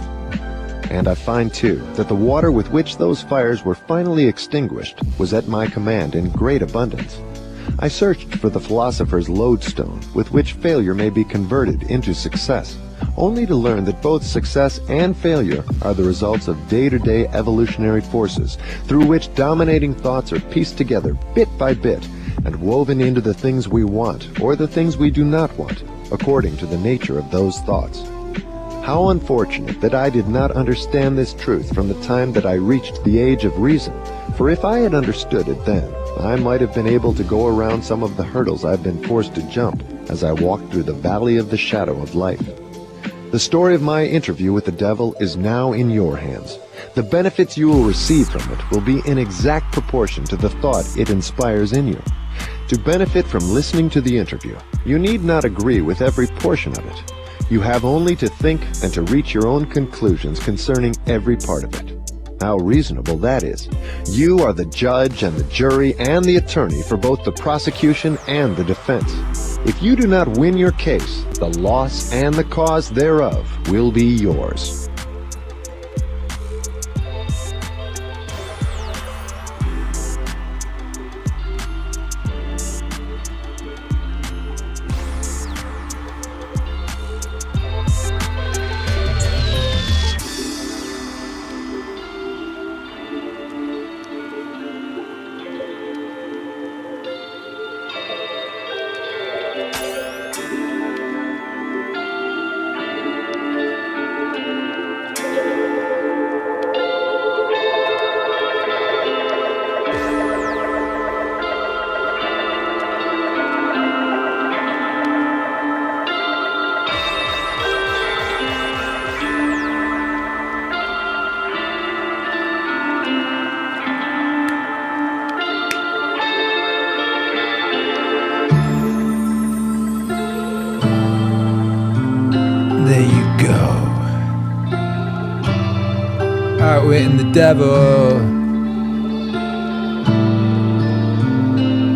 S6: And I find, too, that the water with which those fires were finally extinguished was at my command in great abundance. I searched for the philosopher's lodestone with which failure may be converted into success, only to learn that both success and failure are the results of day-to-day evolutionary forces through which dominating thoughts are pieced together bit by bit and woven into the things we want or the things we do not want, according to the nature of those thoughts. How unfortunate that I did not understand this truth from the time that I reached the age of reason, for if I had understood it then, I might have been able to go around some of the hurdles I've been forced to jump as I walked through the valley of the shadow of life. The story of my interview with the devil is now in your hands. The benefits you will receive from it will be in exact proportion to the thought it inspires in you. To benefit from listening to the interview, you need not agree with every portion of it. You have only to think and to reach your own conclusions concerning every part of it. How reasonable that is. You are the judge and the jury and the attorney for both the prosecution and the defense. If you do not win your case, the loss and the cause thereof will be yours.
S1: Outwitting the Devil,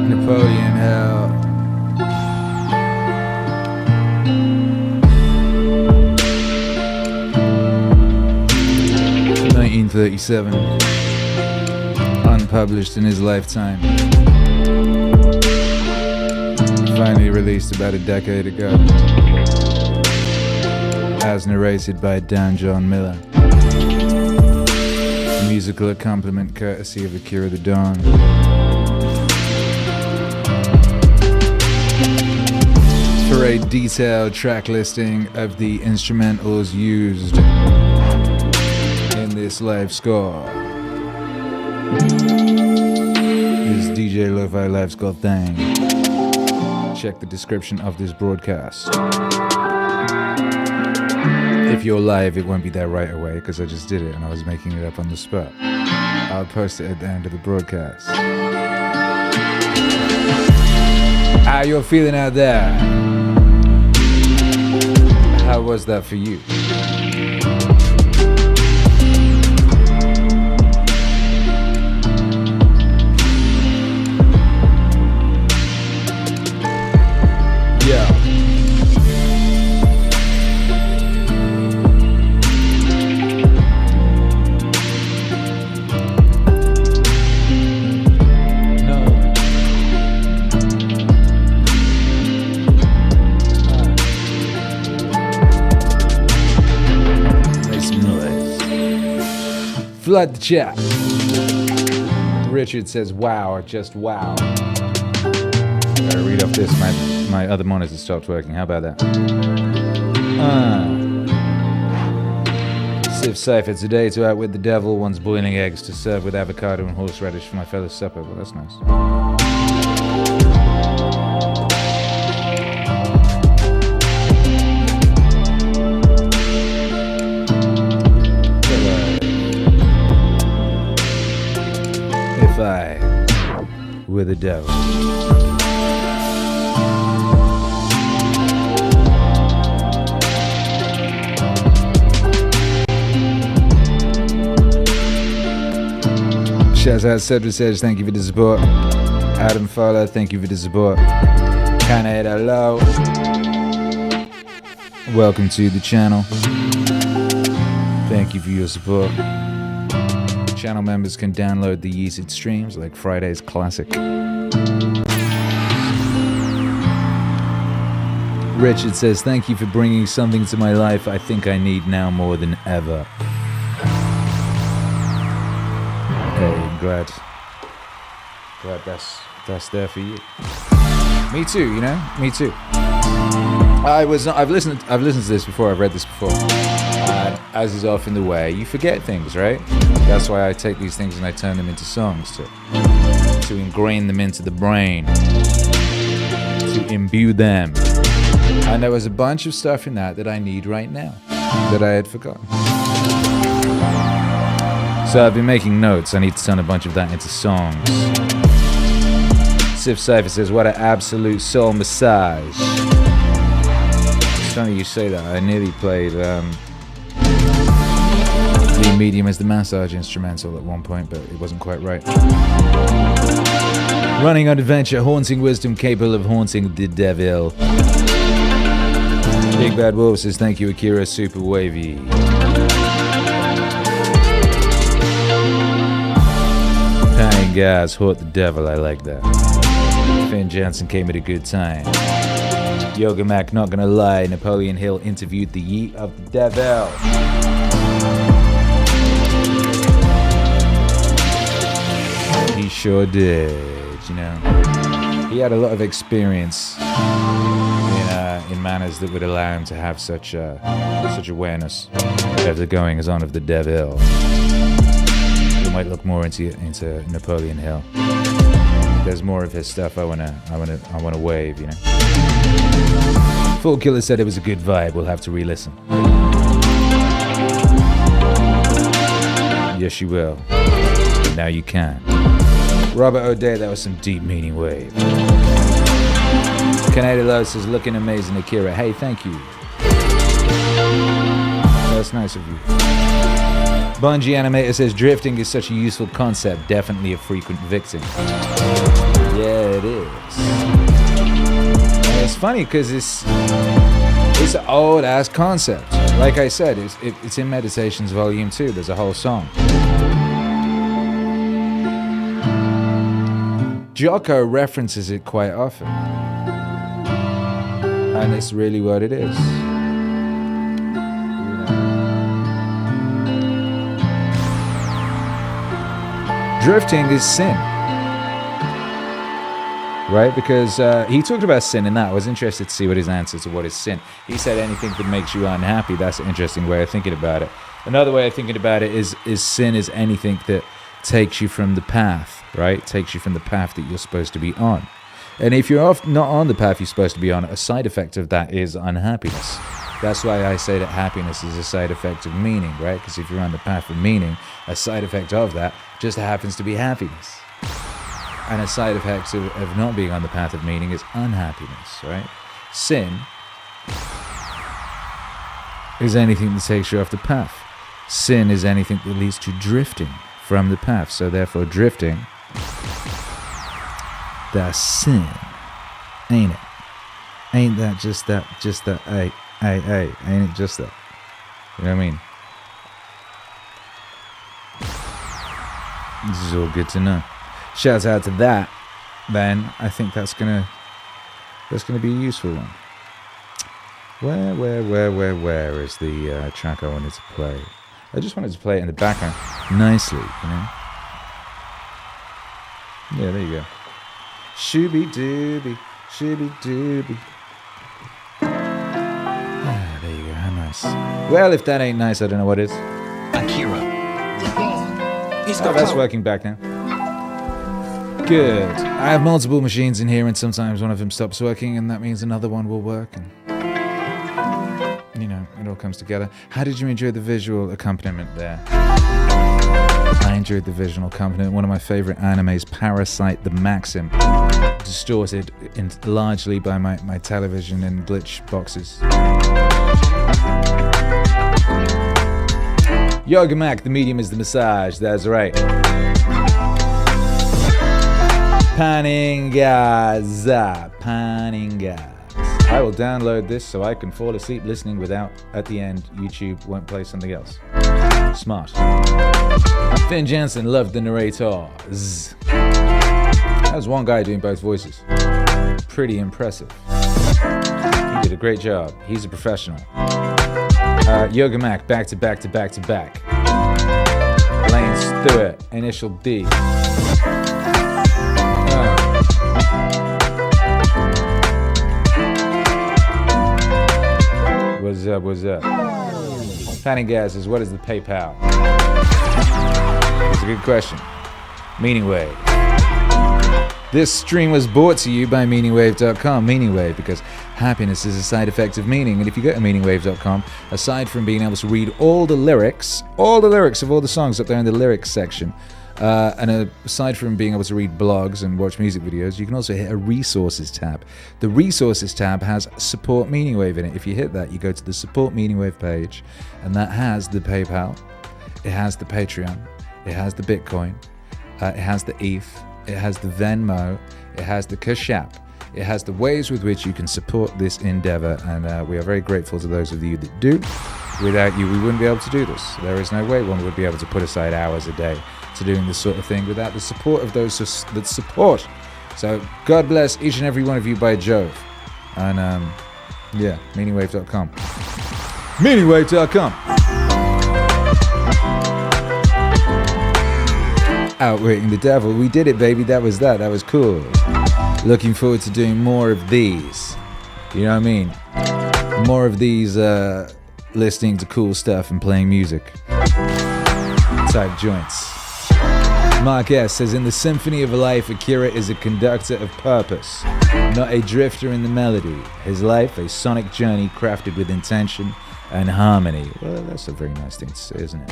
S1: Napoleon Hill. 1937. Unpublished in his lifetime. Finally released about a decade ago. As narrated by Dan John Miller. Musical accompaniment courtesy of Akira The Don. For a detailed track listing of the instrumentals used in this live score. This DJ Lo-Fi live score thing. Check the description of this broadcast. If you're live, it won't be there right away because I just did it and I was making it up on the spot. I'll post it at the end of the broadcast. How you're feeling out there? How was that for you? Yeah. Flood the chat. Richard says, wow, just wow. I gotta read off this. My other monitor stopped working. How about that? Civ Cypher, today to outwit the devil, one's boiling eggs to serve with avocado and horseradish for my fellow supper. Well, that's nice. If I were the devil. Shouts out Cedric says, thank you for the support. Adam Fowler, thank you for the support. Canada Low, welcome to the channel. Thank you for your support. Channel members can download the Yeeted streams like Friday's Classic. Richard says, thank you for bringing something to my life I think I need now more than ever. Hey, I'm glad that's there for you. Me too, you know? Me too. I've listened to this before, I've read this before. As is often the way, you forget things, right? That's why I take these things and I turn them into songs to ingrain them into the brain, to imbue them. And there was a bunch of stuff in that I need right now that I had forgotten. So I've been making notes. I need to turn a bunch of that into songs. Civ Cypher says, what an absolute soul massage. It's funny you say that. I nearly played the medium as the massage instrumental at one point, but it wasn't quite right. Running on adventure, haunting wisdom, capable of haunting the devil. Big Bad Wolf says, thank you, Akira, super wavy. Pine Gas, haunt the devil, I like that. Finn Jansen came at a good time. Yoga Mac, not gonna lie, Napoleon Hill interviewed the Yeet of the Devil. He sure did, you know. He had a lot of experience in manners that would allow him to have such awareness of the goings on of the devil. We might look more into Napoleon Hill. There's more of his stuff I wanna wave, you know. Full Killer said it was a good vibe. We'll have to re-listen. Yes, you will. Now you can. Robert O'Day, that was some deep Meaningwave. Canada Love says, looking amazing, Akira. Hey, thank you. That's nice of you. Bungie Animator says, drifting is such a useful concept. Definitely a frequent victim. Yeah, it is. And it's funny because it's an old-ass concept. Like I said, it's in Meditations Volume 2. There's a whole song. Jocko references it quite often. And it's really what it is. Drifting is sin. Right? Because he talked about sin in that. I was interested to see what his answer to what is sin. He said anything that makes you unhappy. That's an interesting way of thinking about it. Another way of thinking about it is sin is anything that takes you from the path, right? Takes you from the path that you're supposed to be on. And if you're not on the path you're supposed to be on, a side effect of that is unhappiness. That's why I say that happiness is a side effect of meaning, right? Because if you're on the path of meaning, a side effect of that just happens to be happiness. And a side effect of not being on the path of meaning is unhappiness, right? Sin is anything that takes you off the path. Sin is anything that leads to drifting from the path. So therefore drifting, that's sin, ain't it? Ain't that just that, hey, ain't it just that? You know what I mean? This is all good to know. Shouts out to that, then. I think that's gonna be a useful one. Where is the track I wanted to play? I just wanted to play it in the background nicely, you know? Yeah, there you go. Shooby-dooby, shooby-dooby. Ah, there you go, how nice. Well, if that ain't nice, I don't know what is.
S3: Akira.
S1: Oh, that's working back now. Good. I have multiple machines in here, and sometimes one of them stops working, and that means another one will work, and you know, it all comes together. How did you enjoy the visual accompaniment there? I enjoyed the visual accompaniment. One of my favorite animes, Parasite the Maxim, distorted largely by my television and glitch boxes. Yoga Mac, the medium is the massage. That's right. Paningaza. I will download this so I can fall asleep listening without, at the end, YouTube won't play something else. Smart. Finn Jansen loved the narrator. That was one guy doing both voices. Pretty impressive. He did a great job. He's a professional. Yoga Mac, back to back. Lane Stewart, initial D. What's up? Panning Gas says, what is the PayPal? That's a good question. Meaningwave. This stream was brought to you by Meaningwave.com. Meaningwave, because happiness is a side effect of meaning. And if you go to Meaningwave.com, aside from being able to read all the lyrics of all the songs up there in the lyrics section, and aside from being able to read blogs and watch music videos, you can also hit a resources tab. The resources tab has support Meaningwave in it. If you hit that, you go to the support Meaningwave page, and that has the PayPal, it has the Patreon, it has the Bitcoin, it has the ETH, it has the Venmo, it has the Cash App, it has the ways with which you can support this endeavor, and we are very grateful to those of you that do. Without you, we wouldn't be able to do this. There is no way one would be able to put aside hours a day to doing this sort of thing without the support of those that support. So God bless each and every one of you by Jove. And yeah, Meaningwave.com. Meaningwave.com. Outwitting the Devil. We did it, baby. That was cool. Looking forward to doing more of these. You know what I mean? More of these listening to cool stuff and playing music type joints. Mark S. says, in the symphony of life, Akira is a conductor of purpose, not a drifter in the melody. His life, a sonic journey crafted with intention and harmony. Well, that's a very nice thing to say, isn't it?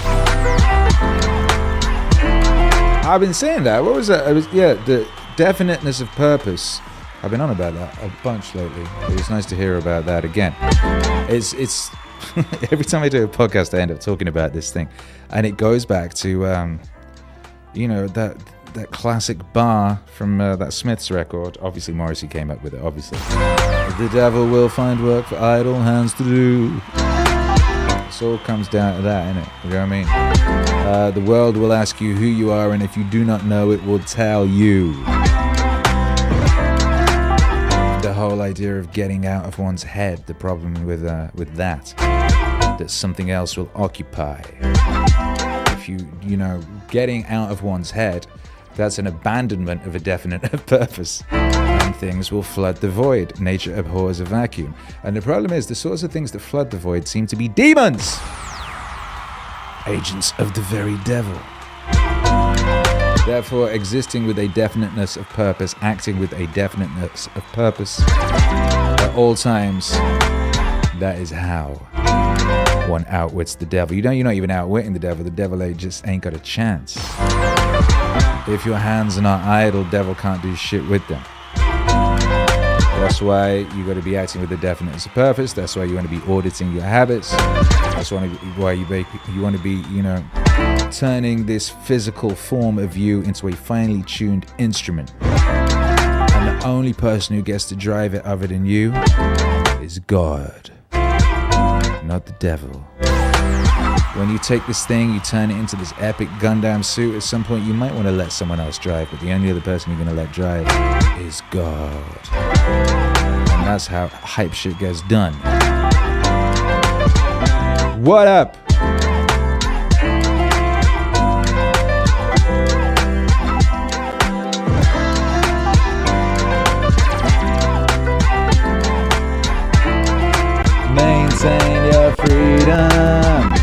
S1: I've been saying that. What was that? The definiteness of purpose. I've been on about that a bunch lately. It was nice to hear about that again. It's every time I do a podcast, I end up talking about this thing, and it goes back to that classic bar from that Smiths record. Obviously, Morrissey came up with it. Obviously, the devil will find work for idle hands to do. This all comes down to that, innit? You know what I mean? The world will ask you who you are, and if you do not know, it will tell you. The whole idea of getting out of one's head, the problem with that something else will occupy. If you know, getting out of one's head, that's an abandonment of a definite purpose. And things will flood the void. Nature abhors a vacuum. And the problem is, the sorts of things that flood the void seem to be demons. Agents of the very devil. Therefore, existing with a definiteness of purpose, acting with a definiteness of purpose at all times, that is how one outwits the devil. You're not even outwitting the devil. The devil just ain't got a chance. If your hands are not idle, devil can't do shit with them. That's why you got to be acting with a definiteness of purpose. That's why you want to be auditing your habits. That's why you want to be, turning this physical form of you into a finely tuned instrument. And the only person who gets to drive it other than you is God, not the devil. When you take this thing, you turn it into this epic Gundam suit. At some point, you might want to let someone else drive, but the only other person you're going to let drive is God. And that's how hype shit gets done. What up? Maintain your freedom.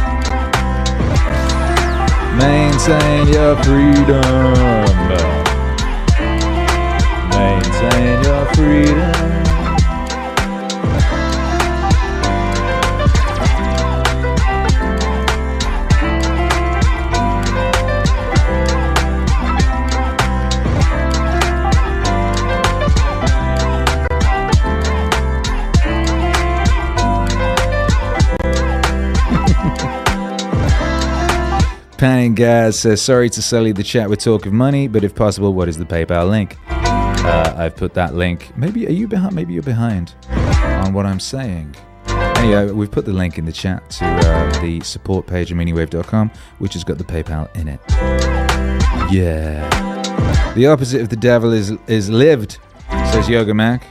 S1: Maintain your freedom. Maintain your freedom. Panning Gas says, sorry to sully the chat with talk of money, but if possible, what is the PayPal link? I've put that link. Maybe are you behind? Maybe you're behind on what I'm saying. Anyway, we've put the link in the chat to the support page of Meaningwave.com, which has got the PayPal in it. Yeah. The opposite of the devil is lived, says Yoga Mac.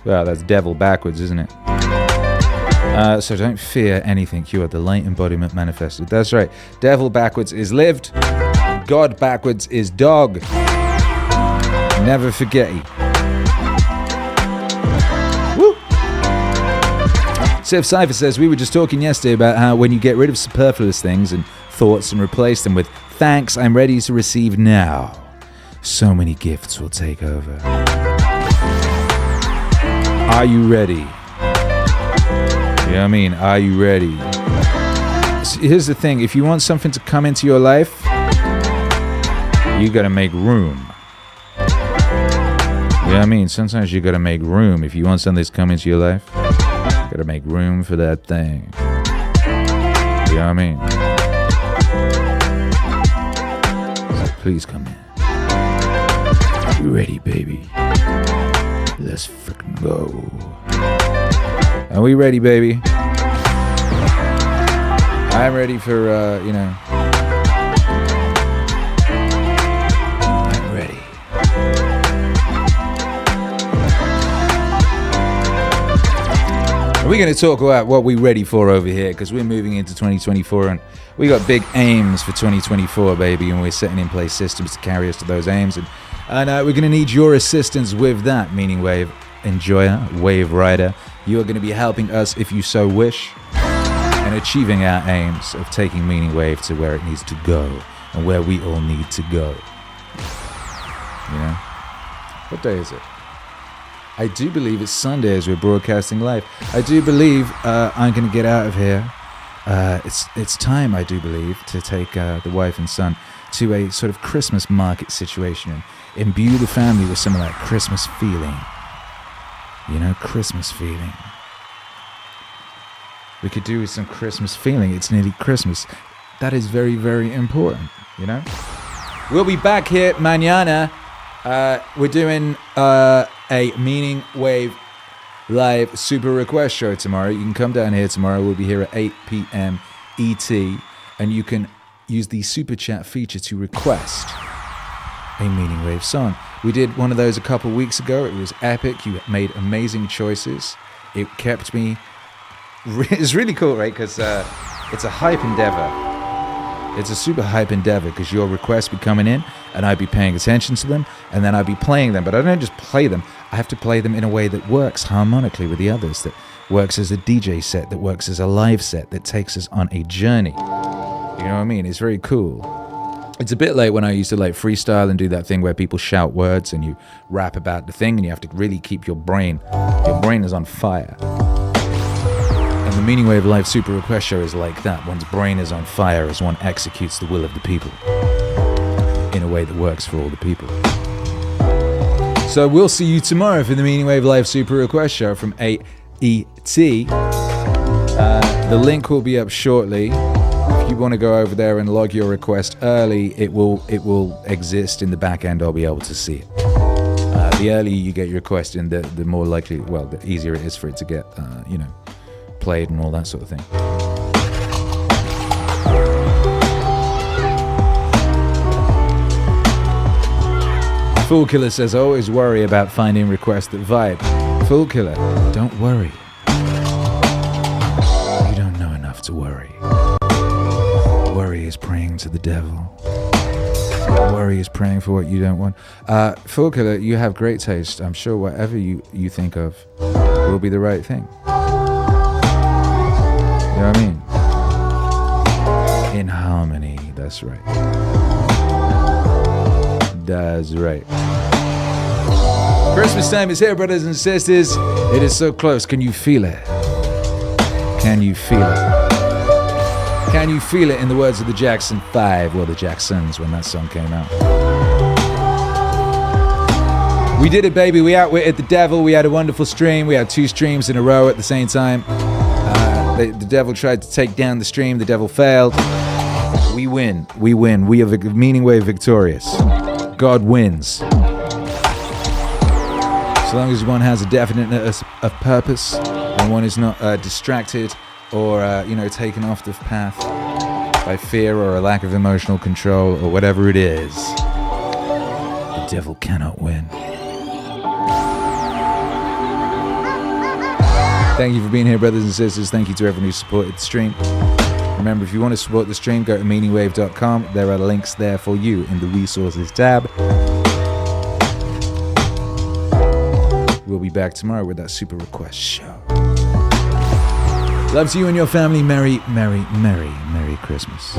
S1: Well, that's devil backwards, isn't it? So don't fear anything. You are the light embodiment manifested. That's right. Devil backwards is lived. God backwards is dog. Never forget it. Woo! Sif Cypher says, we were just talking yesterday about how when you get rid of superfluous things and thoughts and replace them with thanks, I'm ready to receive now, so many gifts will take over. Are you ready? You know what I mean? Are you ready? So here's the thing. If you want something to come into your life, you gotta make room. You know what I mean? Sometimes you gotta make room. If you want something to come into your life, you gotta make room for that thing. You know what I mean? So please come in. You ready, baby? Let's frickin' go. Are we ready, baby? I'm ready for, I'm ready. We're going to talk about what we're ready for over here, because we're moving into 2024, and we got big aims for 2024, baby, and we're setting in place systems to carry us to those aims, and we're going to need your assistance with that, Meaningwave enjoyer, wave rider. You are going to be helping us, if you so wish, in achieving our aims of taking Meaningwave to where it needs to go and where we all need to go. You know? What day is it? I do believe it's Sunday as we're broadcasting live. I do believe I'm going to get out of here. It's time, I do believe, to take the wife and son to a sort of Christmas market situation and imbue the family with some of that Christmas feeling. You know, Christmas feeling. We could do with some Christmas feeling. It's nearly Christmas. That is very, very important, you know? We'll be back here mañana. We're doing a Meaningwave live super request show tomorrow. You can come down here tomorrow. We'll be here at 8 p.m. ET, and you can use the super chat feature to request a Meaningwave song. We did one of those a couple weeks ago. It was epic. You made amazing choices. It kept me... It's really cool, right? Because it's a hype endeavor. It's a super hype endeavor because your requests be coming in and I'd be paying attention to them and then I'd be playing them. But I don't just play them. I have to play them in a way that works harmonically with the others, that works as a DJ set, that works as a live set, that takes us on a journey. You know what I mean? It's very cool. It's a bit like when I used to like freestyle and do that thing where people shout words and you rap about the thing and you have to really keep your brain is on fire. And the Meaningwave Live Super Request Show is like that. One's brain is on fire as one executes the will of the people in a way that works for all the people. So we'll see you tomorrow for the Meaningwave Live Super Request Show from 8 ET. The link will be up shortly. If you want to go over there and log your request early, it will exist in the back end. I'll be able to see it. The earlier you get your request in, the more likely, well, the easier it is for it to get, played and all that sort of thing. Fool Killer says, I always worry about finding requests that vibe. Fool Killer, don't worry. You don't know enough to worry. Worry is praying to the devil. Worry is praying for what you don't want. Fool Killer, you have great taste. I'm sure whatever you think of will be the right thing. You know what I mean? In harmony, that's right. That's right. Christmas time is here, brothers and sisters. It is so close. Can you feel it? Can you feel it? Can you feel it in the words of the Jackson 5? Well, the Jacksons, when that song came out. We did it, baby. We outwitted the devil. We had a wonderful stream. We had 2 streams in a row at the same time. The devil tried to take down the stream. The devil failed. We win. We win. We are Meaningwave victorious. God wins. So long as one has a definiteness of purpose and one is not distracted or taken off the path by fear or a lack of emotional control or whatever it is, the devil cannot win. Thank you for being here, brothers and sisters. Thank you to everyone who supported the stream. Remember, if you want to support the stream, go to meaningwave.com. There are links there for you in the resources tab. We'll be back tomorrow with that super request show. Love to you and your family. Merry, Merry, Merry, Merry Christmas.